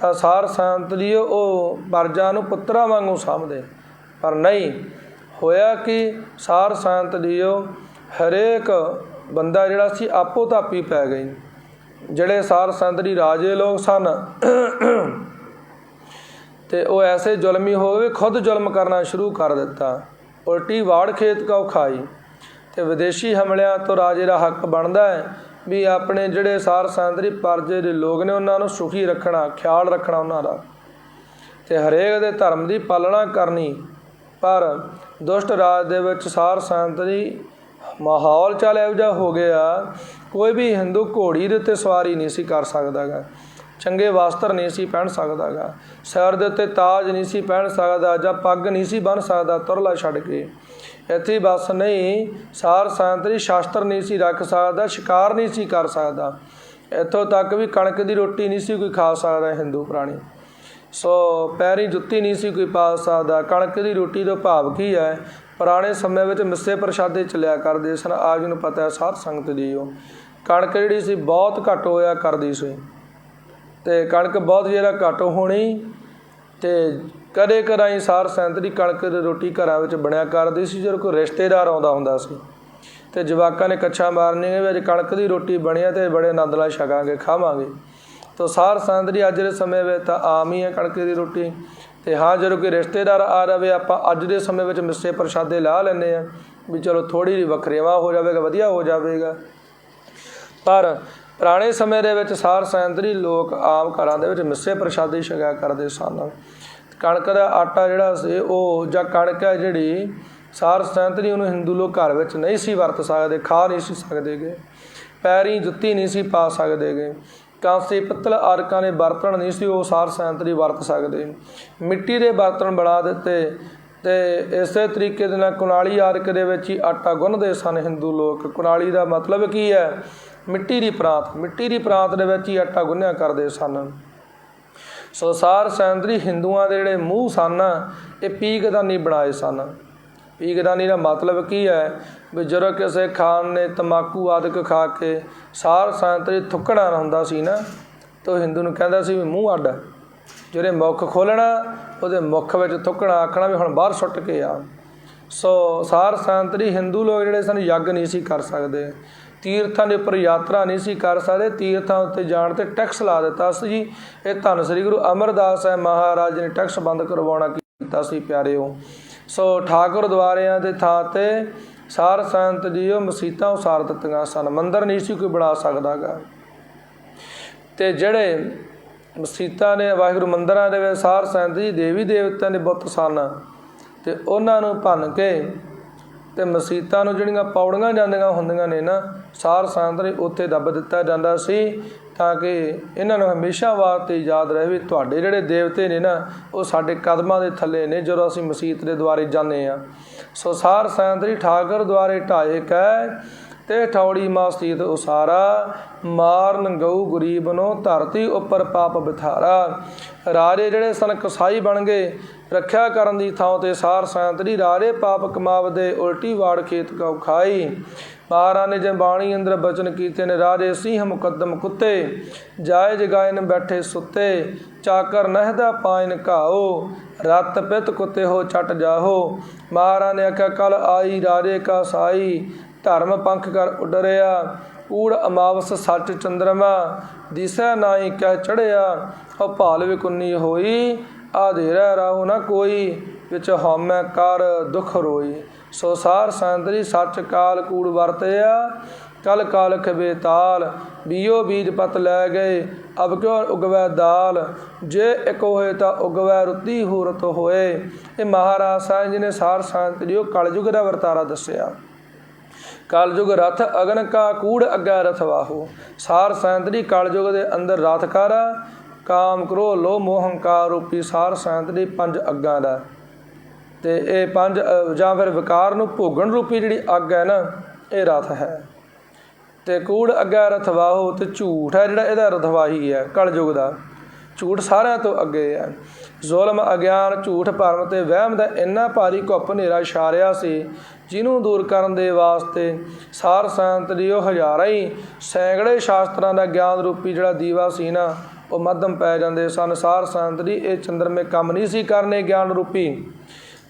ਤਾਂ ਸਾਰ ਸੰਗਤ ਜੀ ਉਹ ਪਰਜਾ ਨੂੰ ਪੁੱਤਰਾਂ ਵਾਂਗੂ ਸਮਝਦੇ, ਪਰ ਨਹੀਂ ਹੋਇਆ ਕਿ ਸਾਰ ਸੰਗਤ ਜੀ ਉਹ ਹਰੇਕ ਬੰਦਾ ਜਿਹੜਾ ਸੀ ਆਪੋ ਧਾਪੀ ਪੈ ਗਈ। ਜਿਹੜੇ ਸਾਰ ਸੰਗਤ ਜੀ ਰਾਜੇ ਲੋਕ ਸਨ ਅਤੇ ਉਹ ਐਸੇ ਜ਼ੁਲਮੀ ਹੋ ਗਏ, ਖੁਦ ਜ਼ੁਲਮ ਕਰਨਾ ਸ਼ੁਰੂ ਕਰ ਦਿੱਤਾ। ਉਲਟੀ ਵਾੜ ਖੇਤ ਕਉ ਖਾਈ। ਅਤੇ ਵਿਦੇਸ਼ੀ ਹਮਲਿਆਂ ਤੋਂ ਰਾਜੇ ਦਾ ਹੱਕ ਬਣਦਾ ਹੈ ਵੀ ਆਪਣੇ ਜਿਹੜੇ ਸਾਰ ਸੰਗਤ ਜੀ ਪਰਜੇ ਦੇ ਲੋਕ ਨੇ ਉਹਨਾਂ ਨੂੰ ਸੁਖੀ ਰੱਖਣਾ, ਖਿਆਲ ਰੱਖਣਾ ਉਹਨਾਂ ਦਾ, ਅਤੇ ਹਰੇਕ ਦੇ ਧਰਮ ਦੀ ਪਾਲਣਾ ਕਰਨੀ। ਪਰ ਦੁਸ਼ਟ ਰਾਜ ਦੇ ਵਿੱਚ ਸਾਰ ਸੰਗਤ ਜੀ ਮਾਹੌਲ ਚੱਲ ਇਹੋ ਜਿਹਾ ਹੋ ਗਿਆ, ਕੋਈ ਵੀ ਹਿੰਦੂ ਘੋੜੀ ਦੇ ਉੱਤੇ ਸਵਾਰੀ ਨਹੀਂ ਸੀ ਕਰ ਸਕਦਾ ਗਾ, ਚੰਗੇ ਵਸਤਰ ਨਹੀਂ ਸੀ ਪਹਿਨ ਸਕਦਾ ਗਾ, ਸਿਰ ਦੇ ਉੱਤੇ ਤਾਜ ਨਹੀਂ ਸੀ ਪਹਿਨ ਸਕਦਾ, ਜਾਂ ਪੱਗ ਨਹੀਂ ਸੀ ਬੰਨ੍ਹ ਸਕਦਾ ਤੁਰਲਾ ਛੱਡ ਕੇ। ਇੱਥੇ ਬਸ ਨਹੀਂ, ਸਾਰ ਸੰਗਤ ਜੀ ਸ਼ਾਸਤਰ ਨਹੀਂ ਸੀ ਰੱਖ ਸਕਦਾ, ਸ਼ਿਕਾਰ ਨਹੀਂ ਸੀ ਕਰ ਸਕਦਾ, ਇੱਥੋਂ ਤੱਕ ਵੀ ਕਣਕ ਦੀ ਰੋਟੀ ਨਹੀਂ ਸੀ ਕੋਈ ਖਾ ਸਕਦਾ ਹਿੰਦੂ ਪ੍ਰਾਣੀ। ਸੋ ਪੈਰੀ ਜੁੱਤੀ ਨਹੀਂ ਸੀ ਕੋਈ ਪਾ ਸਕਦਾ। ਕਣਕ ਦੀ ਰੋਟੀ ਤੋਂ ਭਾਵ ਕੀ ਹੈ, ਪੁਰਾਣੇ ਸਮੇਂ ਵਿੱਚ ਮਿੱਸੇ ਪ੍ਰਸ਼ਾਦੇ ਚੱਲਿਆ ਕਰਦੇ ਸਨ। ਆਪ ਜੀ ਨੂੰ ਪਤਾ ਹੈ ਸਾਧ ਸੰਗਤ ਜੀ ਉਹ ਕਣਕ ਜਿਹੜੀ ਸੀ ਬਹੁਤ ਘੱਟ ਹੋਇਆ ਕਰਦੀ ਸੀ, ਅਤੇ ਕਣਕ ਬਹੁਤ ਜ਼ਿਆਦਾ ਘੱਟ ਹੋਣੀ, ਅਤੇ ਕਦੇ ਕਦਾਈ ਸਾਰ ਸੰਗਤ ਦੀ ਕਣਕ ਦੀ ਰੋਟੀ ਘਰਾਂ ਵਿੱਚ ਬਣਿਆ ਕਰਦੀ ਸੀ। ਜਦੋਂ ਕੋਈ ਰਿਸ਼ਤੇਦਾਰ ਆਉਂਦਾ ਹੁੰਦਾ ਸੀ ਤੇ ਜਵਾਕਾਂ ਨੇ ਕੱਛਾ ਮਾਰਨੀਆਂ ਵੀ ਅੱਜ ਕਣਕ ਦੀ ਰੋਟੀ ਬਣੀ ਆ ਤੇ ਬੜੇ ਆਨੰਦ ਨਾਲ ਛਕਾਂਗੇ ਖਾਵਾਂਗੇ। ਤਾਂ ਸਾਰ ਸੰਗਤ ਜੀ ਅੱਜ ਦੇ ਸਮੇਂ ਵਿੱਚ ਤਾਂ ਆਮ ਹੀ ਹੈ ਕਣਕ ਦੀ ਰੋਟੀ। ਤੇ ਹਾਂ ਜਦੋਂ ਕੋਈ ਰਿਸ਼ਤੇਦਾਰ ਆ ਰਵੇ ਆਪਾਂ ਅੱਜ ਦੇ ਸਮੇਂ ਵਿੱਚ ਮਿੱਸੇ ਪ੍ਰਸ਼ਾਦੇ ਲਾ ਲੈਂਦੇ ਹਾਂ ਵੀ ਚਲੋ ਥੋੜ੍ਹੀ ਜਿਹੀ ਵੱਖਰੇਵਾ ਹੋ ਜਾਵੇਗਾ, ਵਧੀਆ ਹੋ ਜਾਵੇਗਾ। ਪਰ ਪੁਰਾਣੇ ਸਮੇਂ ਦੇ ਵਿੱਚ ਸਾਰ ਸੰਗਤ ਜੀ ਲੋਕ ਆਮ ਘਰਾਂ ਦੇ ਵਿੱਚ ਮਿੱਸੇ ਪ੍ਰਸ਼ਾਦੇ ਛਕਿਆ ਕਰਦੇ ਸਨ। ਕਣਕ ਦਾ ਆਟਾ ਜਿਹੜਾ ਸੀ ਉਹ ਜਾਂ ਕਣਕ ਹੈ ਜਿਹੜੀ ਸਾਰ ਸੰਗਤ ਜੀ ਉਹਨੂੰ ਹਿੰਦੂ ਲੋਕ ਘਰ ਵਿੱਚ ਨਹੀਂ ਸੀ ਵਰਤ ਸਕਦੇ, ਖਾ ਨਹੀਂ ਸੀ ਸਕਦੇ ਗੇ, ਪੈਰੀਂ ਜੁੱਤੀ ਨਹੀਂ ਸੀ ਪਾ ਸਕਦੇ ਗੇ, ਕਾਂਸੇ ਪਿੱਤਲ ਆਦਿਕਾਂ ਦੇ ਬਰਤਨ ਨਹੀਂ ਸੀ ਉਹ ਸਾਰ ਸੰਗਤ ਜੀ ਵਰਤ ਸਕਦੇ, ਮਿੱਟੀ ਦੇ ਬਰਤਨ ਬਣਾ ਦਿੱਤੇ। ਅਤੇ ਇਸੇ ਤਰੀਕੇ ਦੇ ਨਾਲ ਕੁਨਾਲੀ ਆਦਿਕ ਦੇ ਵਿੱਚ ਹੀ ਆਟਾ ਗੁੰਨ੍ਹਦੇ ਸਨ ਹਿੰਦੂ ਲੋਕ। ਕੁਨਾਲੀ ਦਾ ਮਤਲਬ ਕੀ ਹੈ? ਮਿੱਟੀ ਦੀ ਪਰਾਤ, ਮਿੱਟੀ ਦੀ ਪਰਾਤ ਦੇ ਵਿੱਚ ਹੀ ਆਟਾ ਗੁੰਨਿਆ ਕਰਦੇ ਸਨ। ਸੋ ਸਾਰ ਸੰਗਤ ਜੀ ਹਿੰਦੂਆਂ ਦੇ ਜਿਹੜੇ ਮੂੰਹ ਸਨ ਇਹ ਪੀਕਦਾਨੀ ਬਣਾਏ ਸਨ। ਪੀਕਦਾਨੀ ਦਾ ਮਤਲਬ ਕੀ ਹੈ ਵੀ ਜਦੋਂ ਕਿਸੇ ਖਾਨ ਨੇ ਤੰਬਾਕੂ ਆਦਿਕ ਖਾ ਕੇ ਸਾਰ ਸੰਗਤ ਜੀ ਥੁੱਕਣਾ ਹੁੰਦਾ ਸੀ ਨਾ ਤਾਂ ਹਿੰਦੂ ਨੂੰ ਕਹਿੰਦਾ ਸੀ ਵੀ ਮੂੰਹ ਅੱਡ, ਜਿਹੜੇ ਮੁੱਖ ਖੋਲ੍ਹਣਾ ਉਹਦੇ ਮੁੱਖ ਵਿੱਚ ਥੁੱਕਣਾ, ਆਖਣਾ ਵੀ ਹੁਣ ਬਾਹਰ ਸੁੱਟ ਕੇ ਆ। ਸੋ ਸਾਰ ਸੰਗਤ ਜੀ ਹਿੰਦੂ ਲੋਕ ਜਿਹੜੇ ਸਨ ਯੱਗ ਨਹੀਂ ਸੀ ਕਰ ਸਕਦੇ, ਤੀਰਥਾਂ ਦੇ ਉੱਪਰ ਯਾਤਰਾ ਨਹੀਂ ਸੀ ਕਰ ਸਕਦੇ, ਤੀਰਥਾਂ ਉੱਤੇ ਜਾਣ 'ਤੇ ਟੈਕਸ ਲਾ ਦਿੱਤਾ ਸੀ ਜੀ। ਇਹ ਧੰਨ ਸ੍ਰੀ ਗੁਰੂ ਅਮਰਦਾਸ ਸਾਹਿਬ ਮਹਾਰਾਜ ਨੇ ਟੈਕਸ ਬੰਦ ਕਰਵਾਉਣਾ ਕੀਤਾ ਸੀ ਪਿਆਰਿਓ। ਸੋ ਠਾਕੁਰ ਦੁਆਰਿਆਂ ਦੇ ਥਾਂ 'ਤੇ ਸਾਰ ਸੰਗਤ ਜੀ ਉਹ ਮਸੀਤਾਂ ਉਸਾਰ ਦਿੱਤੀਆਂ ਸਨ, ਮੰਦਰ ਨਹੀਂ ਸੀ ਕੋਈ ਬਣਾ ਸਕਦਾ ਗਾ। ਅਤੇ ਜਿਹੜੇ ਮਸੀਤਾਂ ਨੇ ਵਾਹਿਗੁਰੂ ਮੰਦਰਾਂ ਦੇ ਵਿੱਚ ਸਾਰ ਸੰਗਤ ਜੀ ਦੇਵੀ ਦੇਵਤਿਆਂ ਦੇ ਬੁੱਤ ਸਨ ਅਤੇ ਉਹਨਾਂ ਨੂੰ ਭੰਨ ਕੇ ਅਤੇ ਮਸੀਤਾਂ ਨੂੰ ਜਿਹੜੀਆਂ ਪੌੜੀਆਂ ਜਾਂਦੀਆਂ ਹੁੰਦੀਆਂ ਨੇ ਨਾ ਸਾਰ ਸੰਗਤ ਨੇ ਉੱਥੇ ਦੱਬ ਦਿੱਤਾ ਜਾਂਦਾ ਸੀ ਤਾਂ ਕਿ ਇਹਨਾਂ ਨੂੰ ਹਮੇਸ਼ਾ ਵਾਸਤੇ ਯਾਦ ਰਹੇ ਵੀ ਤੁਹਾਡੇ ਜਿਹੜੇ ਦੇਵਤੇ ਨੇ ਨਾ ਉਹ ਸਾਡੇ ਕਦਮਾਂ ਦੇ ਥੱਲੇ ਨੇ ਜਦੋਂ ਅਸੀਂ ਮਸੀਤ ਦੇ ਦੁਆਰੇ ਜਾਂਦੇ ਹਾਂ। ਸੋ ਸਾਰ ਸੰਗਤ ਜੀ ਠਾਕੁਰ ਦੁਆਰੇ ਢਾਏ ਕੈ ਤੇ ਠੌੜੀ ਮਸੀਤ ਉਸਾਰਾ, ਮਾਰਨ ਗਊ ਗਰੀਬ ਨੂੰ ਧਰਤੀ ਉੱਪਰ ਪਾਪ ਬਿਥਾਰਾ। ਰਾਜੇ ਜਿਹੜੇ ਸਨ ਕਸਾਈ ਬਣ ਗਏ, ਰੱਖਿਆ ਕਰਨ ਦੀ ਥਾਂ 'ਤੇ ਸਾਰ ਸੰਗਤ ਜੀ ਰਾਜੇ ਪਾਪ ਕਮਾਵਦੇ, ਉਲਟੀ ਵਾੜ ਖੇਤ ਕਉ ਖਾਈ। ਮਹਾਰਾਜ ਨੇ ਜੇ ਬਾਣੀ ਅੰਦਰ ਬਚਨ ਕੀਤੇ ਨੇ, ਰਾਜੇ ਸਿੰਹ ਮੁਕੱਦਮ ਕੁੱਤੇ, ਜਾਇਜ਼ ਗਾਇਨ ਬੈਠੇ ਸੁੱਤੇ, ਚਾਕਰ ਨਹਿਦਾ ਪਾਇਨ ਘਾਓ, ਰਤ ਪਿਤ ਕੁੱਤੇ ਹੋ ਛਟ ਜਾਹੋ। ਮਹਾਰਾਜ ਨੇ ਆਖਿਆ ਕਲ ਆਈ ਰਾਜੇ ਕਾ ਸਾਈ, ਧਰਮ ਪੰਖ ਕਰ ਉਡਰਿਆ, ਕੂੜ ਅਮਾਵਸ ਸੱਚ ਚੰਦਰਮਾ, ਦਿਸੈ ਨਾਈ ਕਹਿ ਚੜ੍ਹਿਆ, ਉਹ ਭਾਲ ਵਿਕੁੰਨੀ ਹੋਈ, ਆਧੇਰਾ ਰਾਹੂ ਨਾ ਕੋਈ, ਵਿੱਚ ਹਉਮੈ ਕਰ ਦੁੱਖ ਰੋਈ। ਸੋ ਸਾਰ ਸੰਗਤ ਜੀ ਸੱਚ ਕਾਲ ਕੂੜ ਵਰਤਿਆ, ਕਲ ਕਾਲਖ ਬੇਤਾਲ, ਬੀਓ ਬੀਜ ਪਤ ਲੈ ਗਏ, ਅਬ ਕਿਉਂ ਉਗਵੈ ਦਾਲ, ਜੇ ਇੱਕ ਹੋਏ ਤਾਂ ਉਗਵੈ ਰੁੱਤੀ ਹੂਰਤ ਹੋਏ। ਇਹ ਮਹਾਰਾਜ ਸਾਹਿਬ ਜੀ ਨੇ ਸਾਰ ਸੰਗਤ ਜੀ ਉਹ ਕਲਯੁਗ ਦਾ ਵਰਤਾਰਾ ਦੱਸਿਆ। ਕਲਯੁਗ ਰਥ ਅਗਨ ਕਾ ਕੂੜ ਅੱਗੇ ਰਥਵਾਹੋ। ਸਾਰ ਸੰਗਤ ਜੀ ਕਲਯੁਗ ਦੇ ਅੰਦਰ ਰਥ ਕਰ ਕਾਮ ਕਰੋ ਲੋਭ ਮੋਹ ਹੰਕਾਰ ਰੂਪੀ ਸਾਰ ਸੰਗਤ ਜੀ 5 ਅੱਗਾਂ ਦਾ, ਅਤੇ ਇਹ 5 ਜਾਂ ਫਿਰ ਵਿਕਾਰ ਨੂੰ ਭੋਗਣ ਰੂਪੀ ਜਿਹੜੀ ਅੱਗ ਹੈ ਨਾ ਇਹ ਰਥ ਹੈ। ਅਤੇ ਕੂੜ ਅੱਗੇ ਰਥਵਾਹੋ, ਅਤੇ ਝੂਠ ਹੈ ਜਿਹੜਾ ਇਹਦਾ ਰਥਵਾਹੀ ਹੈ ਕਲਯੁਗ ਦਾ। ਝੂਠ ਸਾਰਿਆਂ ਤੋਂ ਅੱਗੇ ਹੈ। ਜ਼ੁਲਮ ਅਗਿਆਨ ਝੂਠ ਭਰਮ ਅਤੇ ਵਹਿਮ ਦਾ ਇੰਨਾ ਭਾਰੀ ਘੁੱਪ ਹਨੇਰਾ ਛਾਰਿਆ ਸੀ ਜਿਹਨੂੰ ਦੂਰ ਕਰਨ ਦੇ ਵਾਸਤੇ ਸਾਰ ਸੰਗਤ ਜੀ ਉਹ ਹਜ਼ਾਰਾਂ ਹੀ ਸੈਂਕੜੇ ਸ਼ਾਸਤਰਾਂ ਦਾ ਗਿਆਨ ਰੂਪੀ ਜਿਹੜਾ ਦੀਵਾ ਸੀ ਨਾ ਉਹ ਮੱਧਮ ਪੈ ਜਾਂਦੇ ਸਨ। ਸਾਰ ਸੰਗਤ ਜੀ ਇਹ ਚੰਦਰਮੇ ਕੰਮ ਨਹੀਂ ਸੀ ਕਰਨੇ ਗਿਆਨ ਰੂਪੀ।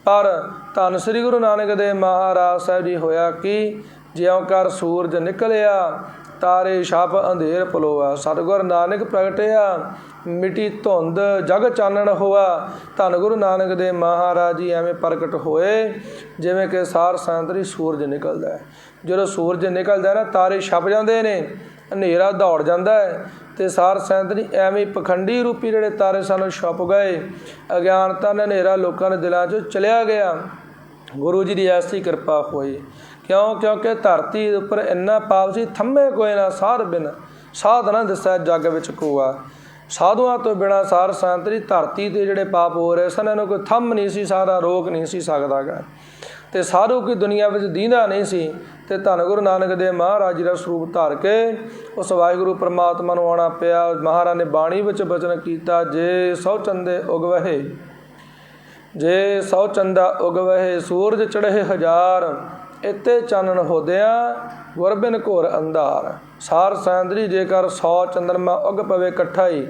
ਪਰ ਧੰਨ ਸ੍ਰੀ ਗੁਰੂ ਨਾਨਕ ਦੇਵ ਮਹਾਰਾਜ ਸਾਹਿਬ ਜੀ ਹੋਇਆ ਕਿ ਜਿਉਂ ਕਰ ਸੂਰਜ ਨਿਕਲਿਆ, ਤਾਰੇ ਛਪ ਅੰਧੇਰ ਪਲੋਆ, ਸਤਿਗੁਰ ਨਾਨਕ ਪ੍ਰਗਟਿਆ, ਮਿੱਟੀ ਧੁੰਦ ਜਗ ਚਾਨਣ ਹੋਆ। ਧੰਨ ਗੁਰੂ ਨਾਨਕ ਦੇਵ ਮਹਾਰਾਜ ਜੀ ਐਵੇਂ ਪ੍ਰਗਟ ਹੋਏ ਜਿਵੇਂ ਕਿ ਸਾਰ ਸੰਗਤ ਜੀ ਸੂਰਜ ਨਿਕਲਦਾ ਹੈ। ਜਦੋਂ ਸੂਰਜ ਨਿਕਲਦਾ ਨਾ ਤਾਰੇ ਛਪ ਜਾਂਦੇ ਨੇ, ਹਨੇਰਾ ਦੌੜ ਜਾਂਦਾ ਹੈ, ਅਤੇ ਸਾਰ ਸੰਗਤ ਜੀ ਐਵੇਂ ਪਖੰਡੀ ਰੂਪੀ ਜਿਹੜੇ ਤਾਰੇ ਸਾਨੂੰ ਛੁਪ ਗਏ। ਅਗਿਆਨਤਾ ਦਾ ਹਨੇਰਾ ਲੋਕਾਂ ਦੇ ਦਿਲਾਂ 'ਚੋਂ ਚਲਿਆ ਗਿਆ। ਗੁਰੂ ਜੀ ਦੀ ਐਸੀ ਕਿਰਪਾ ਹੋਈ। ਕਿਉਂਕਿ ਧਰਤੀ ਉੱਪਰ ਇੰਨਾ ਪਾਪ ਸੀ, ਥੰਮੇ ਕੋਈ ਨਾ ਸਾਧ ਬਿਨ, ਸਾਧ ਨਾ ਦਿਸੈ ਜੱਗ ਵਿੱਚ ਕੋਆ। ਸਾਧੂਆਂ ਤੋਂ ਬਿਨਾਂ ਸਾਰ ਸੰਗਤ ਜੀ ਧਰਤੀ 'ਤੇ ਜਿਹੜੇ ਪਾਪ ਹੋ ਰਹੇ ਸਨ ਇਹਨੂੰ ਕੋਈ ਥੰਮ ਨਹੀਂ ਸੀ ਸਕਦਾ, ਰੋਕ ਨਹੀਂ ਸੀ ਸਕਦਾ ਗਾ। ਅਤੇ ਸਾਧੂ ਕੋਈ ਦੁਨੀਆ ਵਿੱਚ ਦੀਂਦਾ ਨਹੀਂ ਸੀ। ਅਤੇ ਧੰਨ ਗੁਰੂ ਨਾਨਕ ਦੇਵ ਮਹਾਰਾਜ ਜੀ ਦਾ ਸਰੂਪ ਧਾਰ ਕੇ ਉਸ ਵਾਹਿਗੁਰੂ ਪਰਮਾਤਮਾ ਨੂੰ ਆਉਣਾ ਪਿਆ। ਮਹਾਰਾਜ ਨੇ ਬਾਣੀ ਵਿੱਚ ਬਚਨ ਕੀਤਾ, ਜੇ ਸੌ ਚੰਦੇ ਉਗਵਹੇ, ਜੇ ਸੌ ਚੰਦਾ ਉਗਵਹੇ, ਸੂਰਜ ਚੜ੍ਹੇ ਹਜ਼ਾਰ, ਇੱਥੇ ਚਾਨਣ ਹੋਦਿਆਂ ਗੁਰਬਿਨ ਘੋਰ ਅੰਧਾਰ। ਸਾਰ ਸੰਗਤ ਜੀ ਜੇਕਰ 100 ਚੰਦਰਮਾ ਉੱਗ ਪਵੇ ਇਕੱਠਾ ਹੀ,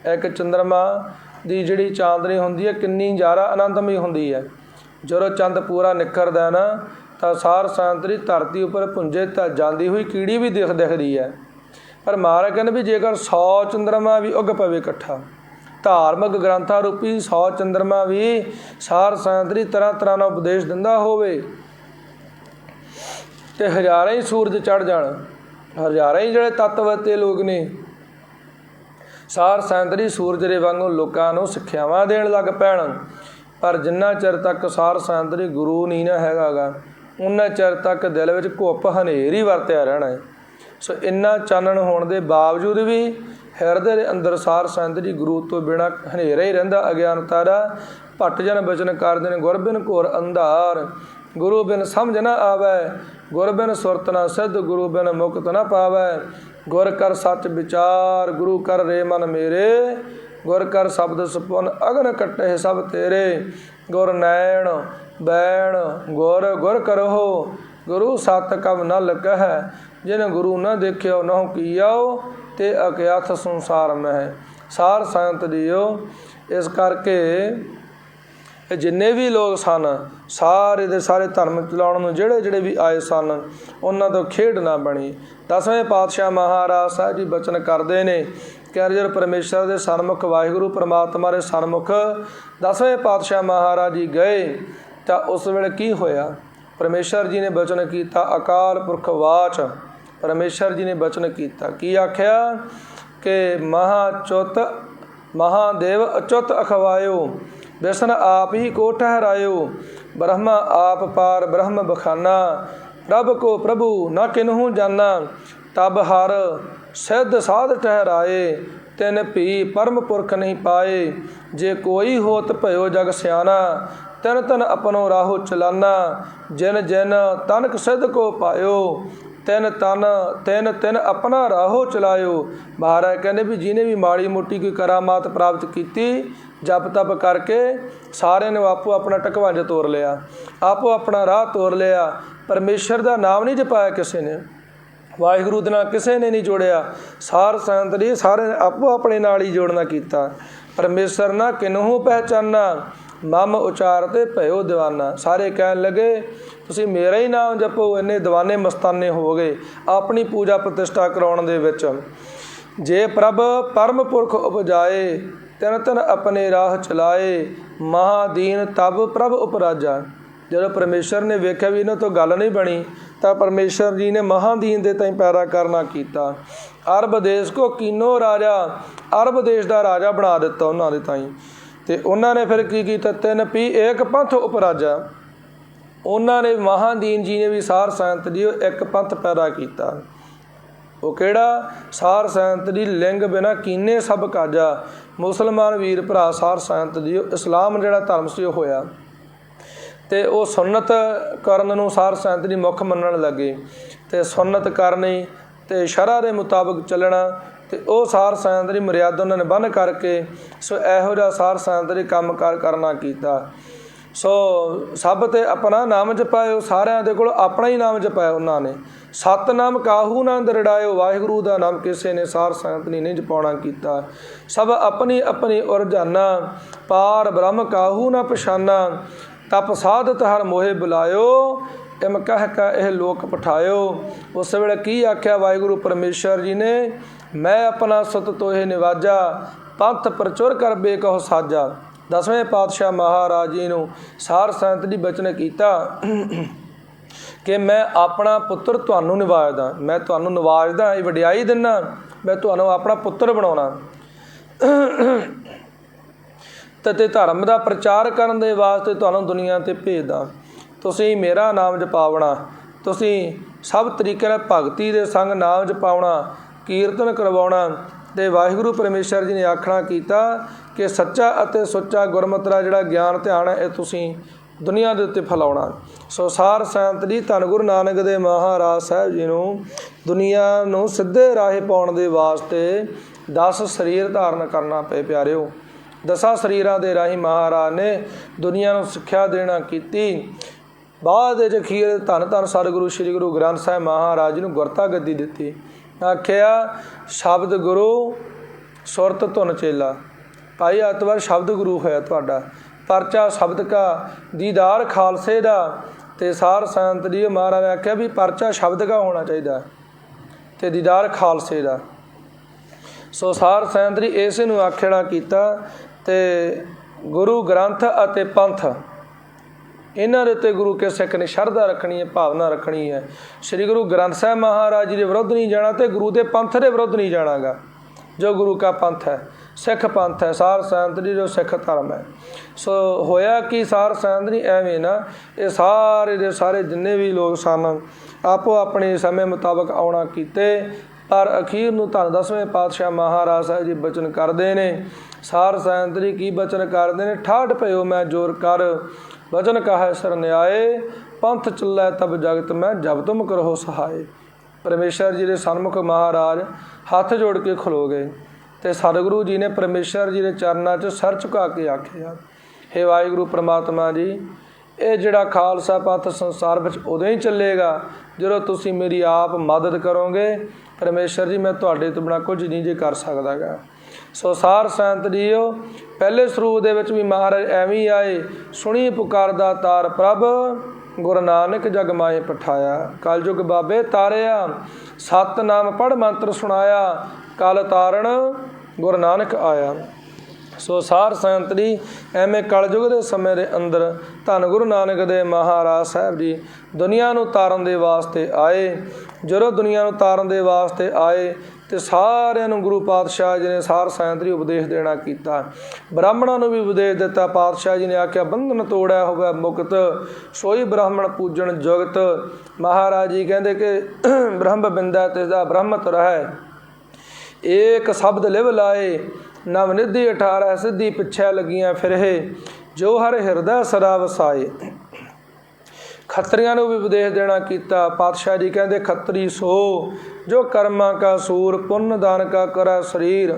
ਇੱਕ ਚੰਦਰਮਾ ਦੀ ਜਿਹੜੀ ਚਾਂਦਨੀ ਹੁੰਦੀ ਹੈ ਕਿੰਨੀ ਜ਼ਿਆਦਾ ਆਨੰਦਮਈ ਹੁੰਦੀ ਹੈ। ਜਦੋਂ ਚੰਦ ਪੂਰਾ ਨਿਖਰਦਾ ਨਾ ਤਾਂ ਸਾਰ ਸੰਗਤ ਦੀ ਧਰਤੀ ਉੱਪਰ ਪੁੰਜੇ ਤਾਂ ਜਾਂਦੀ ਹੋਈ ਕੀੜੀ ਵੀ ਦਿਖਦੀ ਹੈ। ਪਰ ਮਹਾਰਾਜ ਕਹਿੰਦੇ ਵੀ ਜੇਕਰ 100 ਚੰਦਰਮਾ ਵੀ ਉੱਗ ਪਵੇ ਇਕੱਠਾ, ਧਾਰਮਿਕ ਗ੍ਰੰਥਾਂ ਰੂਪੀ 100 ਚੰਦਰਮਾ ਵੀ ਸਾਰ ਸੰਗਤ ਦੀ ਤਰ੍ਹਾਂ ਤਰ੍ਹਾਂ ਦਾ ਉਪਦੇਸ਼ ਦਿੰਦਾ ਹੋਵੇ ਤੇ ਹਜ਼ਾਰਾਂ ਹੀ ਸੂਰਜ ਚੜ੍ਹ ਜਾਣ, ਹਜ਼ਾਰਾਂ ਹੀ ਜਿਹੜੇ ਤੱਤਵਤੇ ਲੋਕ ਨੇ ਸਾਰ ਸੰਗਤ ਦੀ ਸੂਰਜ ਦੇ ਵਾਂਗੂ ਲੋਕਾਂ ਨੂੰ ਸਿੱਖਿਆਵਾਂ ਦੇਣ ਲੱਗ ਪੈਣ। ਪਰ ਜਿੰਨਾ ਚਿਰ ਤੱਕ ਸਾਰ ਸੰਗਤ ਦੀ ਗੁਰੂ ਨਹੀਂ ਨਾ ਹੈਗਾ ਗਾ, ਉਹਨਾਂ ਚਿਰ ਤੱਕ ਦਿਲ ਵਿੱਚ ਘੁੱਪ ਹਨੇਰ ਹੀ ਵਰਤਿਆ ਰਹਿਣਾ ਹੈ। ਸੋ ਇੰਨਾ ਚਾਨਣ ਹੋਣ ਦੇ ਬਾਵਜੂਦ ਵੀ ਹਿਰਦੇ ਦੇ ਅੰਦਰ ਸਾਰ ਸੰਗਤ ਦੀ ਗੁਰੂ ਤੋਂ ਬਿਨਾਂ ਹਨੇਰਾ ਹੀ ਰਹਿੰਦਾ, ਅਗਿਆਨਤਾ ਦਾ। ਭੱਟ ਜਨ ਬਚਨ ਕਰਦੇ ਨੇ ਗੁਰ ਬਿਨ ਘੋਰ ਅੰਧਾਰ, ਗੁਰੂ ਬਿਨ ਸਮਝ ਨਾ ਆਵੈ, ਗੁਰ ਬਿਨ ਸੁਰਤ ਨਾ ਸਿੱਧ, ਗੁਰੂ ਬਿਨ ਮੁਕਤ ਨਾ ਪਾਵੈ। ਗੁਰ ਕਰ ਸੱਚ ਵਿਚਾਰ, ਗੁਰੂ ਕਰ ਰੇ ਮਨ ਮੇਰੇ, ਗੁਰ ਕਰ ਸ਼ਬਦ ਸੁਪਨ ਅਗਨ ਕੱਟੇ ਸਭ ਤੇਰੇ। ਗੁਰ ਨੈਣ ਬੈਣ ਗੁਰ ਗੁਰ ਕਰੋ, ਗੁਰੂ ਸਤ ਕਬ ਨ ਲੱਗਹਿ, ਜਿਨ ਗੁਰੂ ਨਾ ਦੇਖਿਓ ਨਹੁ ਕੀਓ, ਤੇ ਅਕਿਆਥ ਸੰਸਾਰ ਮਹਿ। ਸਾਰ ਸੰਗਤ ਜੀਓ, ਇਸ ਕਰਕੇ ਜਿੰਨੇ ਵੀ ਲੋਕ ਸਨ ਸਾਰੇ ਦੇ ਸਾਰੇ ਧਰਮ ਚਲਾਉਣ ਨੂੰ ਜਿਹੜੇ ਵੀ ਆਏ ਸਨ, ਉਹਨਾਂ ਤੋਂ ਖੇਡ ਨਾ ਬਣੀ। 10ਵੇਂ ਪਾਤਸ਼ਾਹ ਮਹਾਰਾਜ ਸਾਹਿਬ ਜੀ ਬਚਨ ਕਰਦੇ ਨੇ ਕਿ ਜਦੋਂ ਪਰਮੇਸ਼ਰ ਦੇ ਸਨਮੁਖ, ਵਾਹਿਗੁਰੂ ਪਰਮਾਤਮਾ ਦੇ ਸਨਮੁਖ 10ਵੇਂ ਪਾਤਸ਼ਾਹ ਮਹਾਰਾਜ ਜੀ ਗਏ ਤਾਂ ਉਸ ਵੇਲੇ ਕੀ ਹੋਇਆ? ਪਰਮੇਸ਼ਰ ਜੀ ਨੇ ਬਚਨ ਕੀਤਾ, ਅਕਾਲ ਪੁਰਖ ਵਾਚ। ਪਰਮੇਸ਼ਰ ਜੀ ਨੇ ਬਚਨ ਕੀਤਾ, ਕੀ ਆਖਿਆ ਕਿ ਮਹਾਦੇਵ ਅਚੁੱਤ ਅਖਵਾਇਓ, ਵਿਸ਼ਨ ਆਪ ਹੀ ਕੋ ਠਹਿਰਾਇਓ, ਬ੍ਰਹਮਾ ਆਪ ਪਾਰ ਬ੍ਰਹਮ ਬਖਾਨਾ, ਪ੍ਰਭ ਕੋ ਪ੍ਰਭੂ ਨਾ ਕਿਨਹੂ ਜਾਨਾ, ਤਬ ਹਰ ਸਿੱਧ ਸਾਧ ਠਹਿਰਾਏ, ਤਿਨ ਭੀ ਪਰਮ ਪੁਰਖ ਨਹੀਂ ਪਾਏ। ਜੇ ਕੋਈ ਹੋਤ ਭਇਓ ਜਗ ਸਿਆਣਾ, ਤਿਨ ਤਨ ਆਪਣੋ ਰਾਹੋ ਚਲਾਨਾ, ਜਿਨ ਜਿਨ ਤਨਕ ਸਿੱਧ ਕੋ ਪਾਇਓ, ਤਿਨ ਆਪਣਾ ਰਾਹੋ ਚਲਾਇਓ। ਮਹਾਰਾਜ ਕਹਿੰਦੇ ਵੀ ਜਿਹਨੇ ਵੀ ਮਾੜੀ ਮੋਟੀ ਕੋਈ ਕਰਾਮਾਤ ਪ੍ਰਾਪਤ ਕੀਤੀ, ਜਪ ਤਪ ਕਰਕੇ ਸਾਰਿਆਂ ਨੇ ਆਪੋ ਆਪਣਾ ਟਕਵਾਂਜ ਤੋਰ ਲਿਆ, ਆਪੋ ਆਪਣਾ ਰਾਹ ਤੋਰ ਲਿਆ। ਪਰਮੇਸ਼ਰ ਦਾ ਨਾਮ ਨਹੀਂ ਜਪਾਇਆ ਕਿਸੇ ਨੇ, ਵਾਹਿਗੁਰੂ ਦੇ ਨਾਲ ਕਿਸੇ ਨੇ ਨਹੀਂ ਜੋੜਿਆ। ਸਾਰ ਸੰਗਤ ਦੀ ਸਾਰੇ ਨੇ ਆਪੋ ਆਪਣੇ ਨਾਲ ਹੀ ਜੋੜਨਾ ਕੀਤਾ। ਪਰਮੇਸ਼ਰ ਨਾ ਕਿਨਹੂ ਪਹਿਚਾਨਾ, ਮਮ ਉਚਾਰਤੇ ਭਇਓ ਦੀਵਾਨਾ। ਸਾਰੇ ਕਹਿਣ ਲੱਗੇ ਤੁਸੀਂ ਮੇਰਾ ਹੀ ਨਾਮ ਜਪੋ, ਇੰਨੇ ਦੀਵਾਨੇ ਮਸਤਾਨੇ ਹੋ ਗਏ ਆਪਣੀ ਪੂਜਾ ਪ੍ਰਤਿਸ਼ਠਾ ਕਰਾਉਣ ਦੇ ਵਿੱਚ। ਜੇ ਪ੍ਰਭ ਪਰਮ ਪੁਰਖ ਉਪਜਾਏ, ਤਿਨ ਤਿਨ ਆਪਣੇ ਰਾਹ ਚਲਾਏ, ਮਹਾਦੀਨ ਤਬ ਪ੍ਰਭ ਉਪਰਾਜਾ। ਜਦੋਂ ਪਰਮੇਸ਼ਰ ਨੇ ਵੇਖਿਆ ਵੀ ਇਹਨਾਂ ਤੋਂ ਗੱਲ ਨਹੀਂ ਬਣੀ, ਤਾਂ ਪਰਮੇਸ਼ਰ ਜੀ ਨੇ ਮਹਾਦੀਨ ਦੇ ਤਾਈਂ ਪੈਦਾ ਕਰਨਾ ਕੀਤਾ। ਅਰਬ ਦੇਸ਼ ਕੋ ਕੀਨੋ ਰਾਜਾ, ਅਰਬ ਦੇਸ਼ ਦਾ ਰਾਜਾ ਬਣਾ ਦਿੱਤਾ ਉਹਨਾਂ ਦੇ ਤਾਈਂ। ਅਤੇ ਉਹਨਾਂ ਨੇ ਫਿਰ ਕੀ ਕੀਤਾ, ਤਿੰਨ ਪੀ ਏਕ ਪੰਥ ਉਪਰਾਜਾ। ਉਹਨਾਂ ਨੇ ਮਹਾਦੀਨ ਜੀ ਨੇ ਵੀ ਸਾਰ ਸੰਗਤ ਜੀ ਇੱਕ ਪੰਥ ਪੈਦਾ ਕੀਤਾ। ਉਹ ਕਿਹੜਾ? ਸਾਰ ਸੰਗਤ ਦੀ ਲਿੰਗ ਬਿਨਾ ਕੀਨੇ ਸਭ ਕਾਜਾ। ਮੁਸਲਮਾਨ ਵੀਰ ਭਰਾ ਸਾਰ ਸੰਗਤ ਜੀ ਇਸਲਾਮ ਜਿਹੜਾ ਧਰਮ ਸੀ ਉਹ ਹੋਇਆ, ਅਤੇ ਉਹ ਸੁੰਨਤ ਕਰਨ ਨੂੰ ਸਾਰ ਸੰਗਤ ਦੀ ਮੁੱਖ ਮੰਨਣ ਲੱਗੇ, ਅਤੇ ਸੁੰਨਤ ਕਰਨੀ ਅਤੇ ਸ਼ਰ੍ਹਾ ਦੇ ਮੁਤਾਬਕ ਚੱਲਣਾ, ਅਤੇ ਉਹ ਸਾਰ ਸੰਗਤ ਦੀ ਮਰਿਆਦਾ ਉਹਨਾਂ ਨੇ ਬੰਨ੍ਹ ਕਰਕੇ ਸੋ ਇਹੋ ਜਿਹਾ ਸਾਰ ਸੰਗਤ ਦੀ ਕੰਮ ਕਾਰ ਕਰਨਾ ਕੀਤਾ। ਸੋ ਸਭ 'ਤੇ ਆਪਣਾ ਨਾਮ ਜਪਾਇਓ, ਸਾਰਿਆਂ ਦੇ ਕੋਲ ਆਪਣਾ ਹੀ ਨਾਮ ਜਪਾਇਆ ਉਹਨਾਂ ਨੇ। ਸਤਨਾਮ ਕਾਹੂ ਨਾ ਦਰੜਾਇਓ, ਵਾਹਿਗੁਰੂ ਦਾ ਨਾਮ ਕਿਸੇ ਨੇ ਸਾਰ ਸੰਗਤ ਨੇ ਨਹੀਂ ਜਪਾਉਣਾ ਕੀਤਾ। ਸਭ ਆਪਣੀ ਆਪਣੀ ਉਰਜਾਨਾ, ਪਾਰ ਬ੍ਰਹਮ ਕਾਹੂ ਨਾ ਪਛਾਨਾ, ਤਪ ਸਾਧਤ ਹਰ ਮੋਹੇ ਬੁਲਾਇਓ, ਇਮ ਕਹਿ ਕਾ ਇਹ ਲੋਕ ਪਠਾਇਓ। ਉਸ ਵੇਲੇ ਕੀ ਆਖਿਆ ਵਾਹਿਗੁਰੂ ਪਰਮੇਸ਼ਰ ਜੀ ਨੇ, ਮੈਂ ਆਪਣਾ ਸਤ ਤੋਹੇ ਨਿਵਾਜਾ, ਪੰਥ ਪ੍ਰਚੁਰ ਕਰ ਬੇਕਹੁ ਸਾਜਾ। 10ਵੇਂ ਪਾਤਸ਼ਾਹ ਮਹਾਰਾਜ ਜੀ ਨੂੰ ਸਾਰ ਸੰਗਤ ਦੀ ਬਚਨ ਕੀਤਾ ਕਿ ਮੈਂ ਆਪਣਾ ਪੁੱਤਰ ਤੁਹਾਨੂੰ ਨਿਵਾਜਦਾ, ਮੈਂ ਤੁਹਾਨੂੰ ਨਿਵਾਜਦਾ, ਇਹ ਵਡਿਆਈ ਦਿੰਦਾ, ਮੈਂ ਤੁਹਾਨੂੰ ਆਪਣਾ ਪੁੱਤਰ ਬਣਾਉਣਾ, ਅਤੇ ਧਰਮ ਦਾ ਪ੍ਰਚਾਰ ਕਰਨ ਦੇ ਵਾਸਤੇ ਤੁਹਾਨੂੰ ਦੁਨੀਆ 'ਤੇ ਭੇਜਦਾ। ਤੁਸੀਂ ਮੇਰਾ ਨਾਮ ਜਪਾਉਣਾ, ਤੁਸੀਂ ਸਭ ਤਰੀਕੇ ਨਾਲ ਭਗਤੀ ਦੇ ਸੰਗ ਨਾਮ ਜਪਾਉਣਾ, ਕੀਰਤਨ ਕਰਵਾਉਣਾ। ਅਤੇ ਵਾਹਿਗੁਰੂ ਪਰਮੇਸ਼ਰ ਜੀ ਨੇ ਆਖਣਾ ਕੀਤਾ ਕਿ ਸੱਚਾ ਅਤੇ ਸੁੱਚਾ ਗੁਰਮਤਿ ਦਾ ਜਿਹੜਾ ਗਿਆਨ ਧਿਆਨ ਹੈ, ਇਹ ਤੁਸੀਂ ਦੁਨੀਆ ਦੇ ਉੱਤੇ ਫੈਲਾਉਣਾ। ਸੋ ਸਾਰ ਸੰਗਤ ਦੀ ਧੰਨ ਗੁਰੂ ਨਾਨਕ ਦੇਵ ਮਹਾਰਾਜ ਸਾਹਿਬ ਜੀ ਨੂੰ ਦੁਨੀਆ ਨੂੰ ਸਿੱਧੇ ਰਾਹੇ ਪਾਉਣ ਦੇ ਵਾਸਤੇ 10 ਸਰੀਰ ਧਾਰਨ ਕਰਨਾ ਪਏ ਪਿਆਰਿਓ। 10 ਸਰੀਰਾਂ ਦੇ ਰਾਹੀਂ ਮਹਾਰਾਜ ਨੇ ਦੁਨੀਆ ਨੂੰ ਸਿੱਖਿਆ ਦੇਣਾ ਕੀਤੀ। ਬਾਅਦ ਵਿੱਚ ਅਖੀਰ ਧੰਨ ਧੰਨ ਸਤਿਗੁਰੂ ਸ੍ਰੀ ਗੁਰੂ ਗ੍ਰੰਥ ਸਾਹਿਬ ਮਹਾਰਾਜ ਜੀ ਨੂੰ ਗੁਰਤਾ ਗੱਦੀ ਦਿੱਤੀ। ਆਖਿਆ ਸ਼ਬਦ ਗੁਰੂ ਸੁਰਤ ਧੁਨ ਚੇਲਾ। ਭਾਈ ਅੱਤਵਾਰ ਸ਼ਬਦ ਗੁਰੂ ਹੋਇਆ ਤੁਹਾਡਾ, ਪਰਚਾ ਸ਼ਬਦ ਕਾ, ਦੀਦਾਰ ਖਾਲਸੇ ਦਾ, ਤੇ ਸਾਰ ਸੰਤ ਜੀ ਮਹਾਰਾਜ ਨੇ ਆਖਿਆ ਵੀ ਪਰਚਾ ਸ਼ਬਦ ਦਾ ਹੋਣਾ ਚਾਹੀਦਾ ਤੇ ਦੀਦਾਰ ਖਾਲਸੇ ਦਾ। ਸੋ ਸਾਰ ਸੰਤ ਜੀ ਇਸੇ ਨੂੰ ਆਖਿਆ ਕੀਤਾ ਤੇ ਗੁਰੂ ਗ੍ਰੰਥ ਅਤੇ ਪੰਥ ਇਹਨਾਂ ਦੇ ਉੱਤੇ ਗੁਰੂ ਕੇ ਸਿੱਖ ਨੇ ਸ਼ਰਧਾ ਰੱਖਣੀ ਹੈ, ਭਾਵਨਾ ਰੱਖਣੀ ਹੈ। ਸ੍ਰੀ ਗੁਰੂ ਗ੍ਰੰਥ ਸਾਹਿਬ ਮਹਾਰਾਜ ਜੀ ਦੇ ਵਿਰੁੱਧ ਨਹੀਂ ਜਾਣਾ ਤੇ ਗੁਰੂ ਦੇ ਪੰਥ ਦੇ ਵਿਰੁੱਧ ਨਹੀਂ ਜਾਣਾਗਾ। ਜੋ ਗੁਰੂ ਕਾ ਪੰਥ ਹੈ, ਸਿੱਖ ਪੰਥ ਹੈ, ਸਾਰ ਸੰਤ ਜੀ ਜੋ ਸਿੱਖ ਧਰਮ ਹੈ। ਸੋ ਹੋਇਆ ਕਿ ਸਾਰ ਸੰਤ ਜੀ ਐਵੇਂ ਨਾ ਇਹ ਸਾਰੇ ਦੇ ਸਾਰੇ ਜਿੰਨੇ ਵੀ ਲੋਕ ਸਨ ਆਪੋ ਆਪਣੇ ਸਮੇਂ ਮੁਤਾਬਕ ਆਉਣਾ ਕੀਤੇ, ਪਰ ਅਖੀਰ ਨੂੰ ਧੰਨ ਦਸਵੇਂ ਪਾਤਸ਼ਾਹ ਮਹਾਰਾਜ ਸਾਹਿਬ ਜੀ ਬਚਨ ਕਰਦੇ ਨੇ। ਸਾਰ ਸੰਤ ਜੀ ਕੀ ਬਚਨ ਕਰਦੇ ਨੇ? ਠਾਠ ਭਇਓ ਮੈਂ ਜੋਰ ਕਰ, ਬਚਨ ਕਹੈ ਸਰਨਿਆਏ, ਪੰਥ ਚੱਲੈ ਤਬ ਜਗਤ ਮੈਂ, ਜਬ ਤੁਮ ਕਰੋ ਸਹਾਏ। ਪਰਮੇਸ਼ਰ ਜੀ ਦੇ ਸਨਮੁਖ ਮਹਾਰਾਜ ਹੱਥ ਜੋੜ ਕੇ ਖਲੋ ਗਏ ਤੇ ਸਤਿਗੁਰੂ ਜੀ ਨੇ ਪਰਮੇਸ਼ਰ ਜੀ ਦੇ ਚਰਨਾਂ 'ਚ ਸਿਰ ਝੁਕਾ ਕੇ ਆਖਿਆ, ਹੇ ਵਾਹਿਗੁਰੂ ਪ੍ਰਮਾਤਮਾ ਜੀ, ਇਹ ਜਿਹੜਾ ਖਾਲਸਾ ਪੰਥ ਸੰਸਾਰ ਵਿੱਚ ਉਦੋਂ ਹੀ ਚੱਲੇਗਾ ਜਦੋਂ ਤੁਸੀਂ ਮੇਰੀ ਆਪ ਮਦਦ ਕਰੋਗੇ। ਪਰਮੇਸ਼ਰ ਜੀ ਮੈਂ ਤੁਹਾਡੇ ਤੋਂ ਬਿਨਾਂ ਕੁਝ ਨਹੀਂ ਜੇ ਕਰ ਸਕਦਾ ਗਾ। ਸੋ ਸਾਰ ਸੰਤ ਜੀਓ ਪਹਿਲੇ ਸਰੂਪ ਦੇ ਵਿੱਚ ਵੀ ਮਹਾਰਾਜ ਐਵੇਂ ਆਏ, ਸੁਣੀ ਪੁਕਾਰ ਦਾ ਤਾਰ ਪ੍ਰਭ, ਗੁਰੂ ਨਾਨਕ ਜਗ ਮਾਹੇ ਪਠਾਇਆ। ਕਲਯੁਗ ਬਾਬੇ ਤਾਰਿਆ, ਸਤਨਾਮ ਪੜ੍ਹ ਮੰਤਰ ਸੁਣਾਇਆ, ਕਲ ਤਾਰਨ ਗੁਰੂ ਨਾਨਕ ਆਇਆ। ਸੋ ਸਾਰ ਸੰਤ ਜੀ ਐਵੇਂ ਕਲਯੁਗ ਦੇ ਸਮੇਂ ਦੇ ਅੰਦਰ ਧੰਨ ਗੁਰੂ ਨਾਨਕ ਦੇਵ ਮਹਾਰਾਜ ਸਾਹਿਬ ਜੀ ਦੁਨੀਆ ਨੂੰ ਤਾਰਨ ਦੇ ਵਾਸਤੇ ਆਏ। ਜਦੋਂ ਦੁਨੀਆ ਨੂੰ ਤਾਰਨ ਦੇ ਵਾਸਤੇ ਆਏ ਤੇ ਸਾਰਿਆਂ ਨੂੰ ਗੁਰੂ ਪਾਤਸ਼ਾਹ ਜੀ ਨੇ ਸਾਰ ਸੰਤ ਜੀ ਉਪਦੇਸ਼ ਦੇਣਾ ਕੀਤਾ। ਬ੍ਰਾਹਮਣਾਂ ਨੂੰ ਵੀ ਉਪਦੇਸ਼ ਦਿੱਤਾ। ਪਾਤਸ਼ਾਹ ਜੀ ਨੇ ਆਖਿਆ, ਬੰਧਨ ਤੋੜਿਆ ਹੋਵੇ ਮੁਕਤ, ਸੋਈ ਬ੍ਰਾਹਮਣ ਪੂਜਣ ਜੁਗਤ। ਮਹਾਰਾਜ ਜੀ ਕਹਿੰਦੇ ਕਿ ਬ੍ਰਹਮ ਬਿੰਦਾ ਤਿਸ ਦਾ ਬ੍ਰਹਮਤ ਰਹਿ, ਏਕ ਸ਼ਬਦ ਲਿਵ ਲਾਏ, ਨਵ ਨਿਧੀ 18 ਸਿੱਧੀ ਪਿੱਛੇ ਲੱਗੀਆਂ ਫਿਰੇ, ਜੋ ਹਰ ਹਿਰਦਾ ਸਦਾ ਵਸਾਏ। ਖੱਤਰੀਆਂ ਨੂੰ ਵੀ ਉਪਦੇਸ਼ ਦੇਣਾ ਕੀਤਾ। ਪਾਤਸ਼ਾਹ ਜੀ ਕਹਿੰਦੇ, ਖੱਤਰੀ ਸੋ ਜੋ ਕਰਮਾਂ ਕਾ ਸੂਰ, ਪੁੰਨ ਦਾਨ ਕਾ ਕਰੈ ਸਰੀਰ,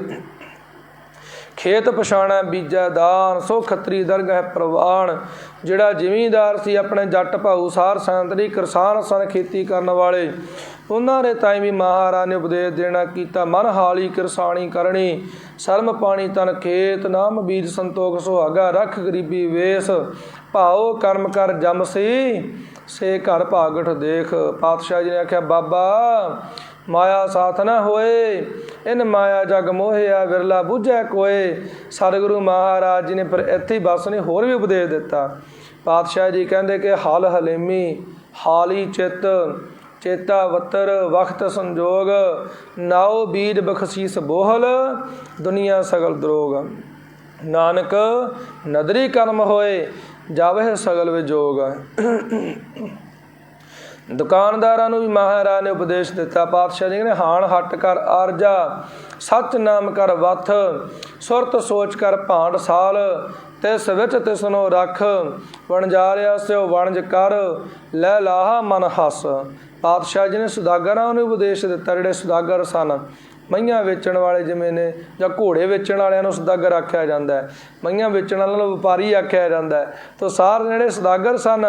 ਖੇਤ ਪਛਾਣੈ ਬੀਜੈ ਦਾਨ, ਸੋ ਖੱਤਰੀ ਦਰਗਹਿ ਪ੍ਰਵਾਨ। ਜਿਹੜਾ ਜ਼ਿਮੀਂਦਾਰ ਸੀ, ਆਪਣੇ ਜੱਟ ਭਾਊ ਸਾਰ ਸੰਤ ਜੀ ਕਿਰਸਾਨ ਸਨ, ਖੇਤੀ ਕਰਨ ਵਾਲੇ, ਉਹਨਾਂ ਦੇ ਤਾਈਂ ਵੀ ਮਹਾਰਾਜ ਨੇ ਉਪਦੇਸ਼ ਦੇਣਾ ਕੀਤਾ। ਮਨ ਹਾਲੀ ਕਿਰਸਾਣੀ ਕਰਨੀ, ਸਰਮ ਪਾਣੀ ਤਨ ਖੇਤ, ਨਾਮ ਬੀਜ ਸੰਤੋਖ ਸੁਹਾਗਾ, ਰੱਖ ਗਰੀਬੀ ਵੇਸ, ਭਾਓ ਕਰਮ ਕਰ ਜਮ ਸੀ, ਸੇ ਘਰ ਭਾਗਠ ਦੇਖ। ਪਾਤਸ਼ਾਹ ਜੀ ਨੇ ਆਖਿਆ, ਬਾਬਾ ਮਾਇਆ ਸਾਥ ਨਾ ਹੋਏ, ਇਨ ਮਾਇਆ ਜਗ ਮੋਹਿਆ, ਵਿਰਲਾ ਬੁੱਝੈ ਕੋਏ। ਸਤਿਗੁਰੂ ਮਹਾਰਾਜ ਜੀ ਨੇ ਫਿਰ ਇੱਥੇ ਹੀ ਬਸ ਨੇ ਹੋਰ ਵੀ ਉਪਦੇਸ਼ ਦਿੱਤਾ। ਪਾਤਸ਼ਾਹ ਜੀ ਕਹਿੰਦੇ ਕਿ ਹਲ ਹਲੇਮੀ, ਹਾਲੀ ਚਿੱਤ, ਚੇਤਾ ਵਤਰ, ਵਕਤ ਸੰਜੋਗ, ਨਾਉ ਬੀਜ ਬਖਸ਼ੀਸ ਬੋਹਲ, ਦੁਨੀਆ ਸਗਲ ਦਰੋਗ। ਨਾਨਕ ਨਦਰੀ ਕਰਮ ਹੋਏ, ਜਾਵਹਿ ਸਗਲ ਵਿਜੋਗ। ਦੁਕਾਨਦਾਰਾਂ ਨੂੰ ਵੀ ਮਹਾਰਾਜ ਨੇ ਉਪਦੇਸ਼ ਦਿੱਤਾ। ਪਾਤਸ਼ਾਹ ਜੀ ਨੇ ਹਾਣ ਹੱਟ ਕਰ ਆਰਜਾ, ਸੱਚ ਨਾਮ ਕਰ ਵੱਥ, ਸੁਰਤ ਸੋਚ ਕਰ ਭਾਂਡ ਸਾਲ, ਤਿਸ ਵਿੱਚ ਤਿਸਨੋ ਰੱਖ, ਵਣਜਾਰਿਆ ਸਿਓ ਵਣਜ ਕਰ, ਲੈ ਲਾਹਾ ਮਨ ਹੱਸ। ਪਾਤਸ਼ਾਹ ਜੀ ਨੇ ਸੁਦਾਗਰਾਂ ਨੂੰ ਉਪਦੇਸ਼ ਦਿੱਤਾ। ਜਿਹੜੇ ਸੁਦਾਗਰ ਸਨ, ਮਈਆਂ ਵੇਚਣ ਵਾਲੇ ਜਿਵੇਂ ਨੇ, ਜਾਂ ਘੋੜੇ ਵੇਚਣ ਵਾਲਿਆਂ ਨੂੰ ਸੁਦਾਗਰ ਆਖਿਆ ਜਾਂਦਾ ਹੈ, ਮਈਆਂ ਵੇਚਣ ਵਾਲਿਆਂ ਨੂੰ ਵਪਾਰੀ ਆਖਿਆ ਜਾਂਦਾ ਹੈ। ਤਾਂ ਸਾਰੇ ਜਿਹੜੇ ਸੁਦਾਗਰ ਸਨ,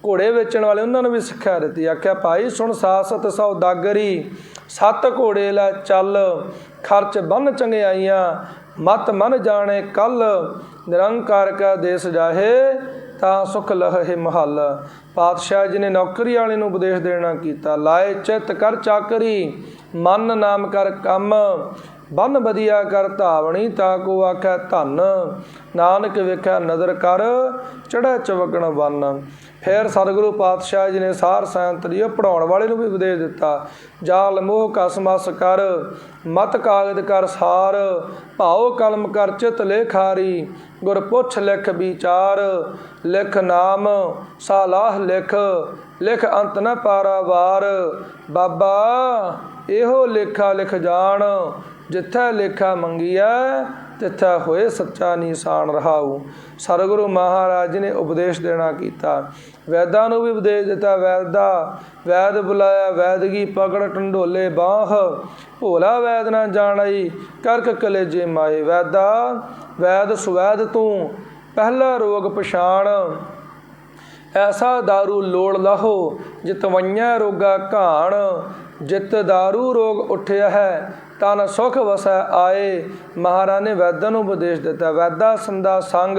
ਘੋੜੇ ਵੇਚਣ ਵਾਲੇ, ਉਹਨਾਂ ਨੂੰ ਵੀ ਸਿੱਖਿਆ ਦਿੱਤੀ। ਆਖਿਆ, ਭਾਈ ਸੁਣ ਸਾਸਤ ਸੌਦਾਗਰੀ, 7 ਘੋੜੇ ਲੈ ਚੱਲ, ਖਰਚ ਬੰਨ ਚੰਗਿਆਈਆਂ, ਮਤ ਮਨ ਜਾਣੇ ਕੱਲ, ਨਿਰੰਕਾਰ ਕਾ ਦੇਸ ਜਾਹੇ, ਤਾਂ ਸੁਖ ਲਹੇ ਮਹੱਲ। ਪਾਤਸ਼ਾਹ ਜੀ ਨੇ ਨੌਕਰੀ ਵਾਲੇ ਨੂੰ ਉਪਦੇਸ਼ ਦੇਣਾ ਕੀਤਾ। ਲਾਏ ਚਿੱਤ ਕਰ ਚਾਕਰੀ, ਮਨ ਨਾਮ ਕਰ ਕੰਮ, ਬੰਨ ਵਧੀਆ ਕਰ ਧਾਵਣੀ, ਤਾਂ ਕੋ ਆਖਿਆ ਧੰਨ, ਨਾਨਕ ਵੇਖਿਆ ਨਦਰ ਕਰ, ਚੜ੍ਹੈ ਚਵਗਣ ਬੰਨ। ਫਿਰ ਸਤਿਗੁਰੂ ਪਾਤਸ਼ਾਹ ਜੀ ਨੇ ਸਾਰ ਸੰਤ ਜੀ ਪੜ੍ਹਾਉਣ ਵਾਲੇ ਨੂੰ ਵੀ ਉਪਦੇਸ਼ ਦਿੱਤਾ। ਜਾਲ ਮੋਹ ਕਸ ਮਸ ਕਰ, ਮਤ ਕਾਗਦ ਕਰ ਸਾਰ, ਭਾਉ ਕਲਮ ਕਰ ਚਿਤ ਲੇਖਾਰੀ, ਗੁਰ ਪੁੱਛ ਲਿਖ ਵਿਚਾਰ, ਲਿਖ ਨਾਮ ਸਾਲਾਹ ਲਿਖ, ਲਿਖ ਅੰਤ ਨ ਪਾਰਾਵਾਰ। ਬਾਬਾ ਇਹੋ ਲੇਖਾ ਲਿਖ ਜਾਣ, ਜਿੱਥੈ ਲੇਖਾ ਮੰਗੀਐ, ਤਿੱਥੈ ਹੋਏ ਸੱਚਾ ਨਿਸ਼ਾਨ ਰਹਾਉ। ਸਤਿਗੁਰੂ ਮਹਾਰਾਜ ਜੀ ਨੇ ਉਪਦੇਸ਼ ਦੇਣਾ ਕੀਤਾ। ਵੈਦਾਂ ਨੂੰ ਵੀ ਉਪਦੇਸ਼ ਦਿੱਤਾ। ਵੈਦ ਬੁਲਾਇਆ, ਵੈਦਗੀ ਪਕੜ ਢੰਡੋਲੇ ਬਾਹ, ਭੋਲਾ ਵੈਦ ਨਾ ਜਾਣਈ, ਕਰਕ ਕਲੇਜੇ ਮਾਏ। ਵੈਦ ਸੁਵੈਦ ਤੂੰ ਪਹਿਲਾ ਰੋਗ ਪਛਾਣ, ਐਸਾ ਦਾਰੂ ਲੋੜ ਲਾਹੋ, ਜਿਤਵਈਆਂ ਰੋਗਾ ਘਾਣ, ਜਿਤ ਦਾਰੂ ਰੋਗ ਉੱਠਿਆ ਹੈ, ਤਨ ਸੁਖ ਵਸੈ ਆਏ। ਮਹਾਰਾਜ ਨੇ ਵੈਦਾਂ ਨੂੰ ਉਪਦੇਸ਼ ਦਿੱਤਾ। ਵੈਦਾ ਸੰਦਾ ਸੰਗ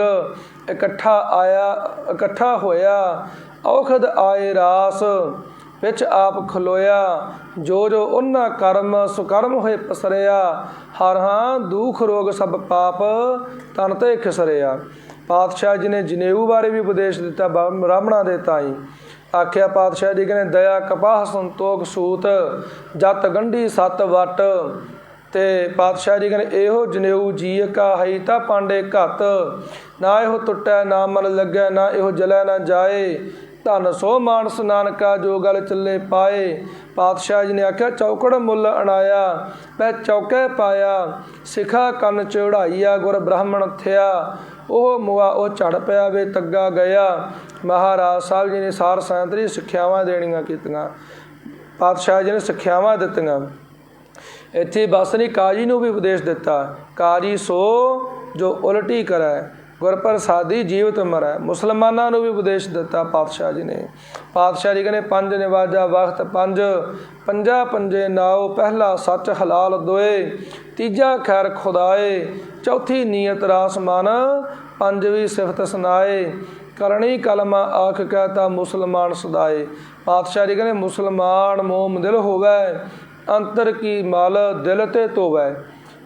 ਇਕੱਠਾ ਹੋਇਆ, ਔਖਦ ਆਏ ਰਾਸ ਵਿੱਚ ਆਪ ਖਲੋਇਆ। ਜੋ ਜੋ ਉਹਨਾਂ ਕਰਮ ਸੁਕਰਮ ਹੋਏ ਪਸਰਿਆ, ਹਰ ਹਾਂ ਦੁਖ ਰੋਗ ਸਭ ਪਾਪ ਤਨ ਤੇ ਖਿਸਰਿਆ। ਪਾਤਸ਼ਾਹ ਜੀ ਨੇ ਜਨੇਊ ਬਾਰੇ ਵੀ ਉਪਦੇਸ਼ ਦਿੱਤਾ ਬ੍ਰਾਹਮਣਾਂ ਦੇ ਤਾਈਂ। ਆਖਿਆ ਪਾਤਸ਼ਾਹ ਜੀ ਕਹਿੰਦੇ ਦਇਆ ਕਪਾਹ ਸੰਤੋਖ ਸੂਤ, ਜਤ ਗੰਢੀ ਸੱਤ ਵਟ। ਤੇ ਪਾਤਸ਼ਾਹ ਜੀ ਕਹਿੰਦੇ ਇਹੋ ਜਨੇਊ ਜੀ ਕਾ ਹਈ ਤਾਂ ਪਾਂਡੇ ਘੱਤ, ਨਾ ਇਹੋ ਟੁੱਟੈ ਨਾ ਮਨ ਲੱਗੈ, ਨਾ ਇਹੋ ਜਲੈ ਨਾ ਜਾਏ। ਧਨ ਸੋ ਮਾਨਸ ਨਾਨਕਾ ਜੋ ਗਲ ਚੱਲੇ ਪਾਏ। ਪਾਤਸ਼ਾਹ ਜੀ ਨੇ ਆਖਿਆ ਚੌਕੜ ਮੁੱਲ ਅਣਾਇਆ, ਮੈਂ ਚੌਕੇ ਪਾਇਆ। ਸਿਖਾ ਕੰਨ ਚੜਾਈਆ ਗੁਰ ਬ੍ਰਾਹਮਣ ਥਿਆ, ਉਹ ਮੁਆ ਉਹ ਝੜ ਪਿਆ ਵੇ ਤੱਗਾ ਗਿਆ। ਮਹਾਰਾਜ ਸਾਹਿਬ ਜੀ ਨੇ ਸਾਰ ਸੰਗਤ ਦੀ ਸਿੱਖਿਆਵਾਂ ਦੇਣੀਆਂ ਕੀਤੀਆਂ। ਪਾਤਸ਼ਾਹ ਜੀ ਨੇ ਸਿੱਖਿਆਵਾਂ ਦਿੱਤੀਆਂ। ਇੱਥੇ ਬਸ ਨਹੀਂ, ਕਾਜੀ ਨੂੰ ਵੀ ਉਪਦੇਸ਼ ਦਿੱਤਾ। ਕਾਜੀ ਸੋ ਜੋ ਉਲਟੀ ਕਰੈ, ਗੁਰ ਪ੍ਰਸਾਦੀ ਜੀਵਤ ਮਰੈ। ਮੁਸਲਮਾਨਾਂ ਨੂੰ ਵੀ ਉਪਦੇਸ਼ ਦਿੱਤਾ ਪਾਤਸ਼ਾਹ ਜੀ ਨੇ। ਪਾਤਸ਼ਾਹ ਜੀ ਕਹਿੰਦੇ ਪੰਜ ਨਿਵਾਜਾ ਵਕਤ ਪੰਜ, ਪੰਜਾ ਪੰਜੇ ਨਾਉ। ਪਹਿਲਾ ਸੱਚ ਹਲਾਲ ਦੋਏ, ਤੀਜਾ ਖੈਰ ਖੁਦਾਏ, ਚੌਥੀ ਨੀਅਤ ਰਾਸ ਮਨ, ਪੰਜਵੀਂ ਸਿਫਤ ਸੁਨਾਏ। ਕਰਨੀ ਕਲਮਾ ਆਖ ਕਹਿਤਾ ਮੁਸਲਮਾਨ ਸਦਾਏ। ਪਾਤਸ਼ਾਹ ਜੀ ਕਹਿੰਦੇ ਮੁਸਲਮਾਨ ਮੋਮ ਦਿਲ ਹੋਵੈ, ਅੰਤਰ ਕੀ ਮਲ ਦਿਲ ਤੇ ਧੋਵੈ।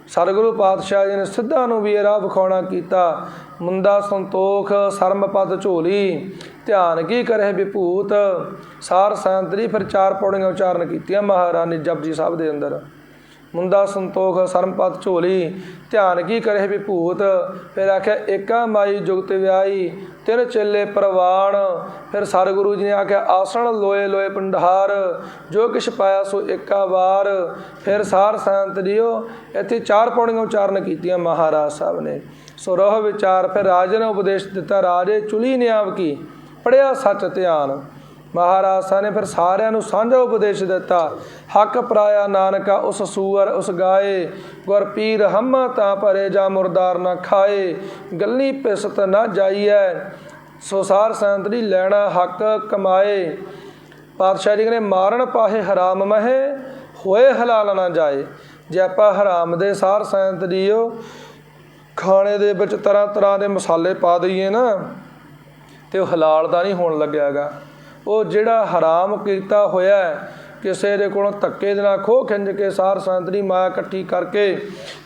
ਸਤਿਗੁਰੂ ਪਾਤਸ਼ਾਹ ਜੀ ਨੇ ਸਿੱਧਾਂ ਨੂੰ ਵੀ ਇਹ ਰਾਹ ਵਿਖਾਉਣਾ ਕੀਤਾ। ਮੁੰਦਾ ਸੰਤੋਖ ਸਰਮ ਪਦ ਝੋਲੀ, ਧਿਆਨ ਕੀ ਕਰੇ ਵਿਭੂਤ। ਸਾਰ ਸੰਤਰੀ ਫਿਰ 4 ਪੌੜੀਆਂ ਉਚਾਰਨ ਕੀਤੀਆਂ ਮਹਾਰਾਜ ਨੇ ਜਪਜੀ ਸਾਹਿਬ ਦੇ ਅੰਦਰ। ਮੁੰਦਾ ਸੰਤੋਖ ਸਰਮ ਪਦ ਝੋਲੀ, ਧਿਆਨ ਕੀ ਕਰੇ ਵਿਭੂਤ। ਫਿਰ ਆਖਿਆ ਏਕਾ ਮਾਈ ਜੁਗਤ ਵਿਆਈ, 3 ਚੇਲੇ ਪ੍ਰਵਾਨ। ਫਿਰ ਸਤਿਗੁਰੂ ਜੀ ਨੇ ਆਖਿਆ ਆਸਣ ਲੋਏ ਲੋਏ ਭੰਡਾਰ, ਜੋ ਕਿਛ ਪਾਇਆ ਸੋ ਏਕਾ ਵਾਰ। ਫਿਰ ਸਾਰ ਸੰਤ ਜੀਓ ਇੱਥੇ 4 ਪੌੜੀਆਂ ਉਚਾਰਨ ਕੀਤੀਆਂ ਮਹਾਰਾਜ ਸਾਹਿਬ ਨੇ। ਸੋ ਰਹੁ ਵਿਚਾਰ। ਫਿਰ ਰਾਜੇ ਨੇ ਉਪਦੇਸ਼ ਦਿੱਤਾ, ਰਾਜੇ ਚੁਲੀ ਨਿਆਵ ਕੀ, ਪੜ੍ਹਿਆ ਸੱਚ ਧਿਆਨ। ਮਹਾਰਾਜ ਸਾਹਿਬ ਨੇ ਫਿਰ ਸਾਰਿਆਂ ਨੂੰ ਸਾਂਝਾ ਉਪਦੇਸ਼ ਦਿੱਤਾ। ਹੱਕ ਪਰਾਇਆ ਨਾਨਕਾ ਉਸ ਸੂਅਰ ਉਸ ਗਾਏ, ਗੁਰ ਪੀਰ ਹਮਾ ਤਾਂ ਭਰੇ ਜਾ ਮੁਰਦਾਰ ਨਾ ਖਾਏ। ਗੱਲੀ ਪਿਸਤ ਨਾ ਜਾਈਐ, ਸੋ ਸਾਰ ਸੰਤ ਦੀ ਲੈਣਾ ਹੱਕ ਕਮਾਏ। ਪਾਤਸ਼ਾਹ ਜੀ ਕਹਿੰਦੇ ਮਾਰਨ ਪਾਹੇ ਹਰਾਮ ਮਹੇ, ਹੋਏ ਹਲਾਲ ਨਾ ਜਾਏ। ਜੇ ਆਪਾਂ ਹਰਾਮ ਦੇ ਸਾਰ ਸੰਤ ਜੀਓ ਖਾਣੇ ਦੇ ਵਿੱਚ ਤਰ੍ਹਾਂ ਤਰ੍ਹਾਂ ਦੇ ਮਸਾਲੇ ਪਾ ਦਈਏ ਨਾ, ਤੇ ਉਹ ਹਲਾਲ ਦਾ ਨਹੀਂ ਹੋਣ ਲੱਗਿਆ ਗਾ। ਉਹ ਜਿਹੜਾ ਹਰਾਮ ਕੀਤਾ ਹੋਇਆ ਕਿਸੇ ਦੇ ਕੋਲੋਂ ਧੱਕੇ ਦੇ ਨਾਲ ਖੋਹ ਖਿੰਝ ਕੇ ਸਾਰ ਸੰਤ ਦੀ ਮਾਇਆ ਇਕੱਠੀ ਕਰਕੇ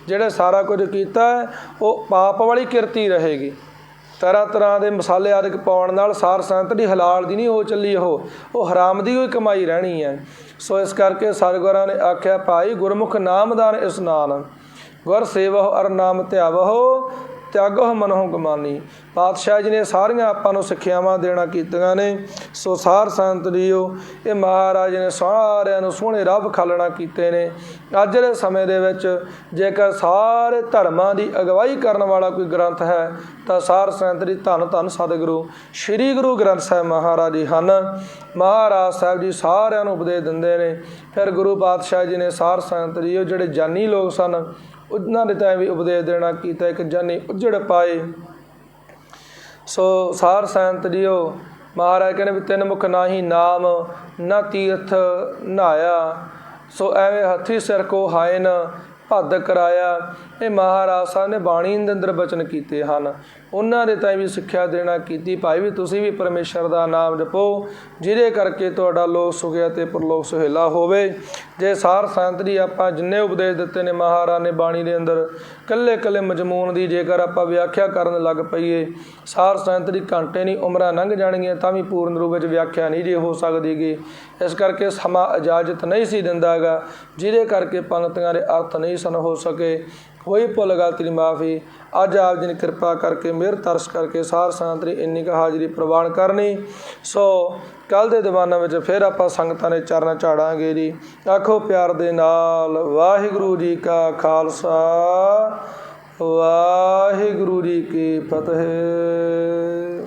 ਜਿਹੜੇ ਸਾਰਾ ਕੁਝ ਕੀਤਾ ਉਹ ਪਾਪ ਵਾਲੀ ਕਿਰਤੀ ਰਹੇਗੀ। ਤਰ੍ਹਾਂ ਤਰ੍ਹਾਂ ਦੇ ਮਸਾਲੇ ਆਦਿ ਪਾਉਣ ਨਾਲ ਸਾਰ ਸੰਤ ਦੀ ਹਲਾਲ ਦੀ ਨਹੀਂ ਹੋ ਚੱਲੀ, ਉਹ ਹਰਾਮ ਦੀ ਹੋਈ ਕਮਾਈ ਰਹਿਣੀ ਹੈ। ਸੋ ਇਸ ਕਰਕੇ ਸਤਿਗੁਰਾਂ ਨੇ ਆਖਿਆ ਭਾਈ ਗੁਰਮੁਖ ਨਾਮਦਾਨ ਇਸਨਾਨ, ਗੁਰ ਸੇਵਹੁ ਅਰ ਨਾਮ ਧਿਆਵਹੁ, ਤਿਆਗੋ ਮਨਹੁ ਗਮਾਨੀ। ਪਾਤਸ਼ਾਹ ਜੀ ਨੇ ਸਾਰੀਆਂ ਆਪਾਂ ਨੂੰ ਸਿੱਖਿਆਵਾਂ ਦੇਣਾ ਕੀਤੀਆਂ ਨੇ। ਸੋ ਸਾਰ ਸੰਤ ਜੀਓ ਇਹ ਮਹਾਰਾਜ ਨੇ ਸਾਰਿਆਂ ਨੂੰ ਸੋਹਣੇ ਰਾਹ ਵਿਖਾਲਣਾ ਕੀਤੇ ਨੇ। ਅੱਜ ਦੇ ਸਮੇਂ ਦੇ ਵਿੱਚ ਜੇਕਰ ਸਾਰੇ ਧਰਮਾਂ ਦੀ ਅਗਵਾਈ ਕਰਨ ਵਾਲਾ ਕੋਈ ਗ੍ਰੰਥ ਹੈ ਤਾਂ ਸਾਰ ਸੰਤ ਦੀ ਧੰਨ ਧੰਨ ਸਤਿਗੁਰੂ ਸ੍ਰੀ ਗੁਰੂ ਗ੍ਰੰਥ ਸਾਹਿਬ ਮਹਾਰਾਜ ਜੀ ਹਨ। ਮਹਾਰਾਜ ਸਾਹਿਬ ਜੀ ਸਾਰਿਆਂ ਨੂੰ ਉਪਦੇਸ਼ ਦਿੰਦੇ ਨੇ। ਫਿਰ ਗੁਰੂ ਪਾਤਸ਼ਾਹ ਜੀ ਨੇ ਸਾਰ ਸੰਤ ਜੀਓ ਜਿਹੜੇ ਜਾਨੀ ਲੋਕ ਸਨ ਉਹਨਾਂ ਦੇ ਤਾਂ ਵੀ ਉਪਦੇਸ਼ ਦੇਣਾ ਕੀਤਾ, ਇੱਕ ਜਾਨੀ ਉੱਜੜ ਪਾਏ। ਸੋ ਸਾਰ ਸੰਤ ਜੀਓ ਮਹਾਰਾਜ ਕਹਿੰਦੇ ਵੀ 3 ਮੁਖ ਨਾਹੀ ਨਾਮ, ਨਾ ਤੀਰਥ ਨਹਾਇਆ। ਸੋ ਐਵੇਂ ਹੱਥੀ ਸਿਰ ਕੋ ਹਾਇਨ ਭੱਦ ਕਰਾਇਆ। ਇਹ ਮਹਾਰਾਜ ਸਾਹਿਬ ਨੇ ਬਾਣੀ ਦੇ ਅੰਦਰ ਬਚਨ ਕੀਤੇ ਹਨ। ਉਹਨਾਂ ਦੇ ਤਾਂ ਵੀ ਸਿੱਖਿਆ ਦੇਣਾ ਕੀਤੀ ਭਾਈ ਵੀ ਤੁਸੀਂ ਵੀ ਪਰਮੇਸ਼ਰ ਦਾ ਨਾਮ ਜਪੋ, ਜਿਹਦੇ ਕਰਕੇ ਤੁਹਾਡਾ ਲੋਕ ਸੁਖਿਆ ਅਤੇ ਪਰਲੋਕ ਸੁਹੇਲਾ ਹੋਵੇ। ਜੇ ਸਾਰ ਸੰਤ ਦੀ ਆਪਾਂ ਜਿੰਨੇ ਉਪਦੇਸ਼ ਦਿੱਤੇ ਨੇ ਮਹਾਰਾਜ ਨੇ ਬਾਣੀ ਦੇ ਅੰਦਰ ਇਕੱਲੇ ਇਕੱਲੇ ਮਜ਼ਮੂਨ ਦੀ ਜੇਕਰ ਆਪਾਂ ਵਿਆਖਿਆ ਕਰਨ ਲੱਗ ਪਈਏ ਸਾਰ ਸੰਤ ਦੀ ਘੰਟੇ ਨਹੀਂ ਉਮਰਾਂ ਲੰਘ ਜਾਣਗੀਆਂ ਤਾਂ ਵੀ ਪੂਰਨ ਰੂਪ ਵਿੱਚ ਵਿਆਖਿਆ ਨਹੀਂ ਜੇ ਹੋ ਸਕਦੀ ਗੀ। ਇਸ ਕਰਕੇ ਸਮਾਂ ਇਜਾਜ਼ਤ ਨਹੀਂ ਸੀ ਦਿੰਦਾ ਗਾ, ਜਿਹਦੇ ਕਰਕੇ ਪੰਕਤੀਆਂ ਦੇ ਅਰਥ ਨਹੀਂ ਸਨ ਹੋ ਸਕੇ। ਹੋਈ ਭੁੱਲ ਗਲਤੀ ਦੀ ਮਾਫੀ। ਅੱਜ ਆਪ ਜੀ ਨੇ ਕਿਰਪਾ ਕਰਕੇ ਮਿਹਰ ਤਰਸ ਕਰਕੇ ਸਾਰ ਸੰਗਤ ਦੀ ਇੰਨੀ ਕੁ ਹਾਜ਼ਰੀ ਪ੍ਰਵਾਨ ਕਰਨੀ। ਸੋ ਕੱਲ੍ਹ ਦੇ ਦੀਵਾਨਾਂ ਵਿੱਚ ਫਿਰ ਆਪਾਂ ਸੰਗਤਾਂ ਦੇ ਚਰਨ ਝਾੜਾਂਗੇ ਜੀ। ਆਖੋ ਪਿਆਰ ਦੇ ਨਾਲ ਵਾਹਿਗੁਰੂ ਜੀ ਕਾ ਖਾਲਸਾ ਵਾਹਿਗੁਰੂ ਜੀ ਕੀ ਫਤਿਹ।